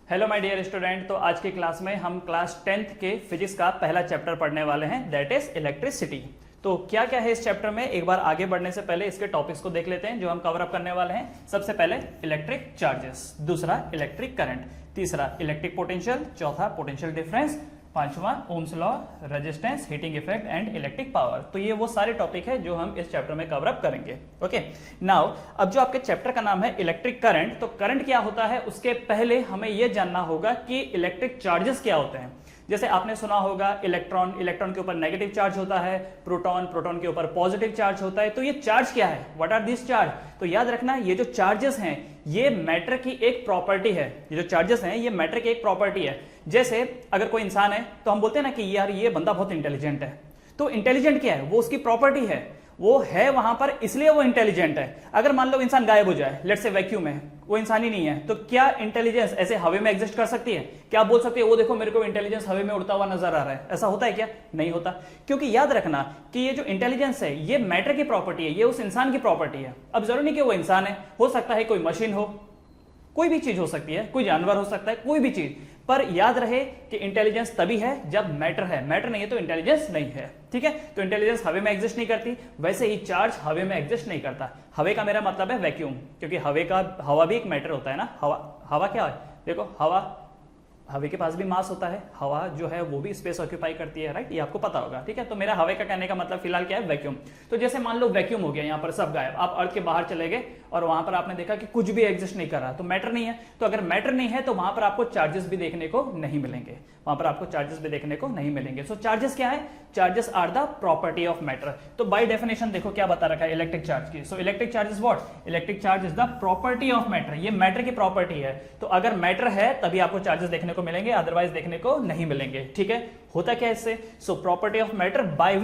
Hello my dear student. तो आज की क्लास में हम क्लास 10th के फिजिक्स का पहला चैप्टर पढ़ने वाले हैं, दैट इज इलेक्ट्रिसिटी। तो क्या क्या है इस चैप्टर में, एक बार आगे बढ़ने से पहले इसके टॉपिक्स को देख लेते हैं जो हम कवर अप करने वाले हैं। सबसे पहले इलेक्ट्रिक चार्जेस, दूसरा इलेक्ट्रिक करंट, तीसरा इलेक्ट्रिक पोटेंशियल, चौथा पोटेंशियल डिफरेंस, पांचवा Ohm's law, resistance, heating effect and electric power. तो ये वो सारे टॉपिक है जो हम इस चैप्टर में कवर अप करेंगे। ओके नाउ, अब जो आपके चैप्टर का नाम है इलेक्ट्रिक करंट, तो करंट क्या होता है उसके पहले हमें यह जानना होगा कि इलेक्ट्रिक चार्जेस क्या होते हैं। जैसे आपने सुना होगा इलेक्ट्रॉन के ऊपर नेगेटिव चार्ज होता है, प्रोटॉन के ऊपर पॉजिटिव चार्ज होता है। तो ये चार्ज क्या है, व्हाट आर दिस चार्ज? तो याद रखना ये जो चार्जेस हैं ये मैटर की एक प्रॉपर्टी है। ये जो चार्जेस हैं ये मैटर की एक प्रॉपर्टी है। जैसे अगर कोई इंसान है तो हम बोलते हैं ना कि यार ये बंदा बहुत इंटेलिजेंट है। तो इंटेलिजेंट क्या है, वो उसकी प्रॉपर्टी है, वो है वहां पर इसलिए वो इंटेलिजेंट है। अगर मान लो इंसान गायब हो जाए, लेट्स से वैक्यूम है, वो इंसान ही नहीं है, तो क्या इंटेलिजेंस ऐसे हवा में एग्जिस्ट कर सकती है? क्या आप बोल सकते हैं वो देखो मेरे को इंटेलिजेंस हवा में उड़ता हुआ नजर आ रहा है? ऐसा होता है क्या? नहीं होता। क्योंकि याद रखना कि ये जो इंटेलिजेंस है ये मैटर की प्रॉपर्टी है, ये उस इंसान की प्रॉपर्टी है। अब जरूरी नहीं कि वो इंसान है, हो सकता है कोई मशीन हो, कोई भी चीज हो सकती है, कोई जानवर हो सकता है, कोई भी चीज। पर याद रहे कि इंटेलिजेंस तभी है जब मैटर है, मैटर नहीं है तो इंटेलिजेंस नहीं है। ठीक है, तो इंटेलिजेंस हवा में एग्जिस्ट नहीं करती, वैसे ही चार्ज हवा में एग्जिस्ट नहीं करता। हवा का मेरा मतलब है वैक्यूम, क्योंकि हवा भी एक मैटर होता है ना। हवा क्या है, देखो हवा के पास भी मास होता है, हवा जो है वो भी स्पेस ऑक्यूपाई करती है, राइट? ये आपको पता होगा। ठीक है, तो मेरा हवा का कहने का मतलब फिलहाल क्या है, वैक्यूम। तो जैसे मान लो वैक्यूम हो गया, यहाँ पर सब गायब, आप अर्थ के बाहर चले गए और वहां पर आपने देखा कि कुछ भी एग्जिस्ट नहीं कर रहा, तो मैटर नहीं है। तो अगर मैटर नहीं है तो वहां पर आपको चार्जेस भी देखने को नहीं मिलेंगे, वहां पर आपको चार्जेस भी देखने को नहीं मिलेंगे। सो चार्जेस क्या है? Charges are the property of matter. तो बाय डेफिनेशन देखो क्या बता रखा है इलेक्ट्रिक चार्ज की। So electric charge is what? Electric charge is the property of matter. ये मैटर की प्रॉपर्टी है। तो अगर मैटर है तभी आपको चार्जेस देखने को मिलेंगे, अदरवाइज देखने को नहीं मिलेंगे। ठीक है, होता क्या इससे? So property of matter by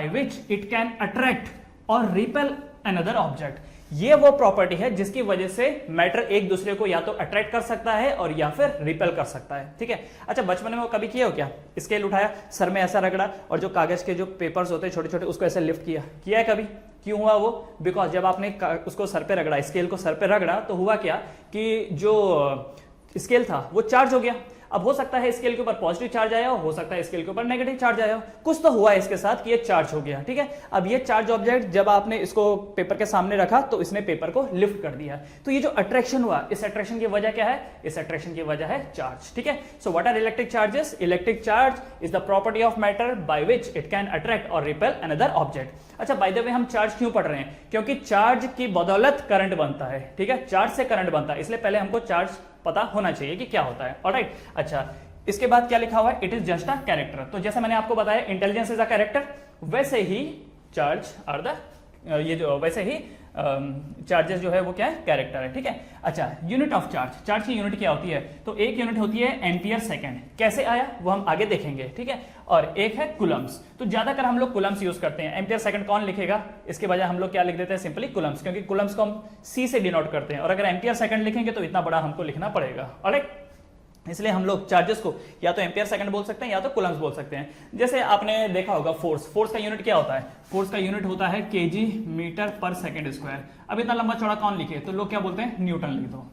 which it can attract और रिपेल अनदर ऑब्जेक्ट। ये वो प्रॉपर्टी है जिसकी वजह से मैटर एक दूसरे को या तो अट्रैक्ट कर सकता है और या फिर रिपेल कर सकता है। ठीक है, अच्छा बचपन में वो कभी किया हो क्या? स्केल उठाया, सर में ऐसा रगड़ा और जो कागज के जो पेपर्स होते हैं छोटे छोटे उसको ऐसे लिफ्ट किया है कभी? क्यों हुआ वो? बिकॉज जब आपने उसको सर पे रगड़ा, स्केल को सर पे रगड़ा, तो हुआ क्या कि जो स्केल था वो चार्ज हो गया। अब हो सकता है स्केल के ऊपर पॉजिटिव चार्ज आया हो सकता है स्केल के ऊपर नेगेटिव चार्ज आया हो, कुछ तो हुआ इसके साथ कि ये चार्ज हो गया। ठीक है, अब ये चार्ज ऑब्जेक्ट जब आपने इसको पेपर के सामने रखा तो इसने पेपर को लिफ्ट कर दिया। तो ये जो अट्रैक्शन हुआ, इस अट्रैक्शन की वजह क्या है? इस अट्रैक्शन की वजह है चार्ज। ठीक है, so what are electric charges? Electric charge is the property of matter by which it can attract और रिपेल अनदर ऑब्जेक्ट। अच्छा बाय द वे, हम चार्ज क्यों पढ़ रहे हैं? क्योंकि चार्ज की बदौलत करंट बनता है। ठीक है, चार्ज से करंट बनता है, इसलिए पहले हमको चार्ज पता होना चाहिए कि क्या होता है। ऑलराइट, अच्छा इसके बाद क्या लिखा हुआ है? It is just a character. तो जैसे मैंने आपको बताया इंटेलिजेंस इज अ कैरेक्टर, वैसे ही चार्ज आर द वैसे ही चार्जेस जो है वो क्या है? कैरेक्टर है। ठीक है, अच्छा यूनिट ऑफ चार्ज की यूनिट क्या होती है? तो एक यूनिट होती है एम्पियर सेकेंड। कैसे आया वो हम आगे देखेंगे। ठीक है, और एक है कुलम्स। तो ज्यादातर हम लोग कुलम्स यूज करते हैं, एम्पियर सेकंड कौन लिखेगा? इसके बजाय हम लोग क्या लिख देते हैं? सिंपली कुलम्स, क्योंकि कुलम्स को हम सी से डिनोट करते हैं और अगर एम्पियर सेकंड लिखेंगे तो इतना बड़ा हमको लिखना पड़ेगा। ऑलराइट, इसलिए हम लोग चार्जेस को या तो एम्पियर सेकंड बोल सकते हैं या तो कुलम्स बोल सकते हैं। जैसे आपने देखा होगा फोर्स का यूनिट क्या होता है? फोर्स का यूनिट होता है केजी मीटर पर सेकंड स्क्वायर। अब इतना लंबा चौड़ा कौन लिखे? तो लोग क्या बोलते हैं? न्यूटन लिख दो,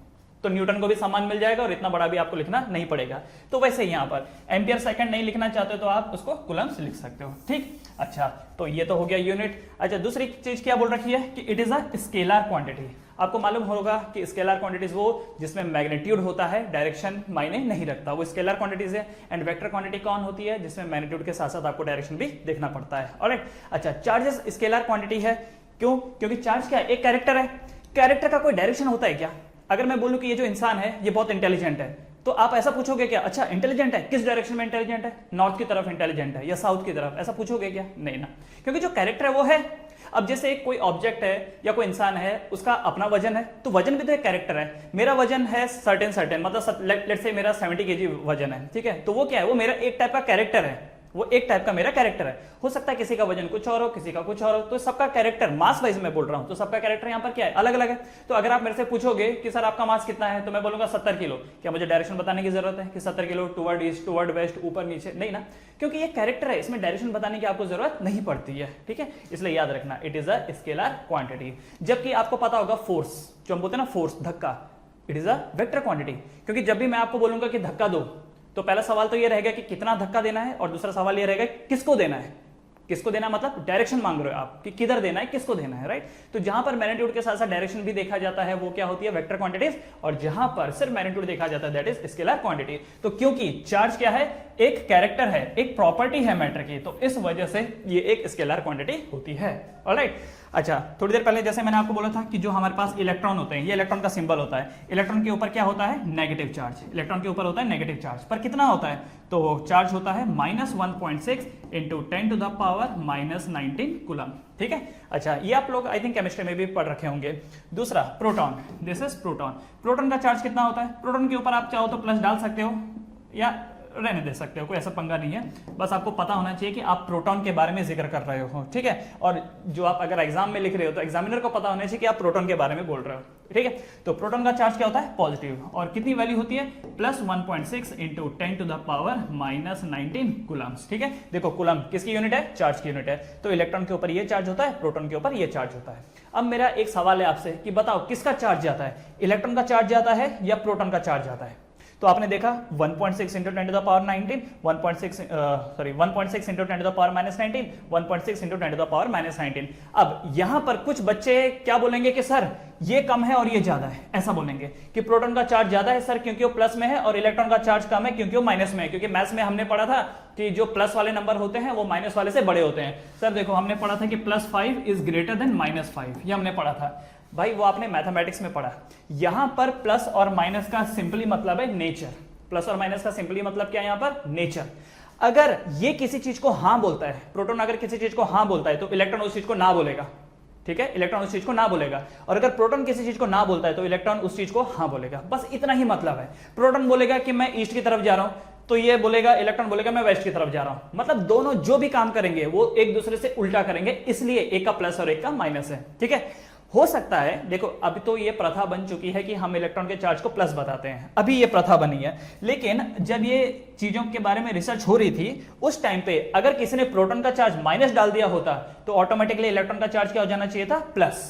तो न्यूटन को भी सम्मान मिल जाएगा और इतना बड़ा भी आपको लिखना नहीं पड़ेगा। तो वैसे यहाँ पर एम्पियर सेकंड नहीं लिखना चाहते तो आप उसको कुलम्स लिख सकते हो। ठीक, अच्छा तो ये तो हो गया यूनिट। अच्छा दूसरी चीज क्या बोल रखी है कि it is a scalar quantity. आपको मालूम होगा कि स्केलर क्वांटिटीज वो जिसमें मैग्नीट्यूड होता है, डायरेक्शन मायने नहीं रखता, वो स्केलर क्वांटिटीज है। एंड वेक्टर क्वांटिटी कौन होती है? जिसमें मैग्नीट्यूड के साथ साथ आपको डायरेक्शन भी देखना पड़ता है। ऑलराइट, अच्छा चार्जेस स्केलर क्वांटिटी है, क्यों? क्योंकि चार्ज क्या है? एक कैरेक्टर है। कैरेक्टर का कोई डायरेक्शन होता है क्या? अगर मैं बोलूं कि ये जो इंसान है ये बहुत इंटेलिजेंट है, तो आप ऐसा पूछोगे क्या? अच्छा इंटेलिजेंट है, किस डायरेक्शन में इंटेलिजेंट है? नॉर्थ की तरफ इंटेलिजेंट है या साउथ की तरफ? ऐसा पूछोगे क्या? नहीं ना, क्योंकि जो कैरेक्टर है वो है। अब जैसे कोई ऑब्जेक्ट है या कोई इंसान है, उसका अपना वजन है, तो वजन भी तो एक कैरेक्टर है। मेरा वजन है सर्टेन मतलब लेट्स से मेरा 70 kg वजन है। ठीक है, तो वो क्या है? वो मेरा एक टाइप का कैरेक्टर है, वो एक टाइप का मेरा कैरेक्टर है। हो सकता है किसी का वजन कुछ और हो, किसी का कुछ और हो, तो सबका कैरेक्टर मास वाइज में बोल रहा हूं, तो सबका कैरेक्टर यहाँ पर क्या है? अलग अलग है। तो अगर आप मेरे से पूछोगे कि सर आपका मास कितना है, तो मैं बोलूंगा 70 किलो। क्या मुझे डायरेक्शन बताने की जरूरत है कि 70 kilo toward east, toward west, ऊपर नीचे? नहीं ना, क्योंकि ये कैरेक्टर है, इसमें डायरेक्शन बताने की आपको जरूरत नहीं पड़ती है। ठीक है, इसलिए याद रखना it is a scalar quantity. जबकि आपको पता होगा फोर्स, जो हम बोलते हैं ना फोर्स, धक्का, it is a vector quantity, क्योंकि जब भी मैं आपको बोलूंगा कि धक्का दो तो पहला सवाल तो ये रहेगा कि कितना धक्का देना है, और दूसरा सवाल ये रहेगा किसको देना है। किसको देना मतलब डायरेक्शन मांग रहे हो आप कि किधर देना है, किसको देना है, राइट। तो जहां पर मैग्नीट्यूड के साथ साथ डायरेक्शन भी देखा जाता है वो क्या होती है, वेक्टर क्वांटिटीज, और जहां पर सिर्फ मैग्नीट्यूड देखा जाता है दैट इज स्केलर क्वांटिटी। तो क्योंकि चार्ज क्या है, एक कैरेक्टर है, एक प्रॉपर्टी है मैटर की, तो इस वजह से ये एक स्केलर क्वांटिटी होती है। ऑलराइट, अच्छा थोड़ी देर पहले जैसे मैंने आपको बोला था कि जो हमारे पास इलेक्ट्रॉन होते हैं, ये इलेक्ट्रॉन का सिंबल होता है, इलेक्ट्रॉन के ऊपर क्या होता है, नेगेटिव चार्ज, इलेक्ट्रॉन के ऊपर होता है नेगेटिव चार्ज, पर कितना होता है, तो चार्ज होता है -1.6 into 10 to the power -19 coulomb, ठीक है। अच्छा, ये आप लोग आई थिंक केमिस्ट्री में भी पढ़ रखे होंगे। दूसरा proton, this is proton. Proton का चार्ज कितना होता है, प्रोटॉन के ऊपर आप चाहो तो प्लस डाल सकते हो या रहने दे सकते हो, कोई ऐसा पंगा नहीं है, बस आपको पता होना चाहिए कि आप प्रोटॉन के बारे में जिक्र कर रहे हो, ठीक है। और जो आप अगर एग्जाम में लिख रहे हो तो एग्जामिनर को पता होना चाहिए कि आप प्रोटॉन के बारे में बोल रहे हो, ठीक है। तो प्रोटॉन का चार्ज क्या होता है, पॉजिटिव, और कितनी वैल्यू होती है, +1.6 into 10 to the power -19 coulombs, ठीक है। देखो कूलम किसकी यूनिट है, चार्ज की यूनिट है, तो इलेक्ट्रॉन के ऊपर ये चार्ज होता है, प्रोटॉन के ऊपर ये चार्ज होता है। अब मेरा एक सवाल है आपसे कि बताओ किसका चार्ज जाता है, इलेक्ट्रॉन का चार्ज जाता है या प्रोटॉन का चार्ज जाता है। तो आपने देखा 1.6 into 10 to the power 19, 1.6 into 10 to the power -19, 1.6 into 10 to the power -19। अब यहां पर कुछ बच्चे क्या बोलेंगे कि सर ये कम है और ये ज्यादा है, ऐसा बोलेंगे कि प्रोटॉन का चार्ज ज्यादा है सर क्योंकि वो प्लस में है, और इलेक्ट्रॉन का चार्ज कम है क्योंकि वो माइनस में है, क्योंकि मैथ्स में हमने पढ़ा था कि जो प्लस वाले नंबर होते हैं वो माइनस वाले से बड़े होते हैं। सर देखो हमने पढ़ा था कि +5 इज ग्रेटर देन -5, ये हमने पढ़ा था भाई, वो आपने मैथमेटिक्स में पढ़ा। यहां पर प्लस और माइनस का सिंपली मतलब है नेचर, प्लस और माइनस का सिंपली मतलब क्या है यहां पर, नेचर। अगर ये किसी चीज को हां बोलता है, प्रोटॉन अगर किसी चीज को हां बोलता है तो इलेक्ट्रॉन उस चीज को ना बोलेगा, ठीक है, इलेक्ट्रॉन उस चीज को ना बोलेगा। और अगर प्रोटॉन किसी चीज को ना बोलता है तो इलेक्ट्रॉन उस चीज को हां बोलेगा, बस इतना ही मतलब है। प्रोटॉन बोलेगा कि मैं ईस्ट की तरफ जा रहा हूं तो ये बोलेगा, इलेक्ट्रॉन बोलेगा मैं वेस्ट की तरफ जा रहा हूं, मतलब दोनों जो भी काम करेंगे वो एक दूसरे से उल्टा करेंगे, इसलिए एक का प्लस और एक का माइनस है, ठीक है। हो सकता है, देखो अभी तो ये प्रथा बन चुकी है कि हम इलेक्ट्रॉन के चार्ज को प्लस बताते हैं, अभी ये प्रथा बनी है, लेकिन जब ये चीजों के बारे में रिसर्च हो रही थी उस टाइम पे अगर किसी ने प्रोटॉन का चार्ज माइनस डाल दिया होता तो ऑटोमेटिकली इलेक्ट्रॉन का चार्ज क्या हो जाना चाहिए था, प्लस।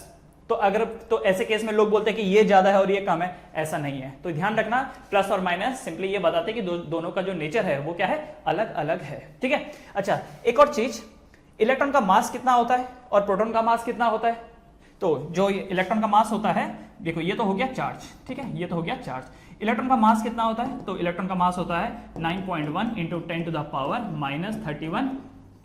तो अगर तो ऐसे केस में लोग बोलते हैं कि ये ज्यादा है और ये कम है, ऐसा नहीं है। तो ध्यान रखना, प्लस और माइनस सिंपली ये बताते हैं कि दोनों का जो नेचर है वो क्या है, अलग अलग है, ठीक है। अच्छा, एक और चीज, इलेक्ट्रॉन का मास कितना होता है और प्रोटॉन का मास कितना होता है। तो जो इलेक्ट्रॉन का मास होता है, देखो ये तो हो गया चार्ज, ठीक है, ये तो हो गया चार्ज। इलेक्ट्रॉन का मास कितना होता है, तो इलेक्ट्रॉन का मास होता है 9.1 into 10 to the power -31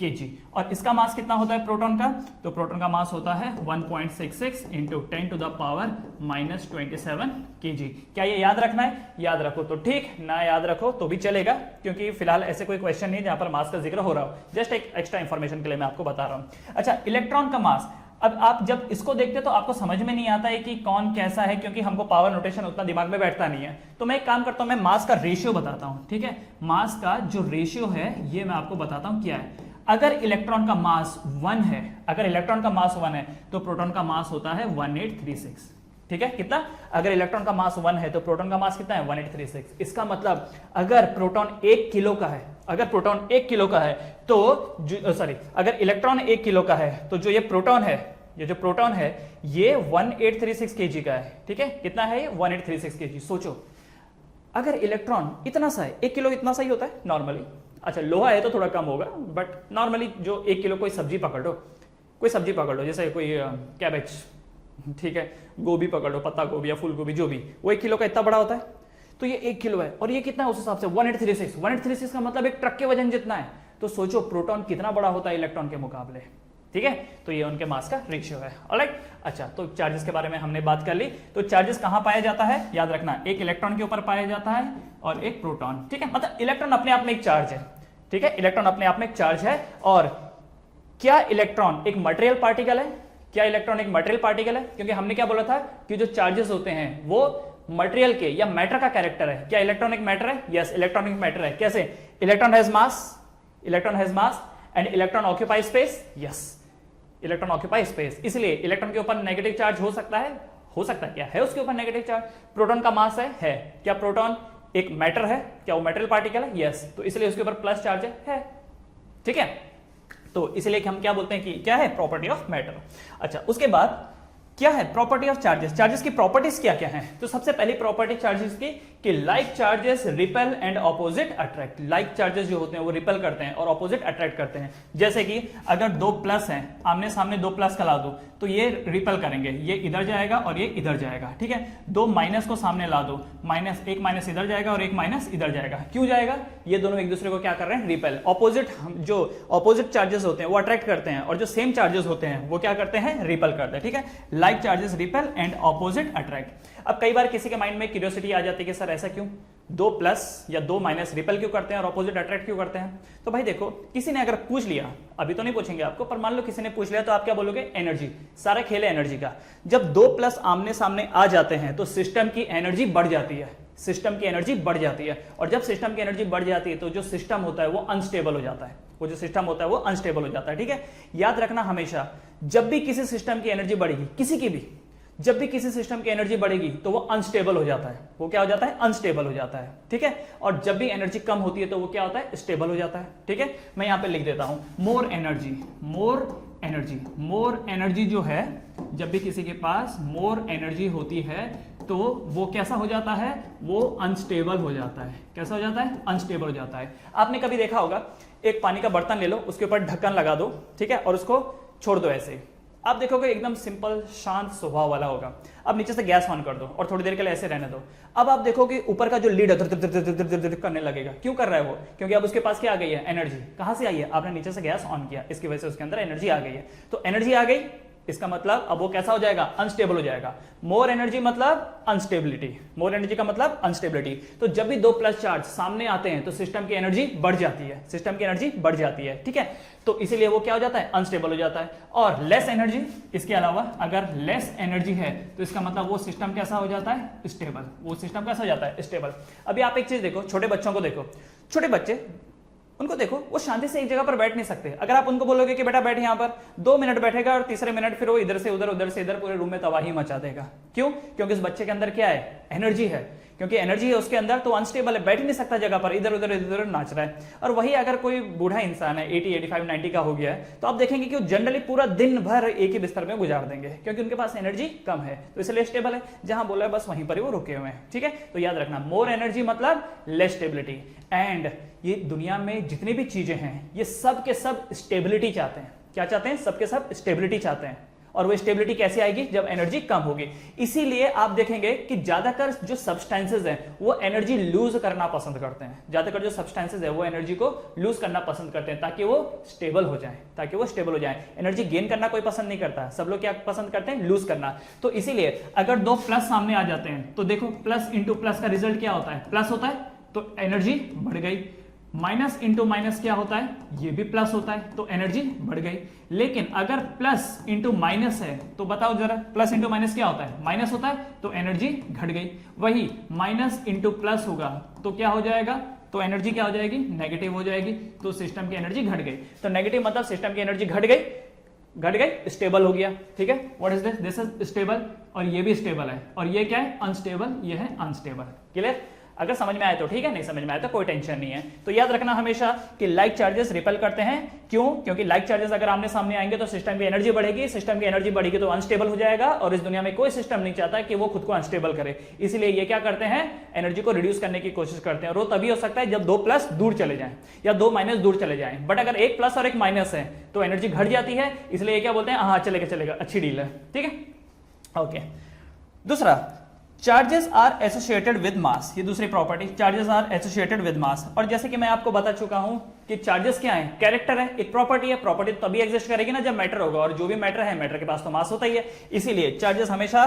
kg। और इसका मास कितना होता है प्रोटॉन का, तो प्रोटॉन का मास होता है 1.66 into 10 to the power -27 kg। क्या ये याद रखना है, याद रखो तो ठीक, ना याद रखो तो भी चलेगा, क्योंकि फिलहाल ऐसे कोई क्वेश्चन नहीं जहां पर मास का जिक्र हो रहा हो, जस्ट एक एक्स्ट्रा इंफॉर्मेशन के लिए मैं आपको बता रहा हूं। अच्छा, इलेक्ट्रॉन का मास, अब आप जब इसको देखते तो आपको समझ में नहीं आता है कि कौन कैसा है, क्योंकि हमको पावर नोटेशन उतना दिमाग में बैठता नहीं है। तो मैं एक काम करता हूं, मैं मास का रेशियो बताता हूं, ठीक है। मास का जो रेशियो है ये मैं आपको बताता हूं क्या है। अगर इलेक्ट्रॉन का मास 1 है, अगर इलेक्ट्रॉन का मास 1 है तो प्रोटॉन का मास होता है 1836, ठीक है। कितना, अगर इलेक्ट्रॉन का मास 1 है तो प्रोटॉन का मास कितना है, 1836। इसका मतलब अगर प्रोटॉन 1 किलो का है, अगर प्रोटॉन 1 किलो का है तो अगर इलेक्ट्रॉन 1 किलो का है तो जो ये प्रोटॉन है, ये जो प्रोटॉन है ये 1836 केजी का है, ठीक है। कितना है ये, 1836 केजी। सोचो अगर इलेक्ट्रॉन इतना सा है, 1 किलो इतना सा ही होता है नॉर्मली, अच्छा लोहा है तो थोड़ा कम होगा, बट नॉर्मली जो 1 किलो कोई सब्जी पकड़ लो, कोई सब्जी पकड़ लो, जैसे कोई कैबेज, ठीक है, गोभी पकड़ लो, पत्ता गोभी या फूल गोभी, जो भी, वो 1 किलो का इतना बड़ा होता है। तो ये 1 किलो है और ये कितना है उस हिसाब से 1836 का मतलब एक ट्रक के वजन जितना है। तो सोचो प्रोटॉन कितना बड़ा होता है इलेक्ट्रॉन के मुकाबले, ठीक है। तो ये उनके मास का रेशियो है, ऑलराइट। अच्छा, तो चार्जेस के बारे में हमने बात कर ली। तो चार्जेस कहां पाया जाता है, याद रखना, एक इलेक्ट्रॉन के ऊपर पाया जाता है और एक प्रोटॉन, ठीक है। मतलब इलेक्ट्रॉन अपने आप में एक चार्ज है, ठीक है, इलेक्ट्रॉन अपने आप में एक चार्ज है। और क्या इलेक्ट्रॉन एक मटेरियल पार्टिकल है, क्या इलेक्ट्रॉन एक मटेरियल पार्टिकल है, क्योंकि हमने क्या बोला था कि जो चार्जेस होते हैं वो मटेरियल के या मैटर का कैरेक्टर है। क्या इलेक्ट्रॉन एक मैटर है, यस, इलेक्ट्रॉन एक मैटर है। कैसे, electron has mass and electron occupy space, yes, electron occupy space, इसलिए इलेक्ट्रॉन के ऊपर नेगेटिव चार्ज हो सकता है, क्या है उसके ऊपर नेगेटिव चार्ज। प्रोटॉन का मास है, क्या प्रोटॉन एक मैटर है, क्या वो मैटेरियल पार्टिकल है, यस, तो इसलिए उसके ऊपर प्लस चार्ज है, ठीक है। तो इसलिए हम क्या बोलते हैं कि क्या है, प्रॉपर्टी ऑफ मैटर। अच्छा, उसके बाद क्या है प्रॉपर्टी ऑफ चार्जेस, चार्जेस की प्रॉपर्टीज क्या क्या है। तो सबसे पहली प्रॉपर्टी चार्जेस की कि like charges repel and opposite attract. Like charges जो होते हैं वो रिपेल करते हैं और ऑपोजिट अट्रैक्ट करते हैं। जैसे कि अगर दो प्लस हैं, आमने सामने दो प्लस का ला दो तो ये रिपेल करेंगे, ये इधर जाएगा और ये इधर जाएगा, ठीक है। दो माइनस को सामने ला दो, माइनस एक माइनस इधर जाएगा और एक माइनस इधर जाएगा। क्यों जाएगा, ये दोनों एक दूसरे को क्या कर रहे हैं, रिपेल। ऑपोजिट, जो ऑपोजिट चार्जेस होते हैं वो अट्रैक्ट करते हैं और जो सेम चार्जेस होते हैं वो क्या करते हैं, रिपेल करते हैं, ठीक है। Like charges repel and opposite attract. अब कई बार किसी के माइंड में क्यूरियोसिटी आ जाती है कि सर ऐसा क्यों, दो प्लस या दो माइनस रिपेल क्यों करते हैं और ऑपोजिट अट्रैक्ट क्यों करते हैं। तो भाई देखो, किसी ने अगर पूछ लिया, अभी तो नहीं पूछेंगे आपको, पर मान लो किसी ने पूछ लिया तो आप क्या बोलोगे, एनर्जी। सारा खेल है एनर्जी का। जब दो प्लस आमने सामने आ जाते हैं तो सिस्टम की एनर्जी बढ़ जाती है, सिस्टम की एनर्जी बढ़ जाती है। और जब सिस्टम की एनर्जी बढ़ जाती है तो जो सिस्टम होता है वो अनस्टेबल हो जाता है, वो जो सिस्टम होता है वो अनस्टेबल हो जाता है, ठीक है। याद रखना हमेशा, जब भी किसी सिस्टम की एनर्जी बढ़ेगी, किसी की भी, जब भी किसी सिस्टम की एनर्जी बढ़ेगी तो वो अनस्टेबल हो जाता है। वो क्या हो जाता है, अनस्टेबल हो जाता है, ठीक है। और जब भी एनर्जी कम होती है तो वो क्या होता है, स्टेबल हो जाता है, ठीक है। मैं यहां पे लिख देता हूं, more energy, more energy, more energy जो है, जब भी किसी के पास मोर एनर्जी होती है तो वो कैसा हो जाता है, वो अनस्टेबल हो जाता है। कैसा हो जाता है, अनस्टेबल हो जाता है। आपने कभी देखा होगा, एक पानी का बर्तन ले लो, उसके ऊपर ढक्कन लगा दो, ठीक है, और उसको छोड़ दो ऐसे ही, आप देखोगे एकदम सिंपल शांत स्वभाव वाला होगा। अब नीचे से गैस ऑन कर दो और थोड़ी देर के लिए ऐसे रहने दो। अब आप देखोगे ऊपर का जो लीड करने लगेगा। क्यों कर रहा है वो, क्योंकि अब उसके पास क्या आ गई है, एनर्जी। कहां से आई है, आपने नीचे से गैस ऑन किया, इसकी वजह से उसके अंदर एनर्जी आ गई है। तो एनर्जी आ गई, इसका मतलब अब वो कैसा हो जाएगा, अनस्टेबल हो जाएगा। मोर एनर्जी मतलब अनस्टेबिलिटी, मोर एनर्जी का मतलब अनस्टेबिलिटी। तो जब भी दो प्लस चार्ज सामने आते हैं तो सिस्टम की एनर्जी बढ़ जाती है, सिस्टम की एनर्जी बढ़ जाती है, ठीक है। तो इसीलिए वो क्या हो जाता है, अनस्टेबल हो जाता है। और लेस एनर्जी, इसके अलावा अगर लेस एनर्जी है तो इसका मतलब वो सिस्टम कैसा हो जाता है, स्टेबल। वो सिस्टम कैसा हो जाता है, स्टेबल। अभी आप एक चीज देखो, छोटे बच्चों को देखो, छोटे बच्चे, उनको देखो, वो शांति से एक जगह पर बैठ नहीं सकते। अगर आप उनको बोलोगे कि बेटा बैठ यहां पर, 2 मिनट बैठेगा और तीसरे मिनट फिर वो इधर से उधर, उधर से इधर, पूरे रूम में तबाही मचा देगा। क्यों, क्योंकि उस बच्चे के अंदर क्या है, एनर्जी है। क्योंकि एनर्जी है उसके अंदर तो अनस्टेबल है, बैठ नहीं सकता जगह पर, इधर उधर इधर उधर नाच रहा है। और वही अगर कोई बूढ़ा इंसान है, 80, 85, 90 का हो गया है, तो आप देखेंगे कि वो जनरली पूरा दिन भर एक ही बिस्तर में गुजार देंगे, क्योंकि उनके पास एनर्जी कम है। तो इसलिए स्टेबल है, जहां बोला है बस वहीं पर ही वो रुके हुए हैं, ठीक है। तो याद रखना, मोर एनर्जी मतलब लेस स्टेबिलिटी। एंड ये दुनिया में जितनी भी चीजें हैं, ये सब के सब स्टेबिलिटी चाहते हैं। क्या चाहते हैं, सबके सब स्टेबिलिटी चाहते हैं। और वो स्टेबिलिटी कैसे आएगी, जब एनर्जी कम होगी। इसीलिए आप देखेंगे कि ज्यादातर जो सब्सटेंसेज हैं वो एनर्जी लूज करना पसंद करते हैं। ज्यादातर जो सब्सटेंसेज है वो एनर्जी को लूज करना पसंद करते हैं, ताकि वो स्टेबल हो जाए, ताकि वो स्टेबल हो जाए। एनर्जी गेन करना कोई पसंद नहीं करता, सब लोग क्या पसंद करते हैं, लूज करना। तो इसीलिए अगर दो प्लस सामने आ जाते हैं तो देखो, प्लस इंटू प्लस का रिजल्ट क्या होता है, प्लस होता है, तो एनर्जी बढ़ गई। माइनस इंटू माइनस क्या होता है, ये भी प्लस होता है, तो एनर्जी बढ़ गई। लेकिन अगर प्लस इंटू माइनस है तो बताओ जरा, प्लस इंटू माइनस क्या होता है, माइनस होता है, तो एनर्जी घट गई। वही माइनस इंटू प्लस होगा तो क्या हो जाएगा, तो एनर्जी क्या हो जाएगी, नेगेटिव हो जाएगी। तो सिस्टम की एनर्जी घट गई। तो नेगेटिव मतलब सिस्टम की एनर्जी घट गई, स्टेबल हो गया, ठीक है। What is this, this is stable, और ये भी स्टेबल है, और ये क्या है, अनस्टेबल, ये है अनस्टेबल। क्लियर, अगर समझ में आए तो ठीक है, नहीं समझ में आए तो कोई टेंशन नहीं है। तो याद रखना हमेशा कि लाइक चार्जेस रिपेल करते हैं। क्यों, क्योंकि लाइक चार्जेस अगर आमने सामने आएंगे तो सिस्टम की एनर्जी बढ़ेगी, सिस्टम की एनर्जी बढ़ेगी तो अनस्टेबल हो जाएगा। और इस दुनिया में कोई सिस्टम नहीं चाहता कि वो खुद को अनस्टेबल करे, इसलिए ये क्या करते हैं, एनर्जी को रिड्यूस करने की कोशिश करते हैं। और वो तभी हो सकता है जब दो प्लस दूर चले जाएं या दो माइनस दूर चले जाएं। बट अगर एक प्लस और एक माइनस है तो एनर्जी घट जाती है, इसलिए क्या बोलते हैं, हाँ चलेगा चलेगा, अच्छी डील है, ठीक है। ओके, दूसरा, charges are associated with mass. ये दूसरी property, charges are associated with mass. और जैसे कि मैं आपको बता चुका हूं कि चार्जेस क्या है, कैरेक्टर है, एक प्रॉपर्टी है। प्रॉपर्टी तभी एग्जिस्ट करेगी ना जब मैटर होगा, और जो भी मैटर है, मैटर के पास तो मास होता ही है। इसीलिए चार्जेस हमेशा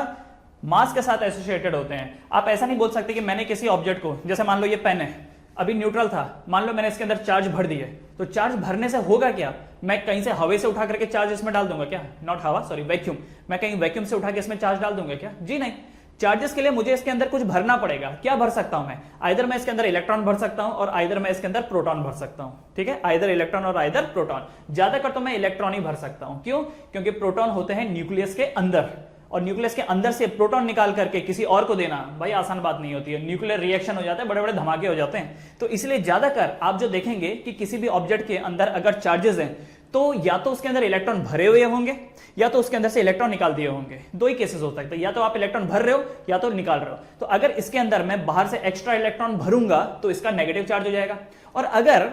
मास के साथ एसोसिएटेड होते हैं। आप ऐसा नहीं बोल सकते कि मैंने किसी ऑब्जेक्ट को, जैसे मान लो ये पेन है, अभी न्यूट्रल था, मान लो मैंने इसके अंदर चार्ज भर दिए, तो चार्ज भरने से होगा क्या, मैं कहीं से हवा से उठा करके चार्ज इसमें डाल दूंगा क्या, नॉट हवा, सॉरी वैक्यूम, मैं कहीं वैक्यूम से उठा के इसमें चार्ज डाल दूंगा क्या, जी नहीं। चार्जेस के लिए मुझे इसके अंदर कुछ भरना पड़ेगा। क्या भर सकता हूं मैं, आइदर मैं इसके अंदर इलेक्ट्रॉन भर सकता हूं और आइदर मैं इसके अंदर प्रोटॉन भर सकता हूं, ठीक है, आइदर इलेक्ट्रॉन और आइदर प्रोटॉन। ज्यादातर तो मैं इलेक्ट्रॉन ही भर सकता हूं। क्यों, क्योंकि प्रोटॉन होते हैं न्यूक्लियस के अंदर, और न्यूक्लियस के अंदर से प्रोटॉन निकाल करके किसी और को देना भाई आसान बात नहीं होती है, न्यूक्लियर रिएक्शन हो जाता है, बड़े बड़े धमाके हो जाते हैं। तो इसलिए ज्यादातर आप जो देखेंगे कि किसी भी ऑब्जेक्ट के अंदर अगर चार्जेस हैं तो या तो उसके अंदर इलेक्ट्रॉन भरे हुए होंगे या तो उसके अंदर से इलेक्ट्रॉन निकाल दिए होंगे। दो ही केसेस हो सकते हैं, या तो आप इलेक्ट्रॉन भर रहे हो या तो निकाल रहे हो। तो अगर इसके अंदर मैं बाहर से एक्स्ट्रा इलेक्ट्रॉन भरूंगा तो इसका नेगेटिव चार्ज हो जाएगा, और अगर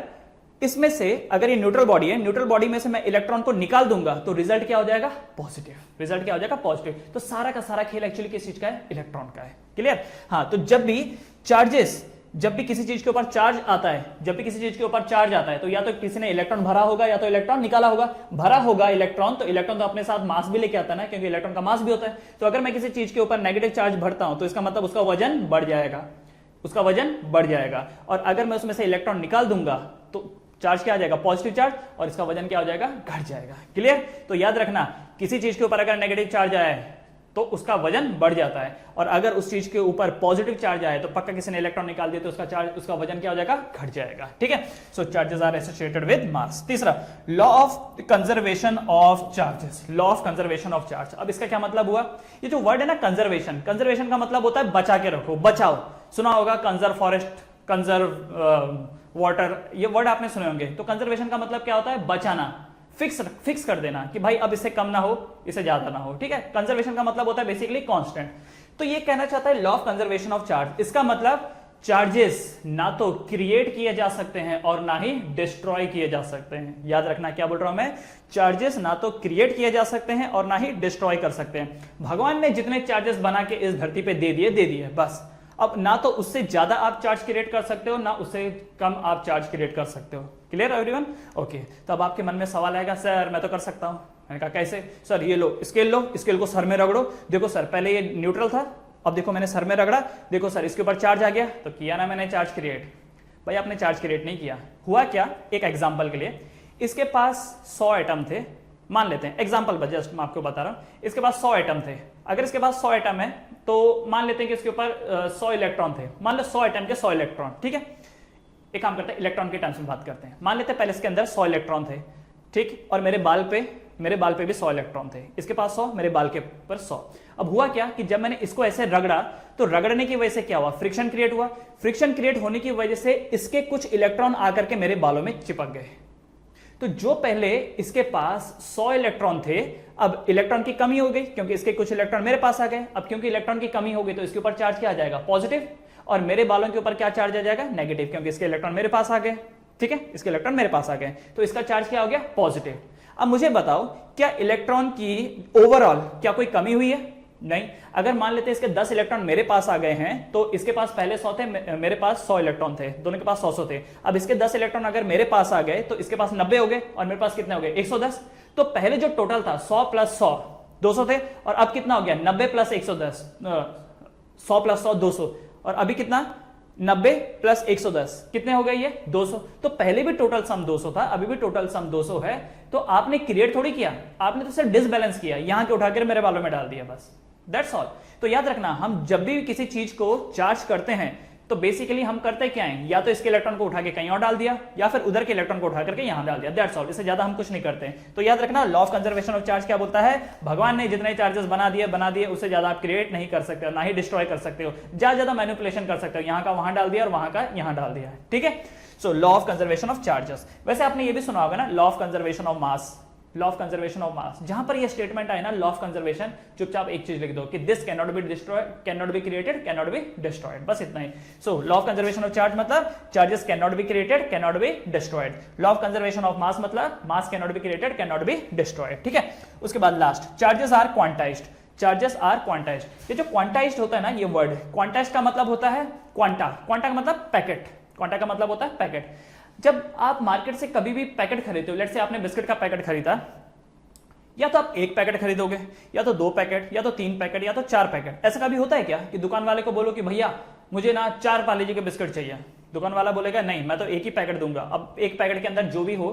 इसमें से अगर ये न्यूट्रल बॉडी है, न्यूट्रल बॉडी में से मैं इलेक्ट्रॉन को निकाल दूंगा तो रिजल्ट क्या हो जाएगा? पॉजिटिव। रिजल्ट क्या हो जाएगा? पॉजिटिव। तो सारा का सारा खेल एक्चुअली किस चीज का है? इलेक्ट्रॉन का है। क्लियर? हाँ, तो जब भी किसी चीज के ऊपर चार्ज आता है, तो या तो किसी ने इलेक्ट्रॉन भरा होगा या तो इलेक्ट्रॉन निकाला होगा। भरा होगा इलेक्ट्रॉन तो इलेक्ट्रॉन तो अपने साथ मास भी लेके आता है ना, क्योंकि इलेक्ट्रॉन का मास भी होता है। तो अगर मैं किसी चीज के ऊपर नेगेटिव चार्ज भरता हूं तो इसका मतलब उसका वजन बढ़ जाएगा, और अगर मैं उसमें से इलेक्ट्रॉन निकाल दूंगा तो चार्ज क्या आ जाएगा? पॉजिटिव चार्ज, और इसका वजन क्या हो जाएगा? घट जाएगा। क्लियर? तो याद रखना, किसी चीज के ऊपर अगर नेगेटिव चार्ज आया है तो उसका वजन बढ़ जाता है, और अगर उस चीज के ऊपर पॉजिटिव चार्ज आए तो पक्का किसी ने इलेक्ट्रॉन निकाल दिया तो उसका वजन क्या हो जाएगा? घट जाएगा। ठीक है? So charges are associated with mass. तीसरा, law of conservation of charges. Law of conservation of charge. अब इसका क्या मतलब हुआ? ये जो वर्ड है ना कंजर्वेशन का मतलब होता है बचा के रखो, बचाओ। सुना होगा कंजर्व फॉरेस्ट, कंजर्व वाटर, ये वर्ड आपने सुने होंगे। तो कंजर्वेशन का मतलब क्या होता है? बचाना, फिक्स कर देना कि भाई अब इससे कम ना हो, इससे ज्यादा ना हो। ठीक है? कंजर्वेशन का मतलब होता है बेसिकली कांस्टेंट। तो ये कहना चाहता है law of conservation of charge. इसका मतलब चार्जेस ना तो क्रिएट किए जा सकते हैं और ना ही डिस्ट्रॉय किए जा सकते हैं। याद रखना क्या बोल रहा हूं मैं? चार्जेस ना तो क्रिएट किए जा सकते हैं और ना ही डिस्ट्रॉय कर सकते हैं। भगवान ने जितने चार्जेस बना के इस धरती पे दे दिए बस। अब ना तो उससे ज्यादा आप चार्ज क्रिएट कर सकते हो, ना उससे कम आप चार्ज क्रिएट कर सकते हो। Clear everyone? ओके। तो अब आपके मन में सवाल आएगा, सर मैं तो कर सकता हूं। मैंने कहा कैसे? सर ये लो स्केल को सर में रगड़ो। देखो सर, पहले ये न्यूट्रल था, अब देखो मैंने सर में रगड़ा, देखो सर इसके ऊपर चार्ज आ गया। तो किया ना मैंने चार्ज क्रिएट? भाई आपने चार्ज क्रिएट नहीं किया। हुआ क्या? एक एग्जाम्पल के लिए, इसके पास 100 एटम थे, मान लेते हैं एग्जाम्पल, जस्ट मैं आपको बता रहा हूं। इसके पास 100 एटम थे। अगर इसके पास 100 एटम है तो मान लेते हैं कि इसके ऊपर 100 इलेक्ट्रॉन थे। मान लो 100 एटम के 100 इलेक्ट्रॉन। ठीक है? एक काम करते हैं, इलेक्ट्रॉन के टर्म्स में बात करते हैं। मान लेते हैं पहले इसके अंदर 100 इलेक्ट्रॉन थे, ठीक, और मेरे बाल पे भी 100 इलेक्ट्रॉन थे। इसके पास 100, मेरे बाल के पर 100। अब हुआ क्या कि जब मैंने इसको ऐसे रगड़ा तो रगड़ने की वजह से क्या हुआ? फ्रिक्शन क्रिएट हुआ। फ्रिक्शन क्रिएट होने की वजह से इसके कुछ इलेक्ट्रॉन आकर के मेरे बालों में चिपक गए। तो जो पहले इसके पास 100 इलेक्ट्रॉन थे, अब इलेक्ट्रॉन की कमी हो गई क्योंकि इसके कुछ इलेक्ट्रॉन मेरे पास आ गए। अब क्योंकि इलेक्ट्रॉन की कमी हो गई तो इसके ऊपर चार्ज क्या आ जाएगा? पॉजिटिव। और मेरे बालों के ऊपर क्या चार्ज आ जाएगा? नेगेटिव, क्योंकि इसके इलेक्ट्रॉन मेरे पास आ गए। ठीक है? इसके इलेक्ट्रॉन मेरे पास आ गए तो इसका चार्ज क्या हो गया? पॉजिटिव। अब मुझे बताओ, क्या इलेक्ट्रॉन की ओवरऑल क्या कोई कमी हुई है? नहीं। अगर मान लेते हैं इसके 10 इलेक्ट्रॉन मेरे पास आ गए हैं तो इसके पास पहले 100 थे, मेरे पास 100 इलेक्ट्रॉन थे, दोनों के पास 100 थे। अब इसके 10 इलेक्ट्रॉन अगर मेरे पास आ गए तो इसके पास 90 हो गए और मेरे पास कितने हो गए? 110। तो पहले जो टोटल था 100 प्लस 100 200 थे, और अब कितना हो गया? 90 प्लस 110, 100 प्लस 100 200, और अभी कितना? 90 प्लस 110 कितने हो गए? ये 200। तो पहले भी टोटल सम 200 था, अभी भी टोटल सम 200 है। तो आपने क्रिएट थोड़ी किया, आपने तो सिर्फ डिसबैलेंस किया, यहां के उठाकर मेरे बालों में डाल दिया, बस दैट्स ऑल। तो याद रखना, हम जब भी किसी चीज को चार्ज करते हैं तो बेसिकली हम करते क्या है? या तो इसके इलेक्ट्रॉन को उठा के कहीं और डाल दिया या फिर उधर के इलेक्ट्रॉन को उठा करके यहां डाल दिया, दैट्स ऑल। इससे ज्यादा हम कुछ नहीं करते। तो याद रखना, law of conservation of charge क्या बोलता है? भगवान ने जितने चार्जेस बना दिए उससे ज्यादा आप क्रिएट नहीं कर सकते हो, ना ही डिस्ट्रॉय कर सकते हो। ज्यादा मैनिपुलेशन कर सकते हो, यहां का वहां डाल दिया और वहां का यहां डाल दिया। ठीक है? सो law of conservation of charges. वैसे आपने ये भी सुना होगा ना, law of conservation of mass. Law of conservation of मास, जहां पर ये स्टेटमेंट आए ना, लॉ ऑफ कंजर्वेशन, चुपचाप एक चीज लिख दो कि this can not be destroyed, can not be created, can not be destroyed, बस इतना ही। So law of conservation of charge मतलब charges can not be created, can not be destroyed. Law of conservation of mass मतलब mass can not be created, can not be destroyed. ठीक है? उसके बाद last, charges are quantized. Charges are quantized. ये जो quantized होता है ना, ये वर्ड क्वांटाइज्ड का मतलब होता है क्वांटा। क्वांटा का मतलब पैकेट, क्वांटा का मतलब होता है पैकेट। जब आप मार्केट से कभी भी पैकेट खरीदते हो, लेट्स से आपने बिस्किट का पैकेट खरीदा, या तो आप एक पैकेट खरीदोगे, या तो 2 पैकेट, या तो 3 पैकेट, या तो 4 पैकेट। ऐसा कभी होता है क्या कि दुकान वाले को बोलो कि भैया मुझे ना 4 पार्ले जी के बिस्किट चाहिए, दुकान वाला बोलेगा नहीं मैं तो एक ही पैकेट दूंगा। अब एक पैकेट के अंदर जो भी हो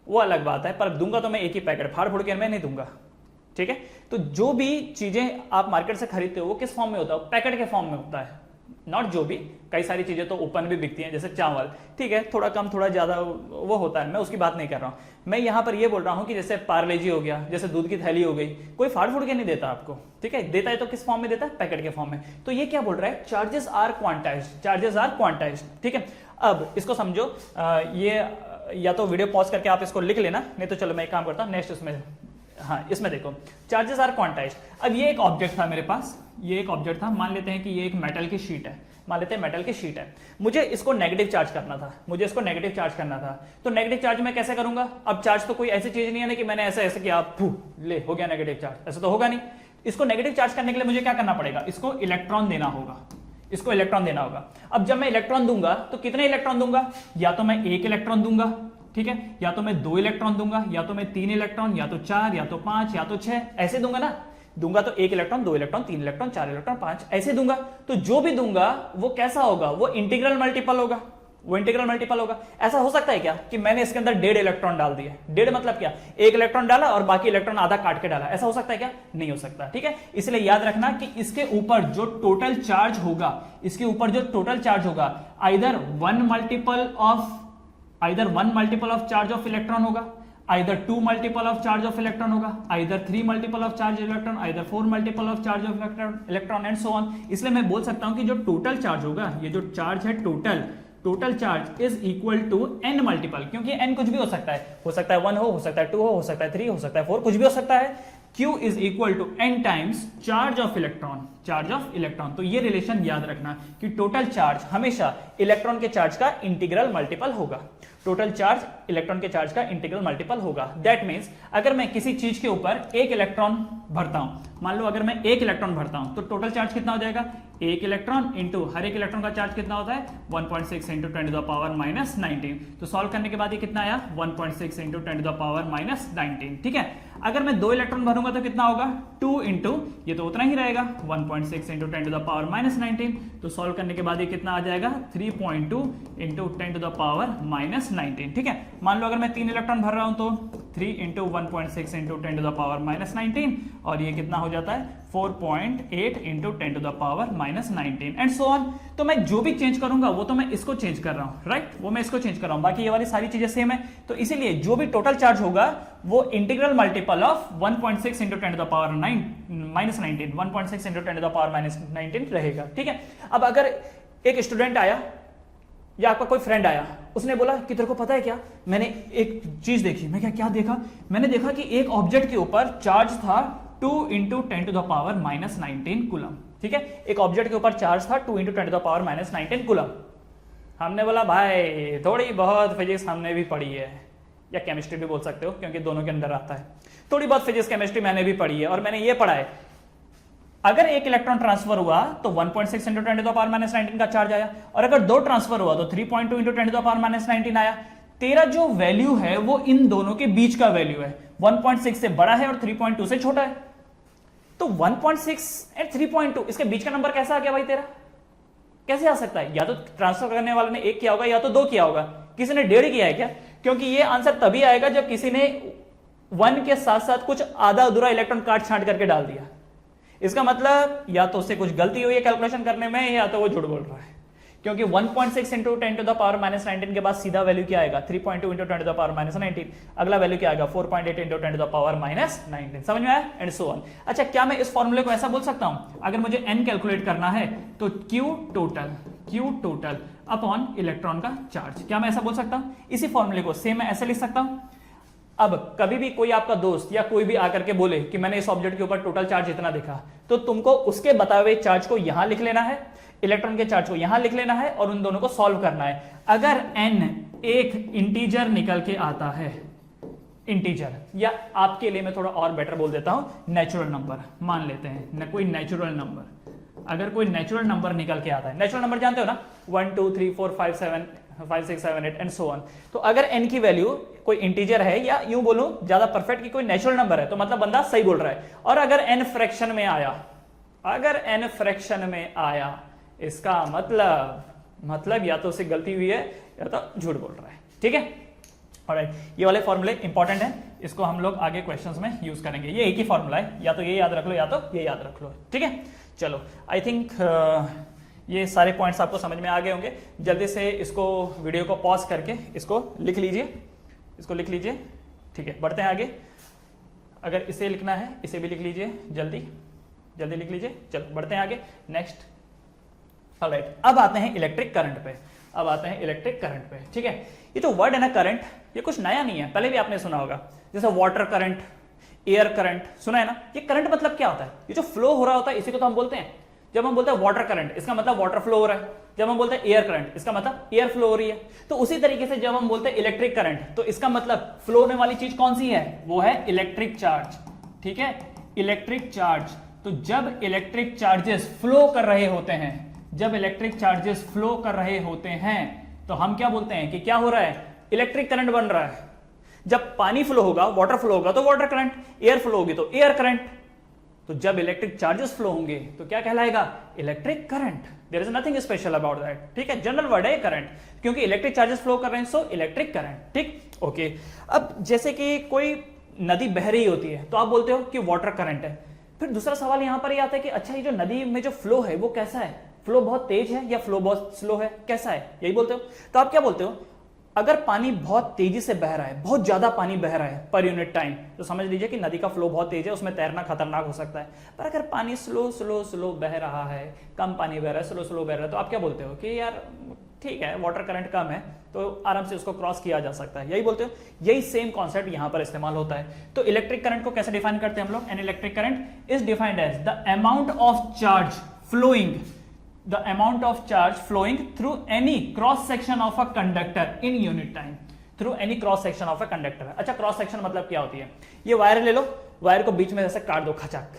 वो अलग बात है, पर दूंगा तो मैं एक ही पैकेट, फाड़ फूड़ के मैं नहीं दूंगा। ठीक है? तो जो भी चीजें आप मार्केट से खरीदते हो वो किस फॉर्म में होता है? पैकेट के फॉर्म में होता है। नॉट जो भी, कई सारी चीजें तो ओपन भी बिकती हैं, जैसे चावल, ठीक है, थोड़ा कम थोड़ा ज्यादा वो होता है, मैं उसकी बात नहीं कर रहा हूं। मैं यहां पर ये बोल रहा हूं कि जैसे पार्ले जी हो गया, जैसे दूध की थैली हो गई, कोई फाड़ फूड़ के नहीं देता आपको। ठीक है? देता है तो किस फॉर्म में देता है? पैकेट के फॉर्म में। तो ये क्या बोल रहा है? Charges are quantized, charges are quantised. ठीक है? अब इसको समझो, ये या तो वीडियो पॉज करके आप इसको लिख लेना, नहीं तो चलो मैं एक काम करता हूँ नेक्स्ट इसमें, हाँ इसमें देखो चार्जेस आर क्वांटाइज्ड। अब ये एक ऑब्जेक्ट था मेरे पास, ये एक ऑब्जेक्ट था, मान लेते हैं कि ये एक मेटल की शीट है, मान लेते हैं मेटल की शीट है, मुझे इसको नेगेटिव चार्ज करना था, मुझे इसको नेगेटिव चार्ज करना था। तो नेगेटिव चार्ज मैं कैसे करूंगा? अब चार्ज तो कोई ऐसी चीज नहीं है ना कि मैंने ऐसे ऐसे किया ले हो गया नेगेटिव चार्ज, ऐसा तो होगा नहीं। इसको नेगेटिव चार्ज करने के लिए मुझे क्या करना पड़ेगा? इसको इलेक्ट्रॉन देना होगा, इसको इलेक्ट्रॉन देना होगा। अब जब मैं इलेक्ट्रॉन दूंगा तो कितने इलेक्ट्रॉन दूंगा? या तो मैं एक इलेक्ट्रॉन दूंगा, ठीक है, या तो मैं 2 इलेक्ट्रॉन दूंगा, या तो मैं 3 इलेक्ट्रॉन, या तो 4, या तो 5, या तो 6, ऐसे दूंगा ना। दूंगा तो 1 इलेक्ट्रॉन, 2 इलेक्ट्रॉन, 3 इलेक्ट्रॉन, 4 इलेक्ट्रॉन, 5 ऐसे दूंगा। तो जो भी दूंगा वो कैसा होगा? वो इंटीग्रल मल्टीपल होगा, वो इंटीग्रल मल्टीपल होगा। ऐसा हो सकता है क्या कि मैंने इसके अंदर 1.5 इलेक्ट्रॉन डाल दिए? 1.5 मतलब क्या? 1 इलेक्ट्रॉन डाला और बाकी इलेक्ट्रॉन आधा काट के डाला, ऐसा हो सकता है क्या? नहीं हो सकता, ठीक है। इसलिए याद रखना कि इसके ऊपर जो टोटल चार्ज होगा, इसके ऊपर जो टोटल चार्ज होगा, either one multiple of charge of electron होगा, either 2 multiple of charge of electron होगा, either 3 multiple of charge electron, either 4 multiple of charge of electron and so on. इसलिए मैं बोल सकता हूं कि जो टोटल चार्ज होगा, ये जो चार्ज है total charge is equal to n multiple, क्योंकि n कुछ भी हो सकता है 1 हो सकता है 2 हो सकता है 3 हो सकता है 4, कुछ भी हो सकता है। Q is equal to n times charge of electron. तो ये रिलेशन याद रखना कि टोटल चार्ज हमेशा इलेक्ट्रॉन के चार्ज का इंटीग्रल मल्टीपल होगा, टोटल चार्ज इलेक्ट्रॉन के चार्ज का इंटीग्रल मल्टीपल होगा। दैट मीन्स अगर मैं किसी चीज के ऊपर 1 इलेक्ट्रॉन भरता हूं, मान लो अगर मैं 1 इलेक्ट्रॉन भरता हूं तो टोटल चार्ज कितना हो जाएगा? 1 इलेक्ट्रॉन इंटू हर एक इलेक्ट्रॉन का चार्ज कितना होता है? 1.6 into 10 to the power minus 19। तो सॉल्व करने के बाद ये कितना आया? 1.6 into 10 to the power minus 19, ठीक है। अगर मैं 2 इलेक्ट्रॉन भरूंगा तो कितना होगा? 2 इंटू ये तो उतना ही रहेगा 1.6 into 10 to the power minus 19। तो सॉल्व करने के बाद ये कितना आ जाएगा? 3.2 into 10 to the power minus 19, ठीक है। मान लो अगर मैं 3 इलेक्ट्रॉन भर रहा हूं तो 3 into 1.6 into 10 to the power minus 19, और ये कितना हो जाता है? 4.8 into 10 to the power minus 19 and so on. तो मैं जो भी चेंज करूंगा वो तो मैं इसको चेंज कर रहा हूं, राइट, वो मैं इसको चेंज कर रहा हूं, बाकी ये वाली सारी चीजें सेम है। तो इसीलिए जो भी टोटल चार्ज होगा वो integral multiple of 1.6 into 10 to the power minus 19, 1.6 into 10 to the power minus 19 रहेगा, ठीक है। अब अगर एक स्टूडेंट आया या आपका कोई फ्रेंड आया, उसने बोला कि तेरे को पता है क्या, मैंने एक चीज देखी। मैं क्या देखा? मैंने देखा कि एक ऑब्जेक्ट के ऊपर चार्ज था 2 into 10 to the power minus 19 coulomb, ठीक है। एक ऑब्जेक्ट के ऊपर चार्ज था 2 into 10 to the power minus 19 coulomb. हमने बोला भाई थोड़ी बहुत फिजिक्स हमने भी पढ़ी है, या केमिस्ट्री भी बोल सकते हो क्योंकि दोनों के अंदर आता है। थोड़ी बहुत फिजिक्स केमिस्ट्री मैंने भी पढ़ी है और मैंने ये पढ़ा है, अगर एक इलेक्ट्रॉन ट्रांसफर हुआ तो 1.6 into 10 to the power minus 19 का चार्ज आया, और अगर 2 ट्रांसफर हुआ तो 3.2 into 10 to the power minus 19 आया। तेरा जो वैल्यू है वो इन दोनों के बीच का वैल्यू है, 1.6 से बड़ा है और 3.2 से छोटा है। तो 1.6 एंड 3.2 इसके बीच का नंबर कैसा आ गया भाई तेरा? कैसे आ सकता है? या तो ट्रांसफर करने वाले ने 1 किया होगा या तो 2 किया होगा, किसी ने 1.5 किया है क्या? क्योंकि ये आंसर तभी आएगा जब किसी ने 1 के साथ साथ कुछ आधा अधूरा इलेक्ट्रॉन काट छांट करके डाल दिया। इसका मतलब या तो उससे कुछ गलती हुई है कैलकुलेशन करने में, या तो वो झूठ बोल रहा है, क्योंकि 1.6 into 10 to the power minus 19 के बाद सीधा वैल्यू क्या आएगा? 3.2 into 10 to the power minus 19। अगला वैल्यू क्या आएगा? 4.8 into 10 to the power minus 19। समझ में आया? And so on. अच्छा, क्या मैं इस फॉर्मूले को ऐसा बोल सकता हूं, अगर मुझे n कैलकुलेट करना है तो Q टोटल अपॉन इलेक्ट्रॉन का चार्ज, क्या मैं ऐसा बोल सकता हूं? इसी फॉर्मूले को सेम मैं ऐसे लिख सकता हूं। अब कभी भी कोई आपका दोस्त या कोई भी आकर के बोले कि मैंने इस ऑब्जेक्ट के ऊपर टोटल चार्ज इतना देखा, तो तुमको उसके बताए हुए चार्ज को यहां लिख लेना है, इलेक्ट्रॉन के चार्ज को यहां लिख लेना है और उन दोनों को सॉल्व करना है। अगर n एक इंटीजर निकल के आता है, इंटीजर, या आपके लिए मैं थोड़ा और बेटर बोल देता हूं, नेचुरल नंबर मान लेते हैं, कोई नेचुरल नंबर, अगर कोई नेचुरल नंबर निकल के आता है, नेचुरल नंबर जानते हो ना, 1 2 3 4 5 6 7 8 एंड सो ऑन। तो अगर n की वैल्यू कोई इंटीजर है, या यूं बोलूं ज्यादा परफेक्ट कि कोई नेचुरल नंबर है, तो मतलब बंदा सही बोल रहा है। और अगर n फ्रैक्शन में आया, अगर n फ्रैक्शन में आया, इसका मतलब या तो उससे गलती हुई है या तो झूठ बोल रहा है, ठीक है। ऑलराइट, ये वाले फॉर्मूले इंपॉर्टेंट है, इसको हम लोग आगे क्वेश्चंस में यूज करेंगे। ये एक ही फॉर्मूला है, या तो ये याद रख लो या तो ये याद रख लो, ठीक है। चलो, आई थिंक ये सारे पॉइंट्स आपको समझ में आ गए होंगे। जल्दी से इसको वीडियो को पॉज करके इसको लिख लीजिए, ठीक है। बढ़ते हैं आगे। अगर इसे लिखना है इसे भी लिख लीजिए, जल्दी लिख लीजिए। चलो बढ़ते हैं आगे, नेक्स्ट। ऑलराइट, अब आते हैं इलेक्ट्रिक करंट पे। अब आते हैं इलेक्ट्रिक करंट पे, ठीक है। ये जो वर्ड है ना करंट, ये कुछ नया नहीं है, पहले भी आपने सुना होगा, जैसे वाटर करंट, एयर करंट, सुना है ना। ये करंट मतलब क्या होता है? ये जो फ्लो हो रहा होता है इसी को तो हम बोलते हैं। जब हम बोलते हैं वाटर करंट, इसका मतलब वाटर फ्लो हो रहा है। जब हम बोलते हैं एयर करंट, इसका मतलब एयर फ्लो हो रही है। तो उसी तरीके से जब हम बोलते हैं इलेक्ट्रिक करंट, तो इसका मतलब फ्लो होने वाली चीज कौन सी है? वो है इलेक्ट्रिक चार्ज, ठीक है, इलेक्ट्रिक चार्ज। तो जब इलेक्ट्रिक चार्जेस फ्लो कर रहे होते हैं, जब इलेक्ट्रिक चार्जेस फ्लो कर रहे होते हैं, तो हम क्या बोलते हैं कि क्या हो रहा है? इलेक्ट्रिक करंट बन रहा है। जब पानी फ्लो होगा, वाटर फ्लो होगा तो वाटर करंट, एयर फ्लो होगी तो एयर करंट। तो जब इलेक्ट्रिक चार्जेस फ्लो होंगे तो क्या कहलाएगा? Electric current. There is nothing special about that, ठीक है, जनरल वर्ड है करंट, क्योंकि इलेक्ट्रिक चार्जेस फ्लो कर रहे हैं, सो इलेक्ट्रिक करंट, ठीक, ओके। अब जैसे कि कोई नदी बह रही होती है तो आप बोलते हो कि वाटर करंट है। फिर दूसरा सवाल यहां पर ये आता है कि अच्छा, ये जो नदी में जो फ्लो है वो कैसा है? फ्लो बहुत तेज है या फ्लो बहुत स्लो है, कैसा है? यही बोलते हो। तो आप क्या बोलते हो? अगर पानी बहुत तेजी से बह रहा है, बहुत ज्यादा पानी बह रहा है पर यूनिट टाइम, तो समझ लीजिए कि नदी का फ्लो बहुत तेज है, उसमें तैरना खतरनाक हो सकता है। पर अगर पानी स्लो स्लो स्लो बह रहा है, कम पानी बह रहा है, स्लो स्लो बह रहा है, तो आप क्या बोलते हो कि यार ठीक है, वाटर करंट कम है तो आराम से उसको क्रॉस किया जा सकता है, यही बोलते हो। यही सेम कॉन्सेप्ट यहां पर इस्तेमाल होता है। तो इलेक्ट्रिक करंट को कैसे डिफाइन करते हैं हम लोग? An electric current is defined as the amount of charge flowing, the amount of charge flowing through any cross section of a conductor in unit time, through any cross section of a conductor। अच्छा, cross section मतलब क्या होती है? ये wire ले लो, wire को बीच में ऐसे काट दो खचाक,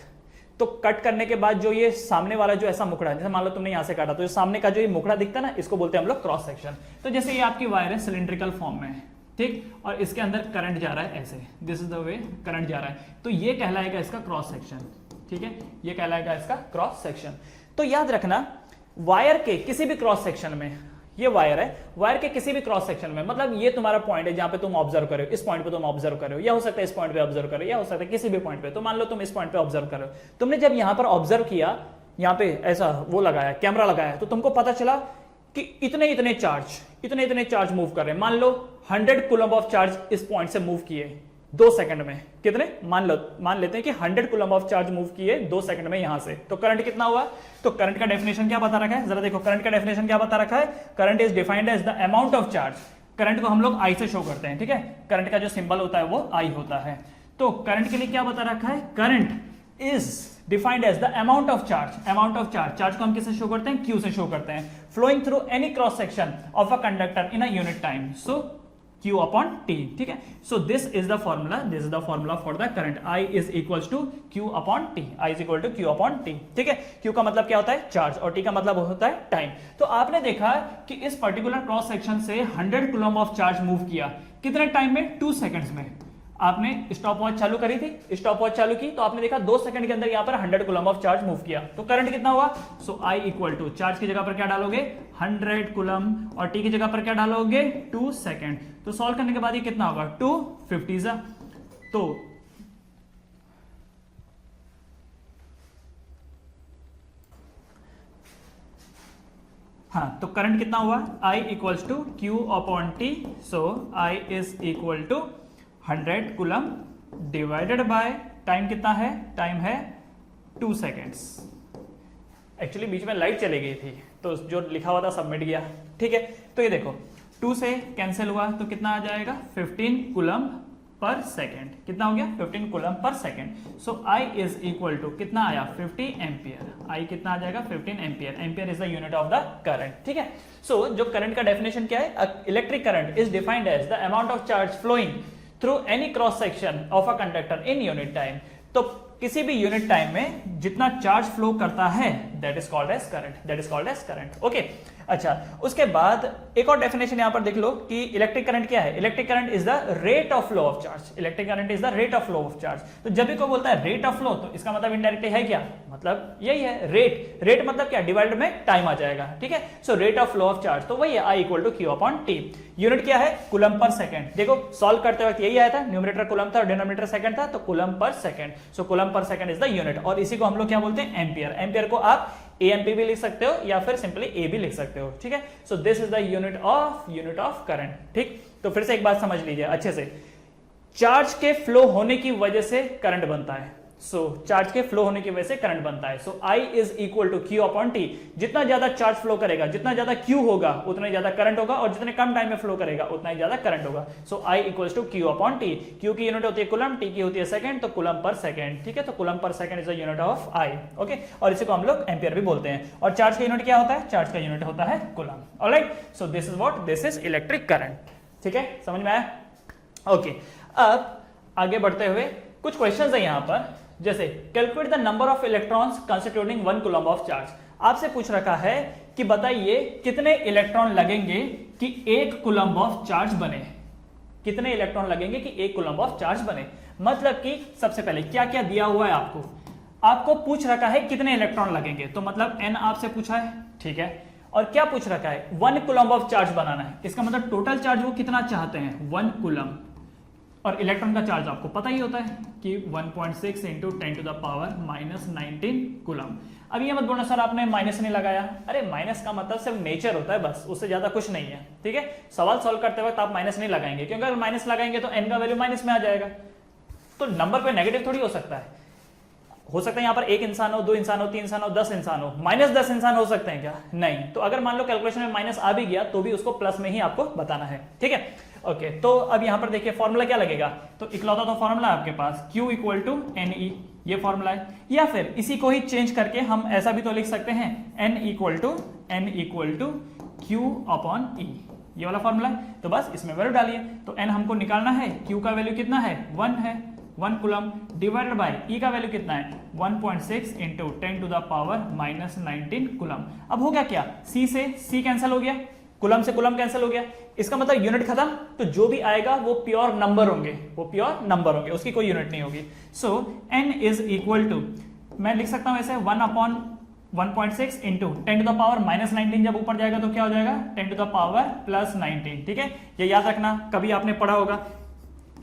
तो कट करने के बाद जो ये सामने वाला जो ऐसा मुकड़ा है, जैसे मान लो तुमने यहां से काटा, तो सामने का जो ये मुकड़ा दिखता है ना, इसको बोलते हैं हम लोग क्रॉस सेक्शन। तो जैसे ये आपकी वायर है, सिलिंड्रिकल फॉर्म में, ठीक, और इसके अंदर करंट जा रहा है ऐसे, this is the way current जा रहा है, तो ये कहलाएगा इसका क्रॉस सेक्शन, ठीक है, ये कहलाएगा इसका क्रॉस सेक्शन। तो याद रखना, वायर के किसी भी क्रॉस सेक्शन में, ये वायर है, वायर के किसी भी क्रॉस सेक्शन में, मतलब ये तुम्हारा पॉइंट है जहां पे तुम ऑब्जर्व कर रहे हो, इस पॉइंट पे तुम ऑब्जर्व कर रहे हो, या हो सकता है इस पॉइंट पे ऑब्जर्व कर रहे हो, या हो सकता है किसी भी पॉइंट पे। तो मान लो तुम इस पॉइंट पे ऑब्जर्व कर रहे हो, तुमने जब यहां पर ऑब्जर्व किया, यहां पे ऐसा वो लगाया, कैमरा लगाया, तो तुमको पता चला कि इतने इतने चार्ज मूव कर रहे हैं। मान लो 100 कूलम्ब ऑफ चार्ज इस पॉइंट से मूव किए 2 सेकंड में, कितने? मान लेते हैं कि 100 कूलम्ब ऑफ चार्ज मूव किए 2 सेकंड में यहां से, तो करंट कितना हुआ? तो करंट का डेफिनेशन क्या बता रखा है? जरा देखो, करंट का डेफिनेशन क्या बता रखा है? Current is defined as the amount of charge. Current को हम लोग आई से शो करते हैं, ठीक है, करंट का जो सिंबल होता है वो आई होता है। तो करंट के लिए क्या बता रखा है? Current is defined as the amount of charge, amount of charge, charge को हम किससे शो करते हैं? क्यू से शो करते हैं, flowing through any cross section of a conductor in a unit time, so Q upon T, ठीक है। So this is the formula for the current, I is equals to Q upon T, I is equal to Q upon T, ठीक है। Q का मतलब क्या होता है? Charge, और T का मतलब होता है टाइम। तो आपने देखा कि इस पर्टिकुलर क्रॉस सेक्शन से 100 कूलम्ब ऑफ चार्ज मूव किया, कितने टाइम में? 2 सेकंड्स में। आपने स्टॉप वॉच चालू करी थी, स्टॉप वॉच चालू की, तो आपने देखा 2 सेकंड के अंदर यहां पर 100 कूलम्ब ऑफ चार्ज मूव किया, तो करंट कितना हुआ? सो I इक्वल टू, चार्ज की जगह पर क्या डालोगे? 100 कूलम्ब, और T की जगह पर क्या डालोगे? 2 सेकंड। तो सॉल्व करने के बाद ये कितना होगा? 250। तो हाँ, तो करंट कितना हुआ? I equals to Q upon T, so I is equal to 100 coulomb divided by time कितना है? टाइम है 2 सेकेंड्स। एक्चुअली बीच में लाइट चली गई थी, तो जो लिखा हुआ था सब मिट गया, ठीक है। तो ये देखो, 2 से कैंसिल हुआ तो कितना आ जाएगा? 15 कूलम्ब पर सेकेंड। कितना हो गया? 15 coulomb per second. So I is equal to कितना आया? 50 एम्पियर। I कितना आ जाएगा? 15 ampere. Ampere is the unit of the current, ठीक है। सो जो करंट का डेफिनेशन क्या है? Electric current is defined as the amount of charge flowing through any cross section of a conductor in unit time. तो किसी भी unit time में जितना चार्ज फ्लो करता है, that is called as current, that is called as current, okay. अच्छा, उसके बाद एक और डेफिनेशन यहां पर देख लो कि इलेक्ट्रिक करंट क्या है? Electric current is the rate of flow of charge. Electric current is the rate of flow of charge. तो जब भी कोई बोलता है रेट ऑफ फ्लो, तो इसका मतलब इनडायरेक्टली है क्या? मतलब यही है, रेट। रेट मतलब क्या? डिवाइड में टाइम आ जाएगा, ठीक है। So rate of flow of charge, तो वही है I equal to Q upon T। Unit क्या है? कूलम्ब पर सेकंड। देखो, सॉल्व करते वक्त यही आया था, न्यूमरेटर कूलम्ब था और डिनोमिनेटर सेकंड था, तो कूलम्ब पर सेकंड। सो कूलम्ब पर सेकंड इज द यूनिट, और इसी को हम लोग क्या बोलते हैं? एम्पियर। एम्पियर को आप AMP भी लिख सकते हो या फिर सिंपली A भी लिख सकते हो, ठीक है। So this is the unit of current, ठीक। तो फिर से एक बात समझ लीजिए अच्छे से, चार्ज के फ्लो होने की वजह से करंट बनता है। सो चार्ज के फ्लो होने की वजह से करंट बनता है। So I is equal to Q upon T। जितना ज्यादा चार्ज फ्लो करेगा, जितना ज्यादा Q होगा उतना ही ज्यादा करंट होगा, और जितने कम टाइम में फ्लो करेगा उतना ही ज्यादा करंट होगा। So I equals to Q upon T। Q की यूनिट होती है कूलम, T की होती है सेकंड, तो कूलम पर सेकंड। ठीक है, तो coulomb per second is the unit of I। Okay, और इसी को हम लोग एम्पियर भी बोलते हैं। और चार्ज का यूनिट क्या होता है? चार्ज का यूनिट होता है coulomb. Alright, so this is what, this is electric current. ठीक है, समझ में आया? ओके, अब आगे बढ़ते हुए कुछ क्वेश्चंस है यहाँ पर, जैसे calculate the number of electrons constituting 1 coulomb of charge. आपसे पूछ रखा है कि बताइए कितने इलेक्ट्रॉन लगेंगे कि 1 कूलम ऑफ चार्ज बने। कितने इलेक्ट्रॉन लगेंगे कि 1 कूलम ऑफ चार्ज बने? मतलब कि सबसे पहले क्या क्या दिया हुआ है आपको? आपको पूछ रखा है कितने इलेक्ट्रॉन लगेंगे, तो मतलब n आपसे पूछा है। ठीक है, और क्या पूछ रखा है? 1 कूलम ऑफ चार्ज बनाना है। इसका मतलब टोटल चार्ज वो कितना चाहते हैं? 1 कूलम। और इलेक्ट्रॉन का चार्ज आपको पता ही होता है कि 1.6 into 10 to the power minus 19 coulomb. अब ये मत बोलना सर आपने माइनस नहीं लगाया। अरे माइनस का मतलब सिर्फ नेचर होता है, बस, उससे ज्यादा कुछ नहीं है। ठीक है, सवाल सॉल्व करते वक्त आप माइनस नहीं लगाएंगे, क्योंकि अगर माइनस लगाएंगे तो n का वैल्यू माइनस में आ जाएगा। तो नंबर पे नेगेटिव थोड़ी हो सकता है। हो सकता है यहाँ पर 1 इंसान हो, 2 इंसान हो, 3 इंसान हो, 10 इंसान हो। -10 इंसान हो सकते हैं क्या? नहीं। तो अगर मान लो कैलकुलेशन में माइनस आ भी गया तो भी उसको प्लस में ही आपको बताना है। ठीक है, ओके, तो अब यहां पर देखिए फॉर्मूला क्या लगेगा? तो इकलौता तो फॉर्मूला है आपके पास, Q इक्वल टू NE, ये फॉर्मूला है। या फिर इसी को ही चेंज करके हम ऐसा भी तो लिख सकते हैं, N equal to Q upon E, ये वाला फॉर्मूला है। तो बस इसमें वैल्यू डालिए। तो N हमको निकालना है, Q का वैल्यू कितना है? 1 है, 1 कूलम, डिवाइडेड बाय E का वैल्यू कितना है? 1.6 into 10 to the power minus 19 coulomb. अब हो गया क्या? C से C कैंसिल हो गया, कूलम से कूलम कैंसिल हो गया। इसका मतलब यूनिट खत्म। तो जो भी आएगा वो प्योर नंबर होंगे, वो प्योर नंबर होंगे, उसकी कोई यूनिट नहीं होगी। So n is equal to, मैं लिख सकता हूं ऐसे 1 upon 1.6 into 10 to the power minus 19, जब ऊपर जाएगा तो क्या हो जाएगा? 10 टू द पावर प्लस 19। ठीक है, ये याद रखना, कभी आपने पढ़ा होगा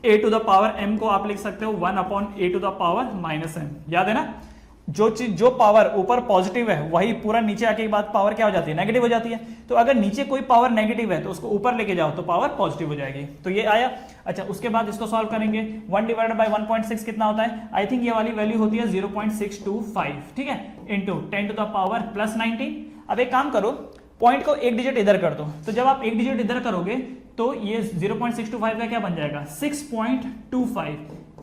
a to the power m को आप लिख सकते हो 1 upon a to the power minus m। याद है ना? जो चीज, जो पावर ऊपर पॉजिटिव है वही पूरा नीचे आके के बाद पावर क्या हो जाती है? नेगेटिव हो जाती है। तो अगर नीचे कोई पावर नेगेटिव है तो उसको ऊपर लेके जाओ तो पावर पॉजिटिव हो जाएगी। तो ये आया। अच्छा, उसके बाद इसको सॉल्व करेंगे। 1 डिवाइडेड बाय 1.6 कितना होता है? आई थिंक ये वाली वैल्यू होती है 0.625। ठीक है, into 10 to the power plus 19। अब एक काम करो, पॉइंट को एक डिजिट इधर कर दो। तो जब आप एक डिजिट इधर करोगे तो ये 0.625 का क्या बन जाएगा? 6.25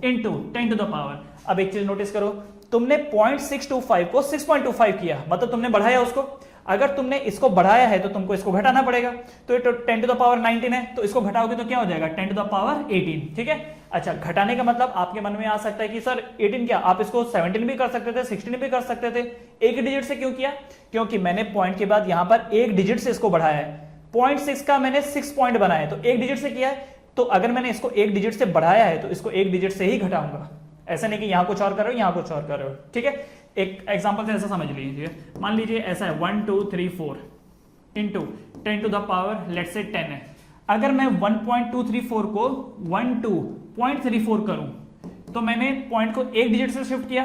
इंटू 10 टू द पावर। अब एक चीज नोटिस करो, तुमने 0.625 को 6.25 किया, मतलब तुमने बढ़ाया उसको। अगर तुमने इसको बढ़ाया है तो तुमको इसको घटाना पड़ेगा। तो ये 10 टू द पावर 19 है, तो इसको घटाओगे तो क्या हो जाएगा? 10 टू द पावर 18। ठीक है, अच्छा, घटाने का मतलब आपके मन में आ सकता है कि सर 18 क्या, आप इसको 17 भी कर सकते थे, 16 भी कर सकते थे। एक डिजिट से क्यों किया? क्योंकि मैंने पॉइंट के बाद यहां पर एक डिजिट से इसको बढ़ाया है। 0.6 का मैंने 6 पॉइंट बनाया, तो एक डिजिट से किया है। तो अगर मैंने इसको एक डिजिट से बढ़ाया है तो इसको एक डिजिट से ही घटाऊंगा। ऐसा नहीं कि यहां कुछ और कर रहे हो, यहां कुछ और कर रहे हो। ठीक है, एक एग्जांपल से ऐसा समझ लीजिए। मान लीजिए ऐसा है 1 2 3 4 into 10 to the power let's say 10 है। अगर मैं 1.234 को 12.34 करूं तो मैंने पॉइंट को एक डिजिट से शिफ्ट किया।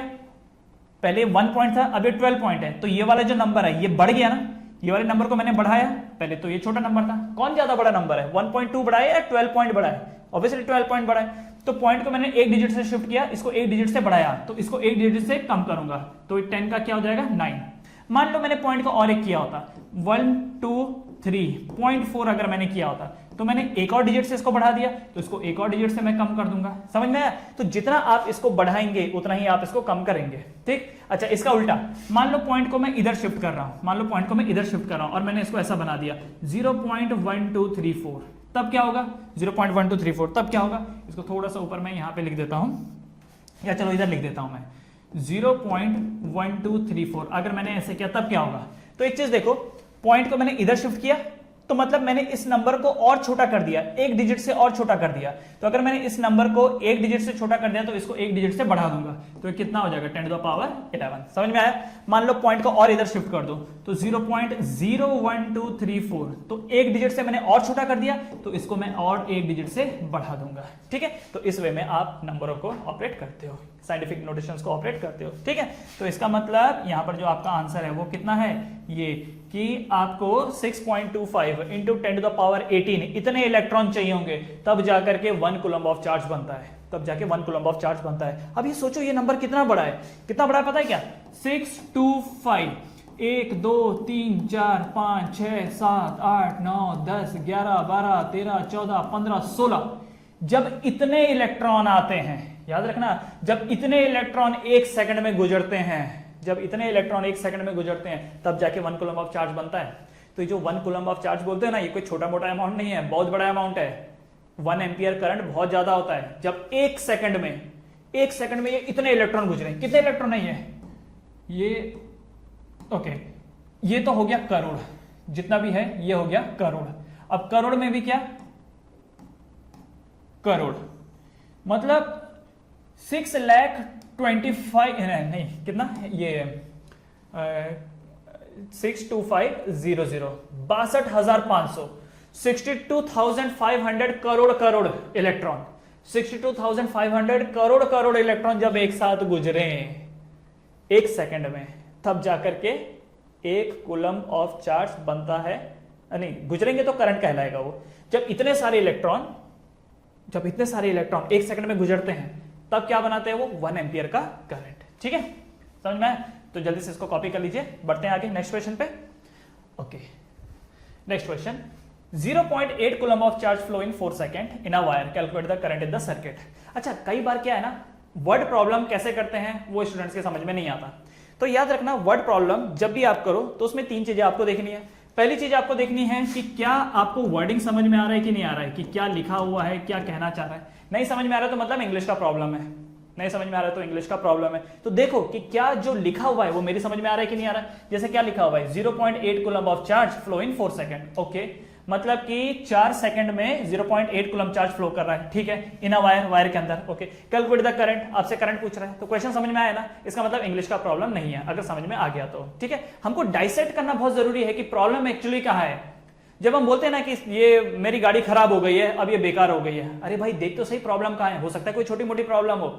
पहले 1 पॉइंट था, अब ये 12 पॉइंट है। तो ये वाला जो नंबर है ये बढ़ गया ना, ये वाले नंबर को मैंने बढ़ाया। पहले तो ये छोटा नंबर था, कौन ज्यादा बड़ा नंबर है? 1.2 बढ़ाया या 12 पॉइंट बढ़ाया? ऑब्वियसली 12 पॉइंट बढ़ाया। तो पॉइंट को मैंने एक डिजिट से शिफ्ट किया, इसको एक डिजिट से बढ़ाया, तो इसको एक डिजिट से कम करूंगा, तो 10 का क्या हो जाएगा? 9। मान लो मैंने पॉइंट को और एक किया होता, 1 2 3.4 अगर मैंने किया होता, तो मैंने एक और डिजिट से इसको बढ़ा दिया, तो इसको एक और डिजिट से मैं कम कर दूंगा। समझ में आया? तो जितना आप इसको बढ़ाएंगे उतना ही आप इसको कम करेंगे। ठीक, अच्छा, इसका उल्टा, मान लो पॉइंट को मैं इधर शिफ्ट कर रहा हूं, मान लो पॉइंट को मैं इधर शिफ्ट कर रहा हूं और मैंने इसको ऐसा बना दिया 0.1234, तब क्या होगा? 0.1234, तब क्या होगा? इसको थोड़ा सा ऊपर मैं यहां पे लिख देता हूं, या चलो इधर लिख देता हूं मैं 0.1234। अगर मैंने ऐसे किया तब क्या होगा? तो एक चीज देखो, पॉइंट को मैंने इधर शिफ्ट किया तो मतलब मैंने इस नंबर को और छोटा कर दिया, एक डिजिट से और छोटा कर दिया। तो अगर मैंने इस नंबर को एक डिजिट से छोटा कर दिया तो इसको एक डिजिट से बढ़ा दूंगा, तो ये कितना हो जाएगा? 10 टू द पावर 11। समझ में आया? मान लो पॉइंट को और इधर शिफ्ट कर दो, तो 0.01234, तो एक डिजिट से मैंने और छोटा कर दिया, तो इसको मैं और एक डिजिट से बढ़ा दूंगा। ठीक है, तो इस वे में आप नंबरों को ऑपरेट करते हो, साइंटिफिक नोटेशंस को ऑपरेट करते हो। ठीक है, तो इसका मतलब यहां पर जो आपका आंसर है वो कितना है? ये कि आपको 6.25 इंटू 10 टू द पावर 18 इतने इलेक्ट्रॉन चाहिए होंगे, तब जाकर के 1 कूलम ऑफ चार्ज बनता है। तब जाके 1 कूलम्ब ऑफ चार्ज बनता है। अब ये सोचो ये नंबर कितना बड़ा है, कितना बड़ा है पता है क्या? 625 1 2 3 4 5 6 7 8 9 10 11 12 13 14 15 16। जब इतने इलेक्ट्रॉन आते हैं, याद रखना, जब इतने इलेक्ट्रॉन एक सेकंड में गुजरते हैं, जब इतने इलेक्ट्रॉन एक सेकंड में गुजरते हैं, तब जाके 1 कूलम्ब ऑफ चार्ज बनता है। तो ये जो 1 कूलम्ब ऑफ चार्ज बोलते हैं ना, ये कोई छोटा मोटा अमाउंट नहीं है, बहुत बड़ा अमाउंट है। 1 एम्पियर करंट बहुत ज्यादा होता है। जब एक सेकंड में ये इतने इलेक्ट्रॉन गुजरे, कितने इलेक्ट्रॉन है ये ओके, ये तो हो गया करोड़, जितना भी है ये हो गया करोड़। अब करोड़ में भी क्या, करोड़ मतलब 6,25,000 नहीं कितना ये 62500 62,500 62,500 करोड़ इलेक्ट्रॉन, 62,500 करोड़ इलेक्ट्रॉन जब एक साथ गुजरे एक सेकंड में, तब जाकर के 1 कूलम्ब ऑफ चार्ज बनता है। नहीं, गुजरेंगे तो करंट कहलाएगा वो। जब इतने सारे इलेक्ट्रॉन एक सेकंड में गुजरते हैं, तब क्या बनाते हैं वो? 1 एम्पियर का करंट। ठीक है, समझ में आया? तो जल्दी से इसको कॉपी कर लीजिए, बढ़ते हैं आगे नेक्स्ट क्वेश्चन पे। Okay, next question, 0.8 coulomb of charge flow in 4 second in a wire, calculate the current in the circuit. अच्छा, कई बार क्या है ना, वर्ड प्रॉब्लम कैसे करते हैं वो स्टूडेंट्स के समझ में नहीं आता। तो याद रखना, वर्ड प्रॉब्लम जब भी आप करो तो उसमें 3 चीजें आपको देखनी है। पहली चीज आपको देखनी है कि क्या आपको वर्डिंग समझ में आ रहा है कि नहीं आ रहा है, कि क्या लिखा हुआ है, क्या कहना चाह रहा है। नहीं समझ में आ रहा है तो मतलब इंग्लिश का प्रॉब्लम है, नहीं समझ में आ रहा है तो इंग्लिश का प्रॉब्लम है। तो देखो कि क्या जो लिखा हुआ है वो मेरी समझ में आ रहा है कि नहीं आ रहा है। जैसे क्या लिखा हुआ है, 0.8 coulomb of charge flow in 4 second. Okay, मतलब कि 4 सेकंड में 0.8 कूलम्ब चार्ज फ्लो कर रहा है। ठीक है, इन अ वायर के अंदर। ओके, कैलकुलेट द करंट, आपसे करंट पूछ रहा है, तो क्वेश्चन समझ में आया ना, इसका मतलब इंग्लिश का प्रॉब्लम नहीं है, अगर समझ में आ गया तो। ठीक है, हमको डाइसेक्ट करना बहुत जरूरी है कि प्रॉब्लम एक्चुअली कहां है। जब हम बोलते हैं ना कि ये मेरी गाड़ी खराब हो गई है, अब ये बेकार हो गई है, अरे भाई देख तो सही प्रॉब्लम कहां है, हो सकता है कोई छोटी मोटी प्रॉब्लम हो।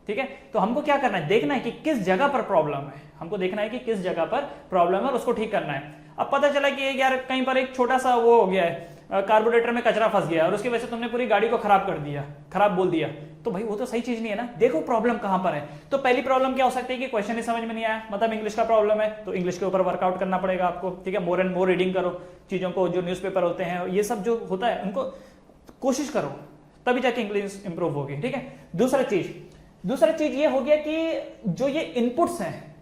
ठीक है, तो हमको क्या करना है, देखना है कि किस जगह पर प्रॉब्लम है, हमको देखना है कि किस जगह पर प्रॉब्लम है और उसको ठीक करना है। अब पता चला कि यार कहीं पर एक छोटा सा वो हो गया है, कार्बोरेटर में कचरा फंस गया और उसकी वजह से तुमने पूरी गाड़ी को खराब कर दिया, खराब बोल दिया, तो भाई वो तो सही चीज नहीं है ना। देखो प्रॉब्लम कहां पर है। तो पहली प्रॉब्लम क्या हो सकती है कि क्वेश्चन ही समझ में नहीं आया, मतलब इंग्लिश का प्रॉब्लम है, तो इंग्लिश के ऊपर वर्कआउट करना पड़ेगा आपको। ठीक है, मोर एंड मोर रीडिंग करो चीजों को, जो न्यूज़पेपर होते हैं ये सब जो होता है उनको कोशिश करो, तभी जाके इंग्लिश इंप्रूव होगी। ठीक है, दूसरा चीज ये हो गया कि जो ये इनपुट्स हैं,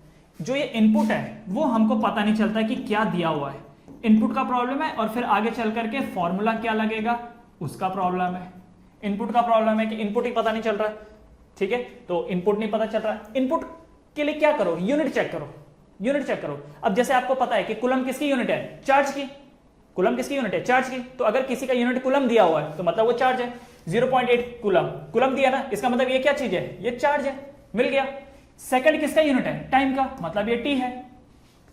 जो ये इनपुट है वो हमको पता नहीं चलता कि क्या दिया हुआ है, इनपुट का प्रॉब्लम है। और फिर आगे चल करके फॉर्मूला क्या लगेगा उसका प्रॉब्लम है। इनपुट का प्रॉब्लम है कि इनपुट ही पता नहीं चल रहा है। ठीक है, तो इनपुट नहीं पता चल रहा है, इनपुट के लिए क्या करो, यूनिट चेक करो। अब जैसे आपको पता है कि कूलम किसकी यूनिट है, चार्ज की। कूलम किसकी यूनिट है, चार्ज की। तो अगर किसी का यूनिट कूलम दिया हुआ है तो मतलब वो चार्ज है। 0.8 कूलम दिया ना, इसका मतलब ये क्या चीज है, ये चार्ज है, मिल गया। सेकंड किसका यूनिट है, टाइम का, मतलब ये टी है।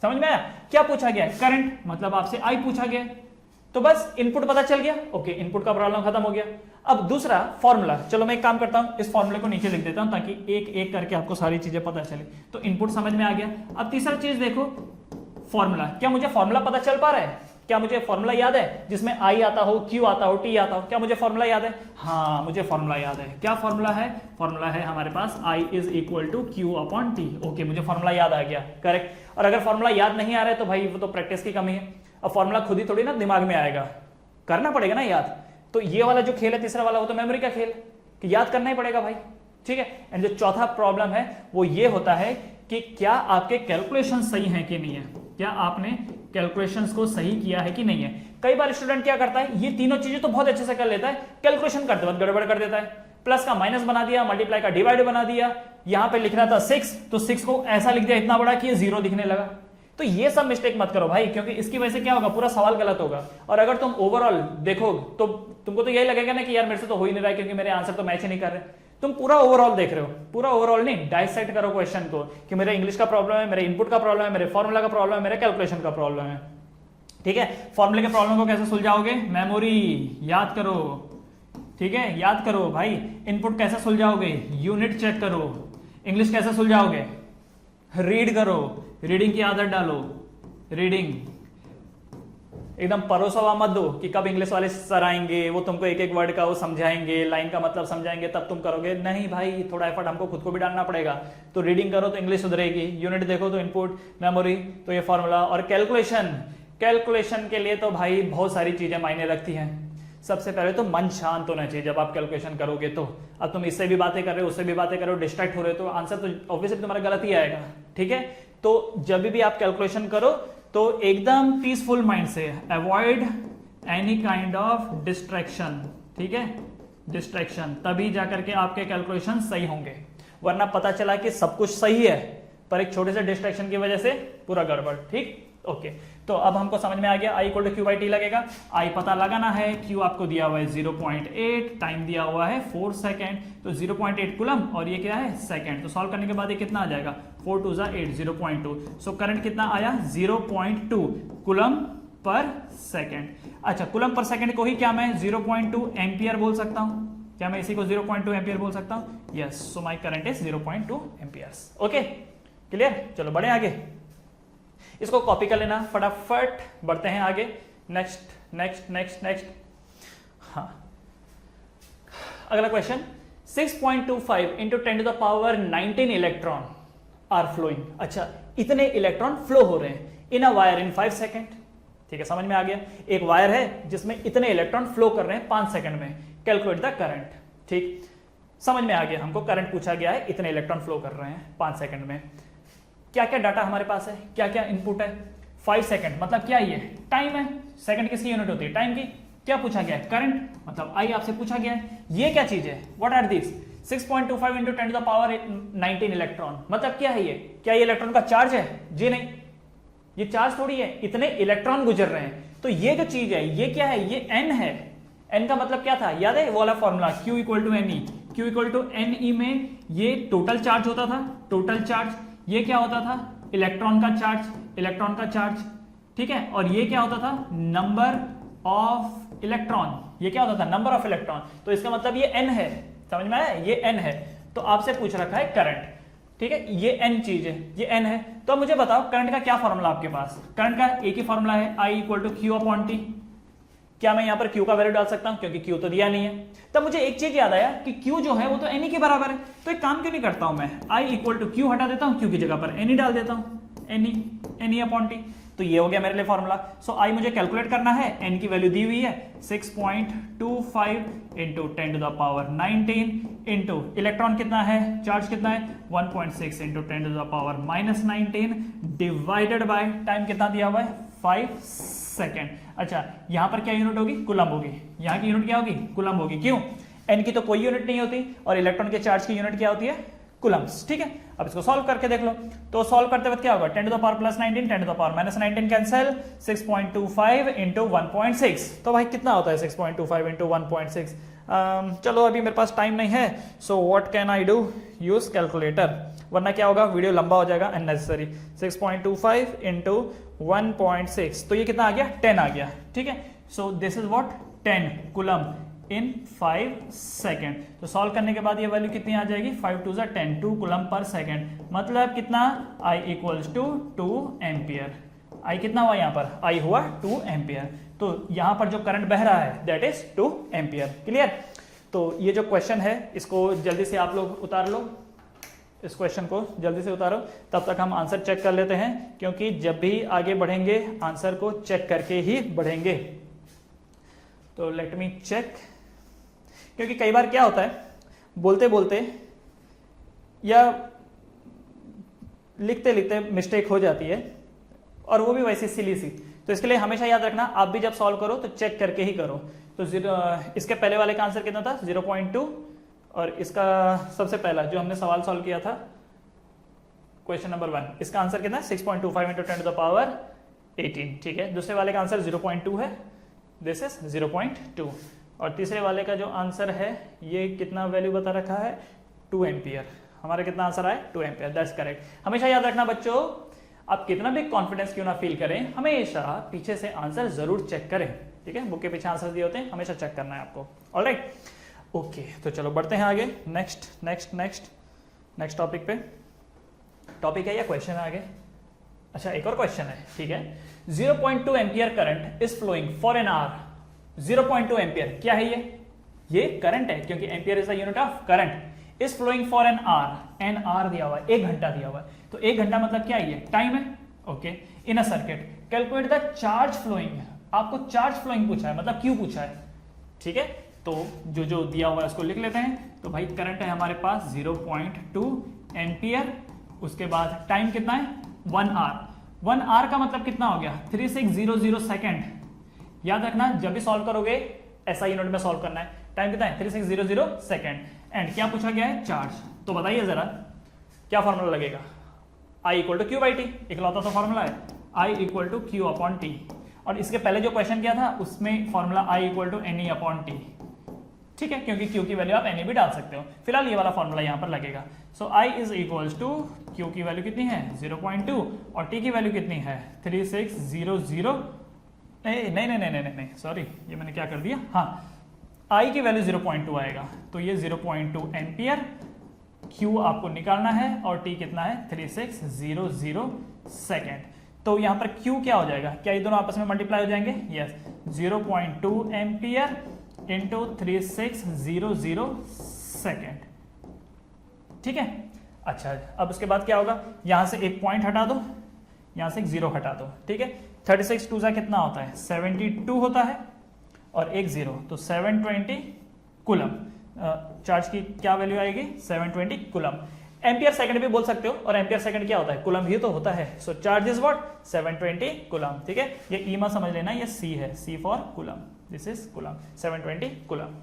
समझ में आया? क्या पूछा गया, करंट, मतलब आपसे आई पूछा गया, तो बस इनपुट पता चल गया। ओके, इनपुट का प्रॉब्लम खत्म हो गया। अब दूसरा फॉर्मूला, चलो मैं एक काम करता हूं, इस फॉर्मूले को नीचे लिख देता हूं ताकि एक एक करके आपको सारी चीजें पता चले। तो इनपुट समझ में आ गया। अब तीसरा चीज देखो, फॉर्मूला। क्या मुझे फॉर्मूला पता चल पा रहा है, क्या मुझे फॉर्मूला याद है जिसमें आई आता हो, क्यू आता हो, टी आता हो, क्या मुझे फॉर्मूला याद है? हाँ, मुझे फॉर्मूला याद है। क्या फॉर्मूला है? फॉर्मूला है हमारे पास I is equal to Q upon T. Okay, मुझे फॉर्मूला याद आ गया, करेक्ट। और अगर फॉर्मूला याद नहीं आ रहा है तो भाई वो तो प्रैक्टिस की कमी है। अब फॉर्मूला खुद ही थोड़ी ना दिमाग में आएगा, करना पड़ेगा ना याद। तो ये वाला जो खेल है तीसरा वाला, वो तो मेमोरी का खेल कि याद करना ही पड़ेगा भाई। ठीक है, एंड जो चौथा प्रॉब्लम है वो ये होता है कि क्या आपके कैलकुलेशन सही हैं कि नहीं है, क्या आपने कैलकुलेशंस को सही किया है कि नहीं है। कई बार स्टूडेंट क्या करता है, ये तीनों चीजें तो बहुत अच्छे से कर लेता है, कैलकुलेशन करते वक्त गड़बड़ कर देता है। प्लस का माइनस बना दिया, मल्टीप्लाई का डिवाइड बना दिया, यहां पे लिखना था 6 तो 6 को ऐसा लिख दिया इतना बड़ा कि ये 0 दिखने लगा। तो ये सब मिस्टेक मत करो भाई, क्योंकि इसकी वजह से क्या होगा, पूरा सवाल गलत होगा। और अगर तुम ओवरऑल देखो तो तुमको तो यही लगेगा ना कि यार मेरे से तो हो ही नहीं रहा है, क्योंकि मेरे आंसर तो मैच ही नहीं कर रहे। तुम पूरा ओवरऑल देख रहे हो, पूरा ओवरऑल नहीं, डाइसेक्ट करो क्वेश्चन को कि मेरे इंग्लिश का प्रॉब्लम है, मेरे इनपुट का प्रॉब्लम है, मेरे फॉर्मूला का प्रॉब्लम है, मेरे कैलकुलेशन का प्रॉब्लम है। ठीक है, फॉर्मूले के प्रॉब्लम को कैसे सुलझाओगे, मेमोरी याद करो। ठीक है, याद करो भाई। इनपुट कैसे सुलझाओगे, यूनिट चेक करो। इंग्लिश कैसे सुलझाओगे, रीड करो, रीडिंग की आदत डालो, रीडिंग। एकदम परोसा हुआ मत दो कि कब इंग्लिश वाले सर आएंगे, वो तुमको एक एक वर्ड का वो समझाएंगे, लाइन का मतलब समझाएंगे, तब तुम करोगे। नहीं भाई, थोड़ा एफर्ट हमको खुद को भी डालना पड़ेगा। तो रीडिंग करो तो इंग्लिश सुधरेगी, यूनिट देखो तो इनपुट, मेमोरी, तो ये फॉर्मूला और कैलकुलेशन के लिए तो भाई बहुत सारी चीजें मायने रखती हैं। सबसे पहले तो मन शांत होना चाहिए जब आप कैलकुलेशन करोगे। तो अब तुम इससे भी बातें कर रहे हो, उससे भी बातें कर रहे हो, डिस्ट्रैक्ट हो रहे हो, तो आंसर तो ऑब्वियसली तुम्हारा गलत ही आएगा। ठीक है, तो जब भी आप कैलकुलेशन करो तो एकदम पीसफुल माइंड से, avoid any kind of distraction. ठीक है, डिस्ट्रैक्शन, तभी जाकर के आपके कैलकुलेशन सही होंगे। वरना पता चला कि सब कुछ सही है पर एक छोटे से डिस्ट्रैक्शन की वजह से पूरा गड़बड़। ठीक, ओके। तो अब हमको समझ में आ गया I = Q/T लगेगा। I पता लगाना है, Q आपको दिया हुआ है 0.8, टाइम दिया हुआ है 4 सेकेंड, तो 0.8 कूलम और ये क्या है सेकेंड। तो सॉल्व करने के बाद ये कितना आ जाएगा 4 2 8, 0.2। सो करंट कितना आया 0.2 कूलम पर सेकेंड। अच्छा, कूलम पर सेकेंड को ही क्या मैं 0.2 एम्पियर बोल सकता हूँ? क्या मैं इसी को 0.2 एम्पियर बोल सकता हूँ? Yes, so my current is 0.2 amperes. Okay, clear. चलो बढ़े आगे, इसको कॉपी कर लेना फटाफट। बढ़ते हैं आगे, नेक्स्ट नेक्स्ट नेक्स्ट नेक्स्ट। हाँ, अगला question, 6.25 into 10⁻19 electron are flowing. अच्छा, इतने इलेक्ट्रॉन फ्लो हो रहे हैं इन अ वायर इन 5 सेकेंड। ठीक है, समझ में आ गया। एक वायर है जिसमें इतने इलेक्ट्रॉन फ्लो कर रहे हैं 5 सेकेंड में, कैलकुलेट द करंट। ठीक, समझ में आ गया, हमको करंट पूछा गया है, इतने इलेक्ट्रॉन फ्लो कर रहे हैं 5 सेकेंड में। क्या क्या डाटा हमारे पास है, क्या क्या इनपुट है। 5 सेकंड मतलब क्या, ये टाइम है। सेकंड किसकी यूनिट होती है, टाइम की। क्या पूछा गया है, करंट, मतलब आई आपसे पूछा गया है। ये क्या चीज है, what are this, 6.25 into 10⁻19 electron, मतलब क्या है ये, क्या ये इलेक्ट्रॉन का चार्ज है? जी नहीं, ये चार्ज थोड़ी है, इतने इलेक्ट्रॉन गुजर रहे हैं। तो ये जो चीज है ये क्या है, ये एन है। एन का मतलब क्या था, याद है वो वाला formula, Q = NE। Q = NE में ये टोटल चार्ज होता था, टोटल चार्ज। ये क्या होता था, इलेक्ट्रॉन का चार्ज, इलेक्ट्रॉन का चार्ज। ठीक है, और ये क्या होता था, नंबर ऑफ इलेक्ट्रॉन। ये क्या होता था, नंबर ऑफ इलेक्ट्रॉन। तो इसका मतलब ये n है, समझ में आया, ये n है। तो आपसे पूछ रखा है करंट। ठीक है, ये n चीज है, ये n है। तो अब मुझे बताओ करंट का क्या फॉर्मूला आपके पास। करंट का एक ही फॉर्मूला है, I = Q/T। क्या मैं यहां पर Q का वैल्यू डाल सकता हूं, क्योंकि Q तो दिया नहीं है। तब मुझे एक चीज याद आया कि Q जो है वो तो NE के बराबर है। तो एक काम क्यों नहीं करता हूं मैं, I = Q हटा देता हूं, Q की जगह पर NE डाल देता हूं, NE/T। तो ये हो गया मेरे लिए फॉर्मूला। सो I मुझे कैलकुलेट करना है, N की वैल्यू दी हुई है 6.25 इंटू 10⁻19 इंटू इलेक्ट्रॉन कितना है, चार्ज कितना है 1.6 इंटू 10⁻19 डिवाइडेड बाय टाइम कितना दिया हुआ है 5 सेकेंड। अच्छा, यहां पर क्या यूनिट होगी, कूलम होगी। यहां की यूनिट क्या होगी, कूलम होगी। क्यों, एन की तो कोई यूनिट नहीं होती और इलेक्ट्रॉन के चार्ज की यूनिट क्या होती है, कूलम्स। ठीक है, अब इसको सॉल्व करके देख लो। तो सॉल्व करते वक्त क्या होगा, 10⁻+19 10⁻−19 कैंसिल, 6.25 इंटू 1.6। तो भाई कितना होता है 6.25 इंटू 1.6। चलो अभी मेरे पास टाइम नहीं है, so what can I do, use calculator, वरना क्या होगा वीडियो लंबा हो जाएगा अननेसेसरी। 6.25 इंटू 1.6, तो ये कितना आ गया 10 आ गया। ठीक है, so this is what 10 coulomb in 5 second. तो सॉल्व करने के बाद ये वैल्यू कितनी आ जाएगी, 5 2 10, 2 कूलम पर सेकेंड। मतलब कितना, I = 2 एम्पियर। I कितना हुआ यहाँ पर, I हुआ 2 एम्पियर। तो यहाँ पर जो करंट बह रहा है दैट इज 2 एम्पियर। क्लियर। तो ये जो क्वेश्चन है इसको जल्दी से आप लोग उतार लो, इस क्वेश्चन को जल्दी से उतारो, तब तक हम आंसर चेक कर लेते हैं, क्योंकि जब भी आगे बढ़ेंगे आंसर को चेक करके ही बढ़ेंगे। तो लेट मी चेक, क्योंकि कई बार क्या होता है बोलते बोलते या लिखते लिखते मिस्टेक हो जाती है, और वो भी वैसे सिली सी। तो इसके लिए हमेशा याद रखना, आप भी जब सॉल्व करो तो चेक करके ही करो। तो इसके पहले वाले का आंसर कितना था 0.2, और इसका सबसे पहला जो हमने सवाल सॉल्व किया था क्वेश्चन नंबर 1, इसका आंसर कितना 6.25 इंटू 10⁻18। ठीक है, दूसरे वाले का आंसर 0.2 है, दिस इज 0.2, और तीसरे वाले का जो आंसर है ये कितना वैल्यू बता रखा है 2 एम्पियर। हमारा कितना आंसर आया 2 एम्पियर, दैट्स करेक्ट। हमेशा याद रखना बच्चों, आप कितना भी कॉन्फिडेंस क्यों ना फील करें, हमेशा पीछे से आंसर जरूर चेक करें। ठीक है, बुक के पीछे आंसर दिए होते हैं, हमेशा चेक करना है आपको। ऑलराइट, ओके, तो चलो बढ़ते हैं आगे। नेक्स्ट टॉपिक पे। टॉपिक है या क्वेश्चन है आगे? अच्छा, एक और क्वेश्चन है। ठीक है, 0.2 ampere current is flowing for an hour. 0.2 ampere क्या है ये करंट है, क्योंकि ampere is the unit of current. Is flowing for an hour, an hour दिया हुआ है, 1 घंटा दिया हुआ है, तो 1 घंटा मतलब क्या है, टाइम है। Okay, in a circuit calculate the charge flowing. आपको चार्ज फ्लोइंग पूछा है, मतलब क्यू पूछा है, ठीक है। तो जो दिया हुआ है उसको लिख लेते हैं। तो भाई करंट है हमारे पास 0.2 एम्पियर, उसके बाद टाइम कितना है 1 आवर। 1 आवर का मतलब कितना हो गया 3600 सेकेंड। याद रखना जब भी सॉल्व करोगे ऐसा यूनिट में सॉल्व करना है। टाइम कितना है 3600 सेकेंड। एंड क्या पूछा गया है चार्ज। तो बताइए जरा क्या फॉर्मूला लगेगा, I equal to Q by T, इकलौता तो फॉर्मूला है I equal to Q upon T. और इसके पहले जो क्वेश्चन किया था उसमें formula I equal to N E upon T, ठीक है, क्योंकि Q की वैल्यू आप एन भी डाल सकते हो। फिलहाल ये वाला फॉर्मूला यहां पर लगेगा। So I is equals to Q की वैल्यू कितनी है 0.2 और T की वैल्यू कितनी है 3600। नहीं सॉरी, ये मैंने क्या कर दिया, हाँ I की वैल्यू 0.2 आएगा, तो ये 0.2 एम्पियर। Q आपको निकालना है और T कितना है 3600 सेकेंड। तो यहां पर Q क्या हो जाएगा, क्या ये दोनों आपस में मल्टीप्लाई हो जाएंगे, यस 0.2 एम्पियर इंटू 3600 सेकेंड, ठीक है। अच्छा, अब उसके बाद क्या होगा, यहां से एक पॉइंट हटा दो, यहां से एक जीरो हटा दो, ठीक है। 36 2 कितना होता है 72 होता है और एक जीरो, तो 720 कुलम। चार्ज की क्या वैल्यू आएगी 720 कुलम। एम्पियर सेकंड भी बोल सकते हो, और एम्पियर सेकंड क्या होता है कुलम ही तो होता है। सो चार्ज इज व्हाट 720 कुलम, ठीक है। ये ई मत समझ लेना, ये सी है, C for coulomb, this is coulomb, 720 coulomb,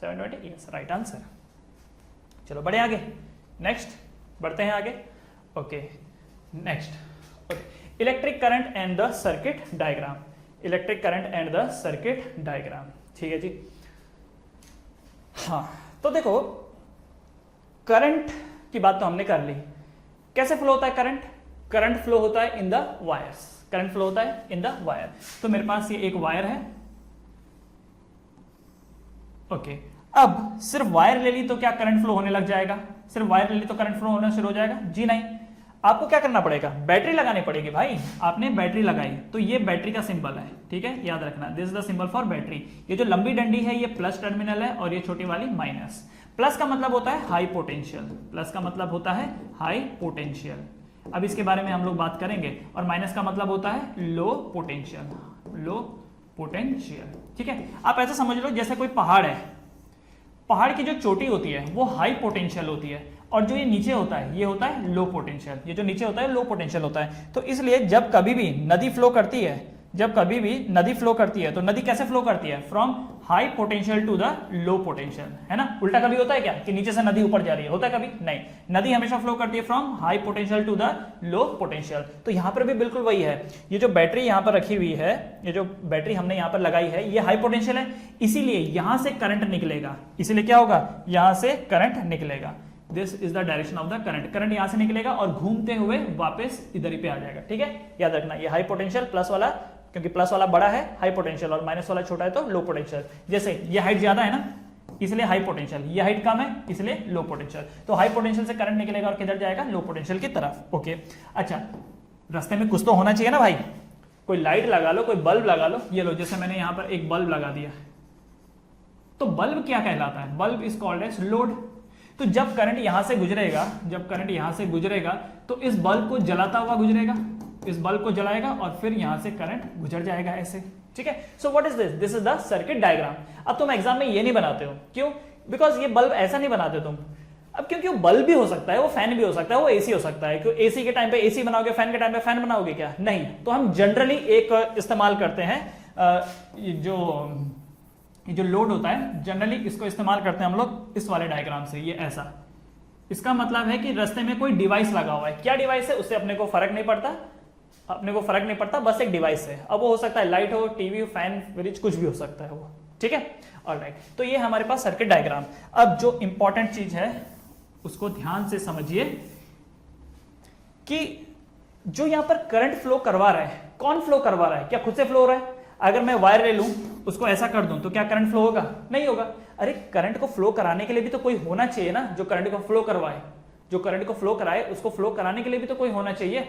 720, yes right answer. चलो बढ़े आगे, नेक्स्ट बढ़ते हैं आगे। Okay next, electric current and the circuit diagram. Electric current and the circuit diagram, ठीक है जी। हाँ तो देखो, करंट की बात तो हमने कर ली। कैसे फ्लो होता है करंट, करंट फ्लो होता है in the wires, current flow होता है इन द वायर। तो मेरे पास ये एक वायर है, ओके। अब सिर्फ वायर ले ली तो क्या करंट फ्लो होने लग जाएगा, सिर्फ वायर ले ली तो करंट फ्लो होना शुरू हो जाएगा, जी नहीं। आपको क्या करना पड़ेगा, बैटरी लगानी पड़ेगी भाई। आपने बैटरी लगाई तो ये बैटरी का सिंबल है, ठीक है, याद रखना, this is the symbol for battery. ये जो लंबी डंडी है ये प्लस टर्मिनल है और ये छोटी वाली माइनस। प्लस का मतलब होता है हाई पोटेंशियल, प्लस का मतलब होता है हाई पोटेंशियल, अब इसके बारे में हम लोग बात करेंगे। और माइनस का मतलब होता है लो पोटेंशियल, लो पोटेंशियल, ठीक है। आप ऐसा समझ लो जैसे कोई पहाड़ है, पहाड़ की जो चोटी होती है वो हाई पोटेंशियल होती है और जो ये नीचे होता है ये होता है लो पोटेंशियल। ये जो नीचे होता है लो पोटेंशियल होता है। तो इसलिए जब कभी भी नदी फ्लो करती है, जब कभी भी नदी फ्लो करती है तो नदी कैसे फ्लो करती है, from high potential to the low potential, है ना। उल्टा कभी होता है क्या कि नीचे से नदी ऊपर जा रही है, होता है कभी नहीं। नदी हमेशा फ्लो करती है from high potential to the low potential. तो यहां पर भी बिल्कुल वही है। ये जो बैटरी यहां पर रखी हुई है, ये जो बैटरी हमने यहां पर लगाई है ये हाई पोटेंशियल है, इसीलिए यहां से करंट निकलेगा। इसीलिए क्या होगा, यहां से करंट निकलेगा। This is the direction of the current. Current यहां से निकलेगा और घूमते हुए वापस इधर ही पे आ जाएगा, ठीक है। याद रखना ये हाई पोटेंशियल प्लस वाला, क्योंकि प्लस वाला बड़ा है हाई पोटेंशियल और माइनस वाला छोटा है तो लो पोटेंशियल। जैसे ये हाइट ज्यादा है ना इसलिए हाई पोटेंशियल, ये हाइट कम है इसलिए लो पोटेंशियल। तो हाई पोटेंशियल से करंट निकलेगा और किधर जाएगा, लो पोटेंशियल की तरफ। ओके अच्छा, रास्ते में कुछ तो होना चाहिए ना भाई, कोई लाइट लगा लो, कोई बल्ब लगा लो। ये लो, जैसे मैंने यहां पर एक बल्ब लगा दिया, तो बल्ब क्या कहलाता है, bulb is called as load. तो जब करंट यहां से गुजरेगा, जब करंट यहां से गुजरेगा तो इस बल्ब को जलाता हुआ गुजरेगा, इस बल्ब को जलाएगा और फिर यहां से करंट गुजर जाएगा ऐसे, ठीक है। So what is this, this is the circuit diagram. अब तुम एग्जाम में ये नहीं बनाते हो, क्यों, बिकॉज ये बल्ब ऐसा नहीं बनाते तुम। अब क्योंकि वो बल्ब भी हो सकता है, वो फैन भी हो सकता है, वो एसी हो सकता है। क्यों एसी के टाइम पे एसी बनाओगे, फैन के टाइम पे फैन बनाओगे क्या, नहीं। तो हम जनरली एक इस्तेमाल करते हैं, जो लोड होता है जनरली इसको इस्तेमाल करते हैं हम लोग इस वाले डायग्राम से, ये ऐसा। इसका मतलब है कि रास्ते में कोई डिवाइस लगा हुआ है, क्या डिवाइस है उससे अपने को फर्क नहीं पड़ता, अपने को फर्क नहीं पड़ता, बस एक डिवाइस है। अब वो हो सकता है लाइट हो, टीवी, फैन, फ्रिज, कुछ भी हो सकता है वो, ठीक है। ऑलराइट, तो ये हमारे पास सर्किट डायग्राम। अब जो इंपॉर्टेंट चीज है उसको ध्यान से समझिए कि जो यहां पर करंट फ्लो करवा रहा है, कौन फ्लो करवा रहा है, क्या खुद से फ्लो हो रहा है। अगर मैं वायर ले लूं, उसको ऐसा कर दूं तो क्या करंट फ्लो होगा, नहीं होगा। अरे करंट को फ्लो कराने के लिए भी तो कोई होना चाहिए ना, जो करंट को फ्लो करवाए, जो करंट को फ्लो कराए उसको फ्लो कराने के लिए भी तो कोई होना चाहिए।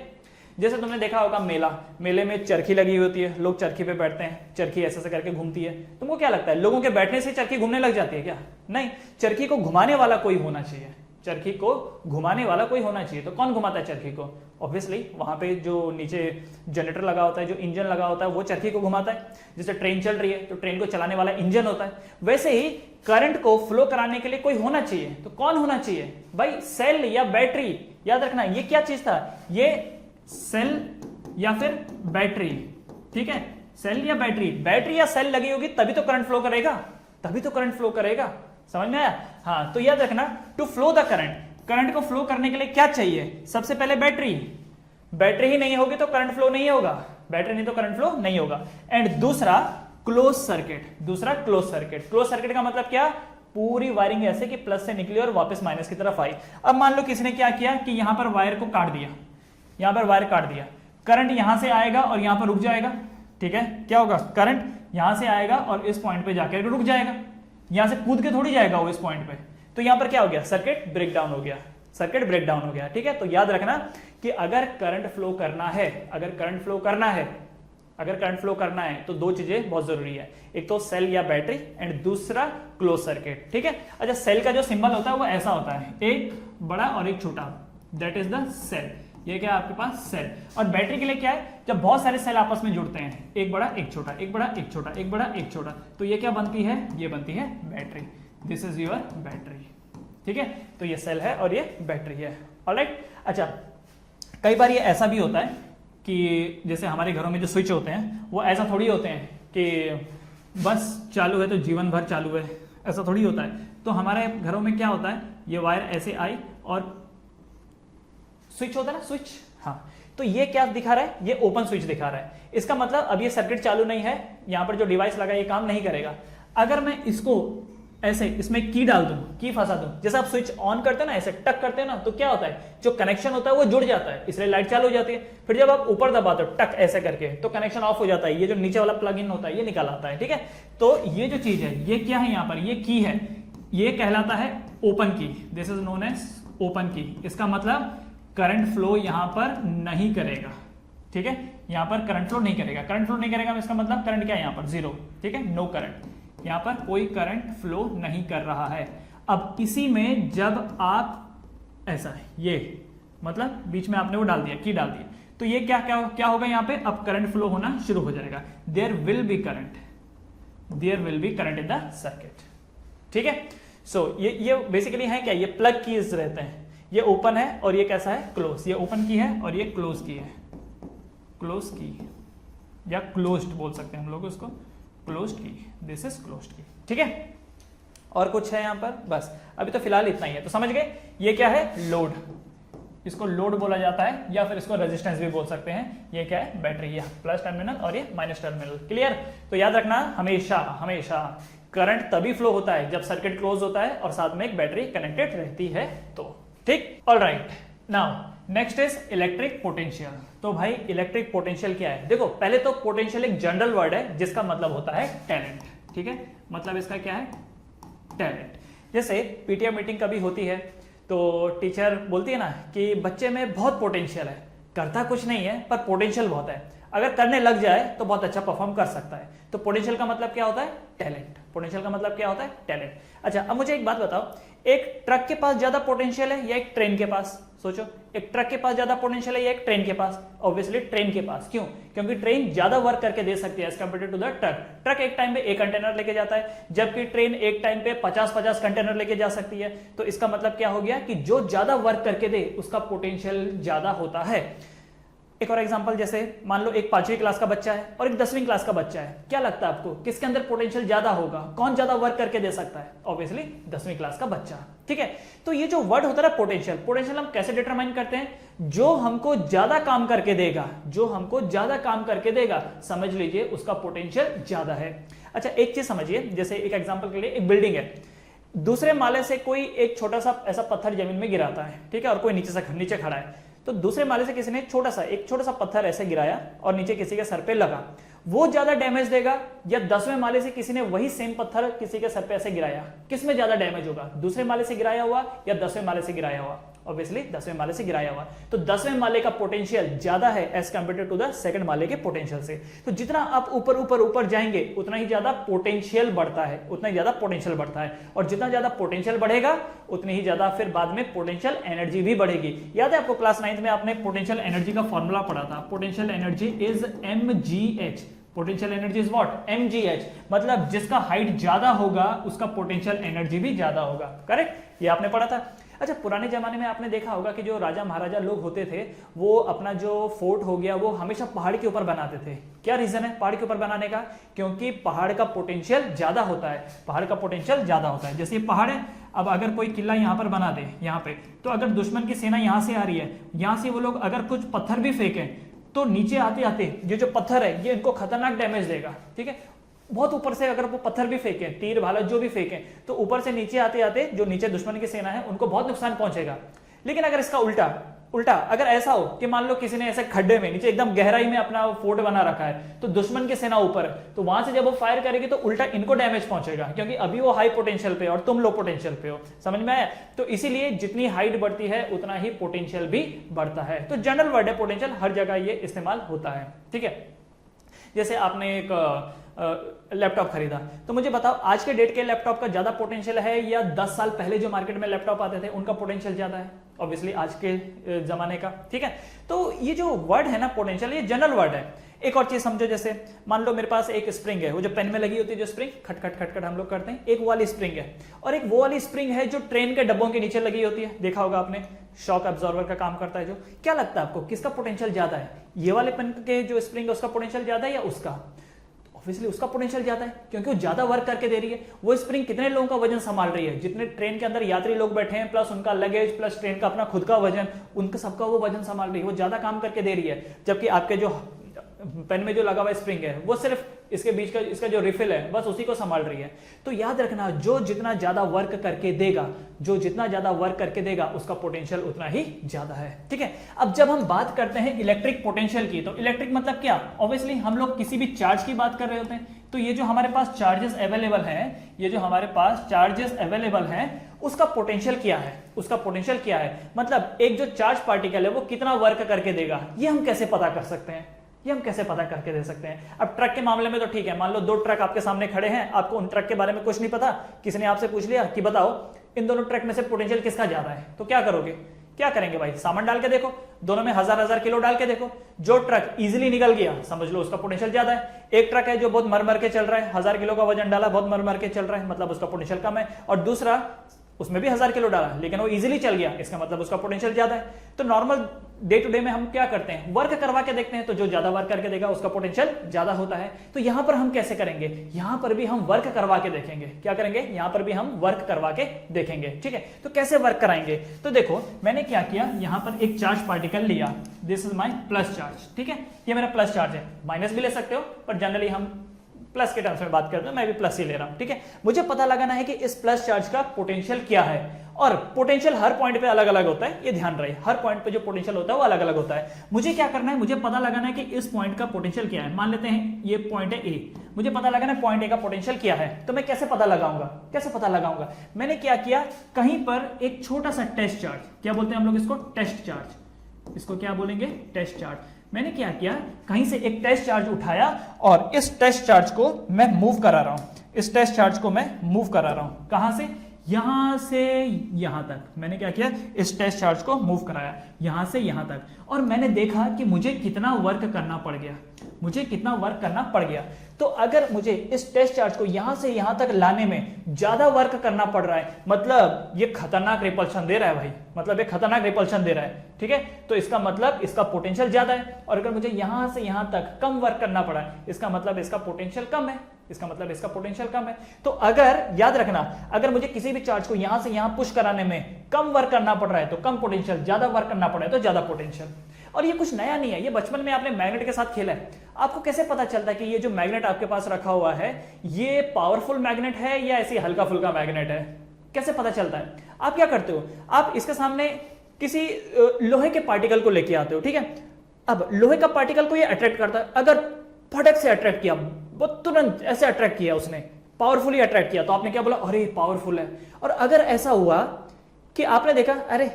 जैसे तुमने देखा होगा मेले में चरखी लगी होती है, लोग चरखी पे बैठते हैं, चरखी ऐसे ऐसे करके घूमती है। तुमको क्या लगता है लोगों के बैठने से चरखी घूमने लग जाती है क्या? नहीं, चरखी को घुमाने वाला कोई होना चाहिए, चरखी को घुमाने वाला कोई होना चाहिए। तो कौन घुमाता है चरखी को? ऑब्वियसली वहां पे जो नीचे जनरेटर लगा होता है, जो इंजन लगा होता है, वो चरखी को घुमाता है। जैसे ट्रेन चल रही है तो ट्रेन को चलाने वाला इंजन होता है, वैसे ही करंट को फ्लो कराने के लिए कोई होना चाहिए। तो कौन होना चाहिए भाई? सेल या बैटरी। याद रखना ये क्या चीज था, ये सेल या फिर बैटरी, ठीक है, सेल या बैटरी। बैटरी या सेल लगी होगी तभी तो करंट फ्लो करेगा, तभी तो करंट फ्लो करेगा। समझ में आया? हाँ, तो याद रखना to flow the current, current को फ्लो करने के लिए क्या चाहिए? सबसे पहले बैटरी। बैटरी ही नहीं होगी तो करंट फ्लो नहीं होगा, बैटरी नहीं तो करंट फ्लो नहीं होगा। एंड दूसरा क्लोज सर्किट, दूसरा क्लोज सर्किट। क्लोज सर्किट का मतलब क्या? पूरी वायरिंग ऐसे कि प्लस से निकली और वापस माइनस की तरफ आई। अब मान लो किसी ने क्या किया कि यहां पर वायर को काट दिया, यहां पर वायर काट दिया, करंट यहां से आएगा और यहां पर रुक जाएगा, ठीक है। क्या होगा? करंट यहां से आएगा और इस पॉइंट पे जाकर रुक जाएगा, यहां से कूद के थोड़ी जाएगा वो इस पॉइंट पे। तो यहां पर क्या हो गया? सर्किट ब्रेक डाउन हो गया, सर्किट ब्रेक डाउन हो गया, ठीक है। तो याद रखना कि अगर करंट फ्लो करना है, अगर करंट फ्लो करना है, अगर करंट फ्लो करना है तो दो चीजें बहुत जरूरी है, एक तो सेल या बैटरी एंड दूसरा क्लोज सर्किट, ठीक है। अच्छा, सेल का जो सिंबल होता है वो ऐसा होता है, एक बड़ा और एक छोटा, दैट इज द सेल। ये क्या है आपके पास? सेल। और बैटरी के लिए क्या है? जब बहुत सारे सेल आपस में जुड़ते हैं, एक बड़ा एक छोटा, एक बड़ा एक छोटा, एक बड़ा एक छोटा, तो ये क्या बनती है? ये बनती है battery. This is your battery, ठीक है। तो ये सेल है और ये बैटरी है, ऑलराइट। अच्छा, कई बार ये ऐसा भी होता है कि जैसे हमारे घरों में जो स्विच होते हैं वो ऐसा थोड़ी होते हैं कि बस चालू है तो जीवन भर चालू है, ऐसा थोड़ी होता है। तो हमारे घरों में क्या होता है, ये वायर ऐसे आई और स्विच होता है ना, स्विच, हाँ। तो ये क्या दिखा रहा है? ये ओपन स्विच दिखा रहा है। इसका मतलब अब ये सर्किट चालू नहीं है, यहां पर जो डिवाइस लगा ये काम नहीं करेगा। अगर मैं इसको ऐसे इसमें की डाल दूं, की फंसा दूं, जैसे आप स्विच ऑन करते हैं ना, ऐसे टक करते हैं ना, तो क्या होता है? जो कनेक्शन होता है वो जुड़ जाता है, इसलिए लाइट चालू हो जाती है। फिर जब आप ऊपर दबाते हो टक ऐसे करके तो कनेक्शन ऑफ हो जाता है, ये जो नीचे वाला प्लग इन होता है ये निकल आता है, ठीक है। तो ये जो चीज है ये क्या है? यहाँ पर ये की है, ये कहलाता है open key. This is known as open key. इसका मतलब करंट फ्लो यहां पर नहीं करेगा, ठीक है। यहां पर करंट फ्लो नहीं करेगा, करंट फ्लो नहीं करेगा इसका मतलब करंट क्या है? यहां पर जीरो, ठीक है, नो करंट, यहां पर कोई करंट फ्लो नहीं कर रहा है। अब इसी में जब आप ऐसा है, ये मतलब बीच में आपने वो डाल दिया, की डाल दिया, तो ये क्या क्या क्या होगा? यहां पे अब करंट फ्लो होना शुरू हो जाएगा। There will be current, there will be current in the circuit, ठीक है। सो ये बेसिकली है क्या? ये प्लग कीज रहते हैं, ये ओपन है और ये कैसा है? क्लोज। ये ओपन की है और ये क्लोज की है, क्लोज की या क्लोज्ड बोल सकते हैं हम लोग उसको, क्लोज्ड की। दिस इज क्लोज्ड की, ठीक है। और कुछ है यहां पर? बस अभी तो फिलहाल इतना ही है। तो समझ गए ये क्या है? लोड, इसको लोड बोला जाता है या फिर इसको रेजिस्टेंस भी बोल सकते हैं। ये क्या है? बैटरी, ये प्लस टर्मिनल और ये माइनस टर्मिनल। क्लियर? तो याद रखना हमेशा हमेशा करंट तभी फ्लो होता है जब सर्किट क्लोज होता है और साथ में एक बैटरी कनेक्टेड रहती है, तो ठीक। Alright, now next is electric potential. तो भाई इलेक्ट्रिक पोटेंशियल क्या है? देखो पहले तो पोटेंशियल एक जनरल वर्ड है जिसका मतलब होता है टैलेंट, ठीक है। मतलब इसका क्या है? टैलेंट। जैसे पीटीएम मीटिंग कभी होती है तो टीचर बोलती है ना कि बच्चे में बहुत पोटेंशियल है, करता कुछ नहीं है पर पोटेंशियल बहुत है, अगर करने लग जाए तो बहुत अच्छा परफॉर्म कर सकता है। तो पोटेंशियल का मतलब क्या होता है? टैलेंट। पोटेंशियल का मतलब क्या होता है? टैलेंट। अच्छा, अब मुझे एक बात बताओ, एक ट्रक के पास ज्यादा पोटेंशियल है या एक ट्रेन के पास? सोचो, एक ट्रक के पास ज्यादा पोटेंशियल है या एक ट्रेन के पास? ऑब्वियसली ट्रेन के पास। क्यों? क्योंकि ट्रेन ज्यादा वर्क करके दे सकती है as compare to the truck. Truck एक टाइम पे एक कंटेनर लेके जाता है, जबकि ट्रेन एक टाइम पे 50-50 कंटेनर लेके जा सकती है। तो इसका मतलब क्या हो गया कि जो ज्यादा वर्क करके दे उसका पोटेंशियल ज्यादा होता है। एक और एग्जांपल, जैसे मान लो एक 5वीं क्लास का बच्चा है और एक 10वीं क्लास का बच्चा है, क्या लगता है आपको किसके अंदर पोटेंशियल ज्यादा होगा? कौन ज्यादा वर्क करके दे सकता है? ऑब्वियसली 10वीं क्लास का बच्चा, ठीक है। तो ये जो वर्ड होता है पोटेंशियल, पोटेंशियल हम कैसे डिटरमाइन करते हैं? जो हमको ज्यादा काम करके देगा, जो हमको ज्यादा काम करके देगा, समझ लीजिए उसका पोटेंशियल ज्यादा है। अच्छा, एक चीज समझिए, जैसे एक एग्जाम्पल के लिए एक बिल्डिंग है, दूसरे माले से कोई एक छोटा सा ऐसा पत्थर जमीन में गिराता है, ठीक है, और कोई नीचे खड़ा है, तो दूसरे माले से किसी ने एक छोटा सा पत्थर ऐसे गिराया और नीचे किसी के सर पे लगा, वो ज्यादा डैमेज देगा या 10वें माले से किसी ने वही सेम पत्थर किसी के सर पे ऐसे गिराया? किस में ज्यादा डैमेज होगा? दूसरे माले से गिराया हुआ या 10वें माले से गिराया हुआ? ऑब्वियसली 10वें माले से गिराया हुआ, तो 10वें माले का पोटेंशियल ज्यादा है as compare to the second माले के पोटेंशियल से। तो जितना आप ऊपर ऊपर ऊपर जाएंगे उतना ही ज्यादा पोटेंशियल बढ़ता है, उतना ही ज्यादा पोटेंशियल बढ़ता है, और जितना ज्यादा पोटेंशियल बढ़ेगा उतनी ही ज्यादा फिर बाद में पोटेंशियल एनर्जी भी बढ़ेगी। याद है आपको क्लास 9th में आपने पोटेंशियल एनर्जी का फॉर्मूला पढ़ा था, potential energy is mgh, potential energy is what, mgh, मतलब जिसका हाइट ज्यादा होगा उसका पोटेंशियल एनर्जी भी ज्यादा होगा, करेक्ट, ये आपने पढ़ा था। अच्छा, पुराने जमाने में आपने देखा होगा कि जो राजा महाराजा लोग होते थे वो अपना जो फोर्ट हो गया वो हमेशा पहाड़ के ऊपर बनाते थे। क्या रीजन है पहाड़ के ऊपर बनाने का? क्योंकि पहाड़ का पोटेंशियल ज्यादा होता है, पहाड़ का पोटेंशियल ज्यादा होता है। जैसे ये पहाड़ है, अब अगर कोई किला यहां पर बना दे यहाँ पे, तो अगर दुश्मन की सेना यहां से आ रही है, यहां से वो लोग अगर कुछ पत्थर भी फेंके तो नीचे आते आते ये जो पत्थर है ये इनको खतरनाक डैमेज देगा, ठीक है। बहुत ऊपर से अगर वो पत्थर भी फेंके, तीर भाला जो भी फेंके, तो ऊपर से नीचे आते आते जो नीचे दुश्मन की सेना है उनको बहुत नुकसान पहुंचेगा। लेकिन अगर इसका उल्टा अगर ऐसा हो कि मान लो किसी ने ऐसे खड्डे में नीचे एकदम गहराई में अपना फोर्ट बना रखा है, तो दुश्मन की सेना ऊपर है, तो वहां से जब वो फायर करेगी तो उल्टा इनको डैमेज पहुंचेगा, क्योंकि अभी वो हाई पोटेंशियल पे और तुम लो पोटेंशियल पे हो, समझ में आया? तो इसीलिए जितनी हाइट बढ़ती है उतना ही पोटेंशियल भी बढ़ता है। तो जनरल वर्ड है पोटेंशियल, हर जगह ये इस्तेमाल होता है, ठीक है। जैसे आपने एक लैपटॉप खरीदा, तो मुझे बताओ आज के डेट के लैपटॉप का ज्यादा पोटेंशियल है या 10 साल पहले जो मार्केट में लैपटॉप आते थे उनका पोटेंशियल ज्यादा है? ऑब्वियसली आज के जमाने का, ठीक है। तो ये जो वर्ड है ना पोटेंशियल, ये जनरल वर्ड है। एक और चीज समझो, जैसे मान लो मेरे पास एक स्प्रिंग है, वो जो पेन में लगी होती है जो स्प्रिंग खट खट खट खट हम लोग करते हैं, एक वो वाली स्प्रिंग है, और एक वो वाली स्प्रिंग है जो ट्रेन के डब्बों के नीचे लगी होती है, देखा होगा आपने, शॉक एब्जॉर्बर का काम करता है जो। क्या लगता है आपको किसका पोटेंशियल ज्यादा है? ये वाले पेन के जो स्प्रिंग है उसका पोटेंशियल ज्यादा है या उसका? ऑब्वियसली उसका पोटेंशियल ज्यादा है, क्योंकि वो ज्यादा वर्क करके दे रही है। वो स्प्रिंग कितने लोगों का वजन संभाल रही है? जितने ट्रेन के अंदर यात्री लोग बैठे हैं प्लस उनका लगेज प्लस ट्रेन का अपना खुद का वजन, उनका सबका वो वजन संभाल रही है, वो ज्यादा काम करके दे रही है। जबकि आपके जो पेन में जो लगा हुआ स्प्रिंग है वो सिर्फ इसके बीच का इसका जो रिफिल है बस उसी को संभाल रही है। तो याद रखना, जो जितना ज्यादा वर्क करके देगा, जो जितना ज्यादा वर्क करके देगा उसका पोटेंशियल उतना ही ज्यादा है, ठीक है। अब जब हम बात करते हैं इलेक्ट्रिक पोटेंशियल की, तो इलेक्ट्रिक मतलब क्या? ऑब्वियसली हम लोग किसी भी चार्ज की बात कर रहे होते हैं, तो ये जो हमारे पास चार्जेस अवेलेबल हैं, ये जो हमारे पास चार्जेस अवेलेबल हैं उसका पोटेंशियल क्या है? उसका पोटेंशियल क्या है मतलब एक जो चार्ज पार्टिकल है वो कितना वर्क करके देगा, ये हम कैसे पता कर सकते हैं? ये हम कैसे पता करके दे सकते हैं? अब ट्रक के मामले में तो ठीक है, मान लो 2 ट्रक आपके सामने खड़े हैं, आपको उन ट्रक के बारे में कुछ नहीं पता, किसी ने आपसे पूछ लिया कि बताओ इन दोनों ट्रक में से पोटेंशियल किसका ज्यादा है, तो क्या करोगे? क्या करेंगे भाई? सामान डाल के देखो, दोनों में 1000 किलो डाल के देखो, जो ट्रक इजीली निकल गया समझ लो उसका पोटेंशियल ज्यादा है। एक ट्रक है जो बहुत मर के चल रहा है, 1000 किलो का वजन डाला, बहुत मर के चल रहा है, मतलब उसका पोटेंशियल कम है। और दूसरा उसमें भी 1000 किलो डाला लेकिन वो इजीली चल गया, इसका मतलब उसका पोटेंशियल ज्यादा है। तो नॉर्मल डे टू डे में हम क्या करते हैं? वर्क करवा के देखते हैं, तो जो ज्यादा वर्क करके देगा उसका पोटेंशियल ज्यादा होता है। तो यहां पर हम कैसे करेंगे? यहां पर भी हम वर्क करवा के देखेंगे। क्या करेंगे? यहां पर भी हम वर्क करवा के देखेंगे, ठीक है। तो कैसे वर्क कराएंगे? तो देखो मैंने क्या किया, यहां पर एक चार्ज पार्टिकल लिया, this is my plus charge, ठीक है, ये मेरा प्लस चार्ज है, माइनस भी ले सकते हो पर जनरली हम प्लस के टर्म्स में बात करते हैं, मैं भी प्लस ही ले रहा हूं, ठीक है। मुझे पता लगाना है कि इस प्लस चार्ज का पोटेंशियल क्या है, और पोटेंशियल हर पॉइंट पे अलग अलग होता है, ये ध्यान रहे, हर पॉइंट पे जो पोटेंशियल होता है वो अलग अलग होता है। मुझे क्या करना है? मुझे पता लगाना है कि इस पॉइंट का पोटेंशियल क्या है। मान लेते हैं ये पॉइंट है ए, मुझे पता लगाना है पॉइंट ए का पोटेंशियल क्या है। तो मैं कैसे पता लगाऊंगा? कैसे पता लगाऊंगा? मैंने क्या किया, कहीं पर एक छोटा सा टेस्ट चार्ज, क्या बोलते हैं हम लोग इसको? टेस्ट चार्ज, इसको क्या बोलेंगे? Test charge. मैंने क्या किया, कहीं से एक टेस्ट चार्ज उठाया और इस टेस्ट चार्ज को मैं मूव करा रहा हूं, इस टेस्ट चार्ज को मैं मूव करा रहा हूं। कहां से? यहां से यहां तक। मैंने क्या किया, इस टेस्ट चार्ज को मूव कराया यहां से यहां तक, और मैंने देखा कि मुझे कितना वर्क करना पड़ गया, मुझे कितना वर्क करना पड़ गया। तो अगर मुझे इस टेस्ट चार्ज को यहां से यहां तक लाने में ज्यादा वर्क करना पड़ रहा है, मतलब ये खतरनाक रिपल्शन दे रहा है भाई, मतलब ये खतरनाक रिपल्शन दे रहा है, ठीक है, तो इसका मतलब इसका पोटेंशियल ज्यादा है। और अगर मुझे यहां से यहां तक कम वर्क करना पड़ा है, इसका मतलब इसका पोटेंशियल कम है, इसका मतलब इसका पोटेंशियल कम है। तो अगर याद रखना, अगर मुझे किसी भी चार्ज को यहां से यहां पुश कराने में कम वर्क करना पड़ रहा है तो कम पोटेंशियल, ज्यादा वर्क करना पड़ रहा है तो ज्यादा पोटेंशियल। और ये कुछ नया नहीं है, ये बचपन में आपने मैग्नेट के साथ खेला है। आपको कैसे पता चलता है कि ये जो मैग्नेट आपके पास रखा हुआ है ये पावरफुल मैग्नेट है या ऐसे हल्का फुल्का मैग्नेट है? कैसे पता चलता है? आप क्या करते हो, आप इसके सामने किसी लोहे के पार्टिकल को लेके आते हो, ठीक है। अब लोहे का पार्टिकल को ये अट्रैक्ट करता है, अगर फटक से अट्रैक्ट किया, वो तुरंत ऐसे अट्रैक्ट किया, उसने पावरफुली अट्रैक्ट किया, तो आपने क्या बोला, अरे पावरफुल है। और अगर ऐसा हुआ कि आपने देखा अरे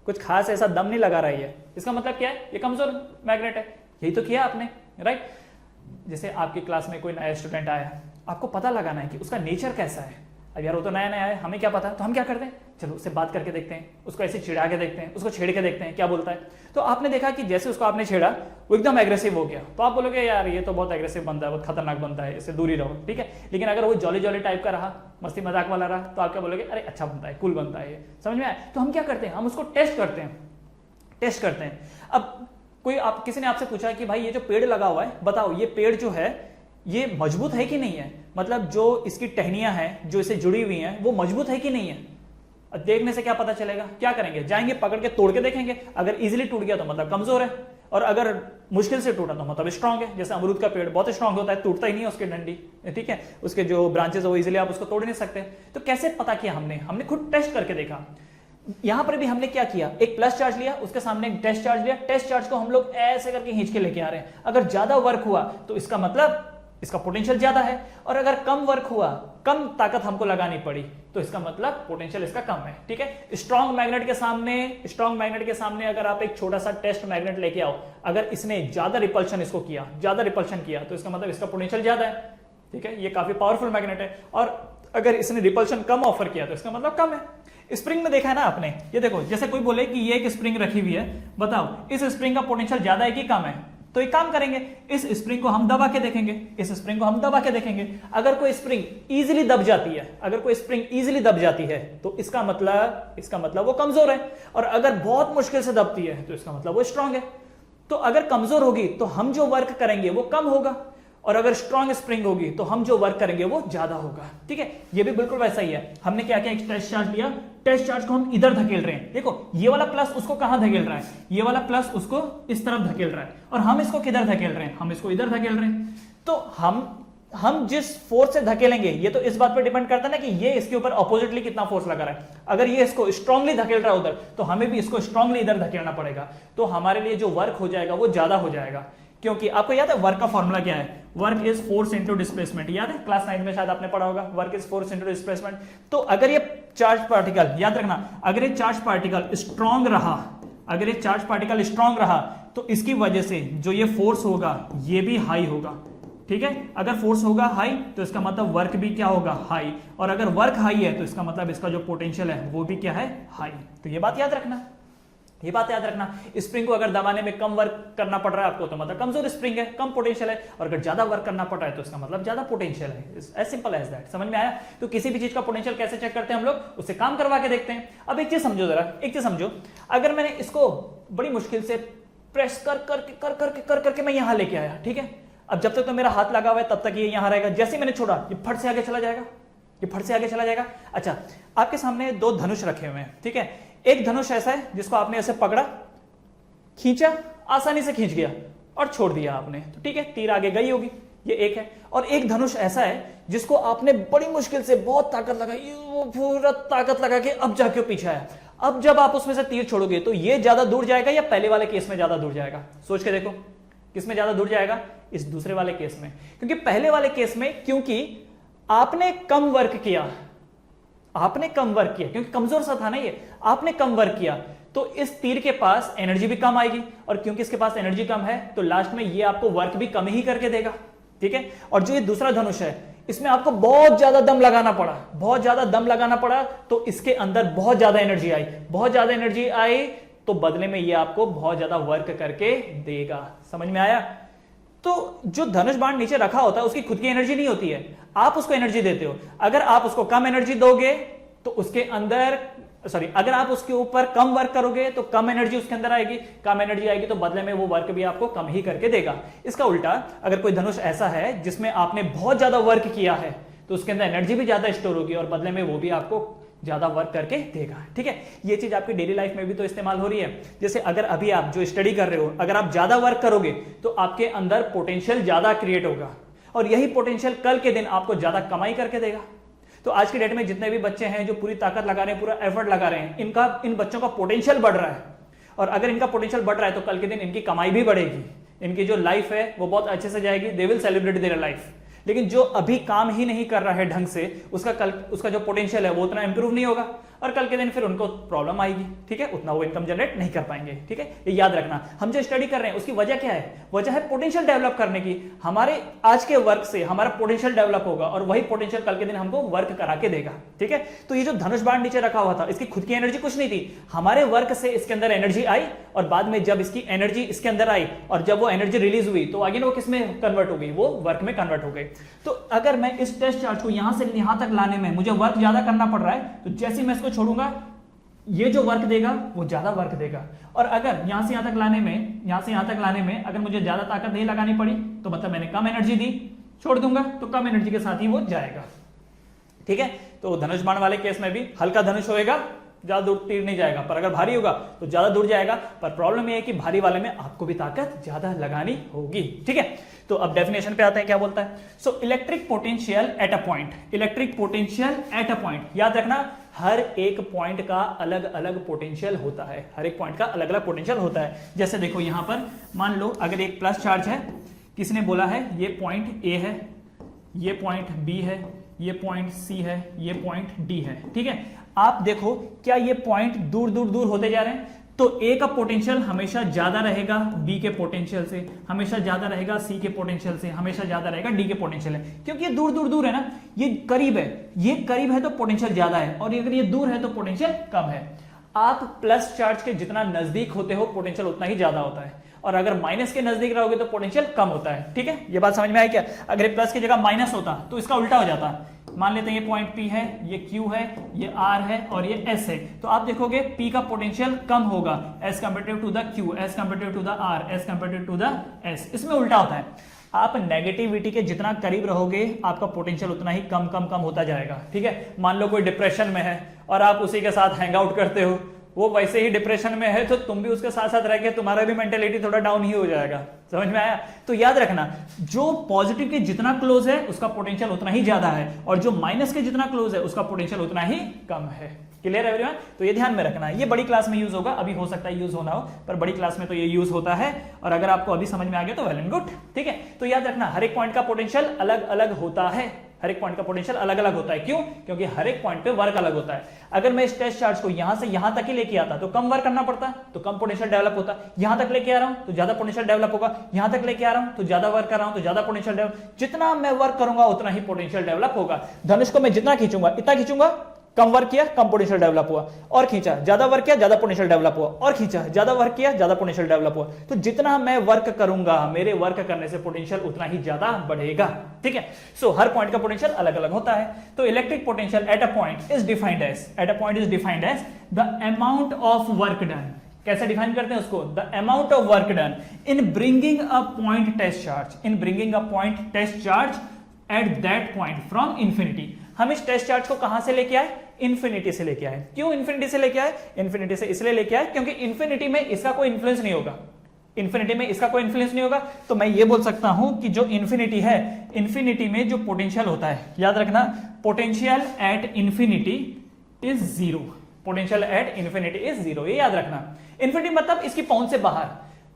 कुछ खास ऐसा दम नहीं लगा रही है, इसका मतलब क्या है, ये कमजोर मैग्नेट है। यही तो किया आपने, राइट। जैसे आपकी क्लास में कोई नया स्टूडेंट आया, आपको पता लगाना है कि उसका नेचर कैसा है। अब यार वो तो नया नया है, हमें क्या पता, तो हम क्या करते हैं, चलो उससे बात करके देखते हैं, उसको ऐसे चिढ़ा के देखते हैं, उसको छेड़ के देखते हैं क्या बोलता है। तो आपने देखा कि जैसे उसको आपने छेड़ा वो एकदम एग्रेसिव हो गया, तो आप बोलोगे यार ये तो बहुत एग्रेसिव बनता है, बहुत खतरनाक बनता है, इससे दूर ही रहो, ठीक है। लेकिन अगर वो जॉली जॉली टाइप का रहा, मस्ती मजाक वाला रहा, तो आप क्या बोलोगे, अरे अच्छा बनता है, कूल बनता है, ये समझ में आया। तो हम क्या करते हैं, हम उसको टेस्ट करते हैं। अब कोई किसी ने आपसे पूछा कि भाई ये जो पेड़ लगा हुआ है, बताओ ये पेड़ जो है ये मजबूत है कि नहीं है, मतलब जो इसकी टहनियां हैं जो इसे जुड़ी हुई हैं वो मजबूत है कि नहीं है। देखने से क्या पता चलेगा, क्या करेंगे, जाएंगे पकड़ के तोड़ के देखेंगे, अगर इजीली टूट गया तो मतलब कमजोर है, और अगर मुश्किल से टूटा तो मतलब स्ट्रांग है। जैसे अमरूद का पेड़ बहुत स्ट्रांग होता है, टूटता ही नहीं है उसकी डंडी, ठीक है, उसके जो ब्रांचेस है वो इजीली आप उसको तोड़ नहीं सकते। तो कैसे पता किया हमने खुद टेस्ट करके देखा। यहां पर भी हमने क्या किया, एक प्लस चार्ज लिया, उसके सामने एक टेस्ट चार्ज लिया, टेस्ट चार्ज को हम लोग ऐसे करके खींच के लेके आ रहे हैं। अगर ज्यादा वर्क हुआ तो इसका मतलब इसका पोटेंशियल ज्यादा है, और अगर कम वर्क हुआ, कम ताकत हमको लगानी पड़ी, तो इसका मतलब पोटेंशियल इसका कम है, ठीक है। स्ट्रॉन्ग मैग्नेट के सामने अगर आप एक छोटा सा टेस्ट मैग्नेट लेके आओ, अगर इसने ज्यादा रिपल्शन किया तो इसका मतलब इसका पोटेंशियल ज्यादा है, ठीक है, ये काफी पावरफुल मैग्नेट है। और अगर इसने रिपल्शन कम ऑफर किया तो इसका मतलब कम है। स्प्रिंग में देखा है ना आपने, ये देखो, जैसे कोई बोले कि ये एक स्प्रिंग रखी हुई है, बताओ इस स्प्रिंग का पोटेंशियल ज्यादा है कि कम है, तो एक काम करेंगे, इस स्प्रिंग को हम दबा के देखेंगे, अगर कोई स्प्रिंग इजीली दब जाती है तो इसका मतलब वो कमजोर है, और अगर बहुत मुश्किल से दबती है तो इसका मतलब वो स्ट्रांग है। तो अगर कमजोर होगी तो हम जो वर्क करेंगे वो कम होगा, और अगर स्ट्रॉन्ग स्प्रिंग होगी तो हम जो वर्क करेंगे वो ज्यादा होगा, ठीक है। ये भी बिल्कुल वैसा ही है। हमने क्या किया, एक टेस्ट चार्ज लिया, टेस्ट चार्ज को हम इधर धकेल रहे हैं, देखो ये वाला प्लस उसको कहां धकेल रहा है, ये वाला प्लस उसको इस तरफ धकेल रहा है, और हम इसको किधर धकेल रहे हैं, हम इसको इधर धकेल रहे हैं। तो हम जिस फोर्स से धकेलेंगे, ये तो इस बात पर डिपेंड करता है ना कि ये इसके ऊपर ऑपोजिटली कितना फोर्स लगा रहा है। अगर ये इसको स्ट्रांगली धकेल रहा है उधर, तो हमें भी इसको स्ट्रांगली इधर धकेलना पड़ेगा, तो हमारे लिए जो वर्क हो जाएगा वो ज्यादा हो जाएगा। क्योंकि आपको याद है वर्क का फॉर्मूला क्या है, work is force into displacement, याद है, क्लास 9 में शायद आपने पढ़ा होगा, work is force into displacement. तो अगर ये चार्ज पार्टिकल, याद रखना, अगर ये चार्ज पार्टिकल स्ट्रांग रहा, तो इसकी वजह से जो ये फोर्स होगा ये भी हाई होगा, ठीक है। अगर फोर्स होगा हाई तो इसका मतलब वर्क भी क्या होगा, हाई, और अगर वर्क हाई है तो इसका मतलब इसका जो पोटेंशियल है वो भी क्या है, हाई। तो ये बात याद रखना, स्प्रिंग को अगर दबाने में कम वर्क करना पड़ रहा है आपको तो मतलब कमजोर स्प्रिंग है, कम पोटेंशियल है, और अगर ज्यादा वर्क करना पड़ रहा है तो इसका मतलब ज्यादा पोटेंशियल है। एज सिंपल एज दैट, समझ में आया। तो किसी भी चीज का पोटेंशियल कैसे चेक करते हैं हम लोग, उससे काम करवा के देखते हैं। अब एक चीज समझो, अगर मैंने इसको बड़ी मुश्किल से प्रेस करके मैं यहां लेके आया, ठीक है। अब जब तक तो मेरा हाथ लगा हुआ है तब तक ये यहां रहेगा, जैसे ही मैंने छोड़ा ये फट से आगे चला जाएगा, अच्छा, आपके सामने दो धनुष रखे हुए हैं, ठीक है। एक धनुष ऐसा है जिसको आपने ऐसे पकड़ा, खींचा, आसानी से खींच गया और छोड़ दिया आपने, तो ठीक है, तीर आगे गई होगी, ये एक है। और एक धनुष ऐसा है जिसको आपने बड़ी मुश्किल से बहुत ताकत लगाई, पूरा ताकत लगा के अब जाके पीछे आया। अब जब आप उसमें से तीर छोड़ोगे तो ये ज्यादा दूर जाएगा या पहले वाले केस में ज्यादा दूर जाएगा, सोच के देखो, किसमें ज्यादा दूर जाएगा, इस दूसरे वाले केस में। क्योंकि पहले वाले केस में क्योंकि आपने कम वर्क किया, क्योंकि कमजोर सा था ना ये, आपने कम वर्क किया, तो इस तीर के पास एनर्जी भी कम आएगी, और क्योंकि इसके पास एनर्जी कम है तो लास्ट में ये आपको वर्क भी कम ही करके देगा, ठीक है। और जो ये दूसरा धनुष है इसमें आपको बहुत ज्यादा दम लगाना पड़ा, तो इसके अंदर बहुत ज्यादा एनर्जी आई, तो बदले में ये आपको बहुत ज्यादा वर्क करके देगा, समझ में आया। तो जो धनुष बाण नीचे रखा होता है उसकी खुद की एनर्जी नहीं होती है, आप उसको एनर्जी देते हो। अगर आप उसको कम एनर्जी दोगे तो उसके अंदर, अगर आप उसके ऊपर कम वर्क करोगे तो कम एनर्जी उसके अंदर आएगी, कम एनर्जी आएगी तो बदले में वो वर्क भी आपको कम ही करके देगा। इसका उल्टा, अगर कोई धनुष ऐसा है जिसमें आपने बहुत ज्यादा वर्क किया है तो उसके अंदर एनर्जी भी ज्यादा स्टोर होगी और बदले में वो भी आपको ज्यादा वर्क करके देगा, ठीक है। ये चीज आपकी डेली लाइफ में भी तो इस्तेमाल हो रही है। जैसे अगर अभी आप जो स्टडी कर रहे हो, अगर आप ज्यादा वर्क करोगे तो आपके अंदर पोटेंशियल ज्यादा क्रिएट होगा, और यही पोटेंशियल कल के दिन आपको ज्यादा कमाई करके देगा। तो आज की डेट में जितने भी बच्चे हैं जो पूरी ताकत लगा रहे हैं, पूरा एफर्ट लगा रहे हैं, इन बच्चों का पोटेंशियल बढ़ रहा है, और अगर इनका पोटेंशियल बढ़ रहा है तो कल के दिन इनकी कमाई भी बढ़ेगी, इनकी जो लाइफ है वो बहुत अच्छे से जाएगी, they will celebrate their life, लेकिन जो अभी काम ही नहीं कर रहा है ढंग से, उसका जो पोटेंशियल है वो उतना इंप्रूव नहीं होगा और कल के दिन फिर उनको प्रॉब्लम आएगी, ठीक है, उतना वो इनकम जनरेट नहीं कर पाएंगे, ठीक है, ये याद रखना। हम जो स्टडी कर रहे हैं उसकी वजह क्या है? वजह है पोटेंशियल डेवलप करने की। हमारे आज के वर्क से हमारा पोटेंशियल डेवलप होगा और वही पोटेंशियल कल के दिन हमको वर्क करा के देगा, ठीक है। तो ये जो धनुष बाण नीचे रखा हुआ था, इसकी खुद की एनर्जी कुछ नहीं थी, हमारे वर्क से इसके अंदर एनर्जी आई और बाद में जब इसकी एनर्जी इसके अंदर आई और जब वो एनर्जी रिलीज हुई तो आगे वो किस में कन्वर्ट हो गई? वो वर्क में कन्वर्ट हो गई। तो अगर मैं इस टेस्ट चार्ज को यहां से यहां तक लाने में मुझे वर्क ज्यादा करना पड़ रहा है, तो जैसे मैं इसको छोड़ूंगा ये जो वर्क देगा वो ज्यादा वर्क देगा, और अगर यहां से यहां तक लाने में अगर मुझे ज्यादा ताकत नहीं लगानी पड़ी तो मतलब मैंने कम एनर्जी दी, छोड़ दूंगा तो कम एनर्जी के साथ ही वो जाएगा, ठीक है। तो धनुष बाण वाले केस में भी हल्का धनुष होएगा, ज्यादा दूर तीर नहीं जाएगा, पर अगर भारी होगा तो ज्यादा दूर जाएगा। पर प्रॉब्लम ये है कि भारी वाले में आपको भी ताकत ज्यादा लगानी होगी, ठीक है। तो अब डेफिनेशन पे आते हैं, क्या बोलता है? So electric potential at a point, electric potential at a point, याद रखना हर एक पॉइंट का अलग अलग पोटेंशियल होता है, हर एक पॉइंट का अलग अलग पोटेंशियल होता है। जैसे देखो यहां पर मान लो अगर एक प्लस चार्ज है, किसने बोला है ये पॉइंट ए है, ये पॉइंट बी है, ये पॉइंट सी है, ये पॉइंट डी है, ठीक है। आप देखो क्या ये पॉइंट दूर दूर दूर होते जा रहे हैं? तो ए का पोटेंशियल हमेशा ज्यादा रहेगा बी के पोटेंशियल से, हमेशा ज्यादा रहेगा सी के पोटेंशियल से, हमेशा ज्यादा रहेगा डी के पोटेंशियल है, क्योंकि ये दूर दूर दूर है ना, ये करीब है तो पोटेंशियल ज्यादा है, और अगर ये दूर है तो पोटेंशियल कम है। आप प्लस चार्ज के जितना नजदीक होते हो पोटेंशियल उतना ही ज्यादा होता है, और अगर माइनस के नजदीक रहोगे तो पोटेंशियल कम होता है, ठीक है। ये बात समझ में आई क्या? अगर प्लस की जगह माइनस होता तो इसका उल्टा हो जाता। मान लेते हैं ये पॉइंट P है, ये Q है, ये R है और ये S है, तो आप देखोगे P का पोटेंशियल कम होगा as comparative to the Q, as comparative to the R, as comparative to the S। इसमें उल्टा होता है, आप नेगेटिविटी के जितना करीब रहोगे आपका पोटेंशियल उतना ही कम कम कम होता जाएगा, ठीक है। मान लो कोई डिप्रेशन में है और आप उसी के साथ हैंग आउट करते हो, वो वैसे ही डिप्रेशन में है तो तुम भी उसके साथ साथ रह के तुम्हारा भी मेंटेलिटी थोड़ा डाउन ही हो जाएगा, समझ में आया? तो याद रखना जो पॉजिटिव के जितना क्लोज है उसका पोटेंशियल उतना ही ज्यादा है, और जो माइनस के जितना क्लोज है उसका पोटेंशियल उतना ही कम है। क्लियर है एवरीवन? तो ये ध्यान में रखना, ये बड़ी क्लास में यूज होगा, अभी हो सकता है यूज होना हो, पर बड़ी क्लास में तो ये यूज होता है, और अगर आपको अभी समझ में आ गया तो वेल एंड गुड, ठीक है। तो याद रखना हर एक पॉइंट का पोटेंशियल अलग अलग होता है, हर एक पॉइंट का पोटेंशियल अलग अलग होता है। क्यों? क्योंकि हर एक पॉइंट पे वर्क अलग होता है। अगर मैं इस टेस्ट चार्ज को यहां से यहां तक ही लेके आता तो कम वर्क करना पड़ता, तो कम पोटेंशियल डेवलप होता। यहां तक लेके आ रहा हूं तो ज्यादा पोटेंशियल डेवलप होगा, यहां तक लेके आ रहा हूं तो ज्यादा वर्क कर रहा हूं तो ज्यादा पोटेंशियल डेवलप, जितना मैं वर्क करूंगा उतना ही पोटेंशियल डेवलप होगा। धनुष को मैं जितना खींचूंगा इतना खींचूंगा, कम वर्क किया कम पोटेंशियल डेवलप हुआ, और खींचा ज्यादा वर्क किया ज्यादा पोटेंशियल डेवलप हुआ, और खींचा ज्यादा वर्क किया ज्यादा पोटेंशियल डेवलप हुआ। तो जितना मैं वर्क करूंगा मेरे वर्क करने से पोटेंशियल उतना ही ज्यादा बढ़ेगा, ठीक है। सो हर पॉइंट का पोटेंशियल अलग अलग होता है। तो electric potential at a point is defined as the amount of work done. कैसे डिफाइन करते हैं उसको? The amount of work done in bringing a point test charge at that point from infinity. हम इस टेस्ट चार्ज को कहां से लेके आए? इंफिनिटी से लेके आए। क्यों इंफिनिटी से लेके आए? इंफिनिटी से इसलिए लेके आए क्योंकि इंफिनिटी में इसका कोई इन्फ्लुएंस नहीं होगा, इंफिनिटी में इसका कोई इन्फ्लुएंस नहीं होगा। तो मैं ये बोल सकता हूं कि जो इंफिनिटी है, इंफिनिटी में जो पोटेंशियल होता है, याद रखना potential at infinity is zero, potential at infinity is zero, ये याद रखना। इंफिनिटी मतलब इसकी पहुंच से बाहर,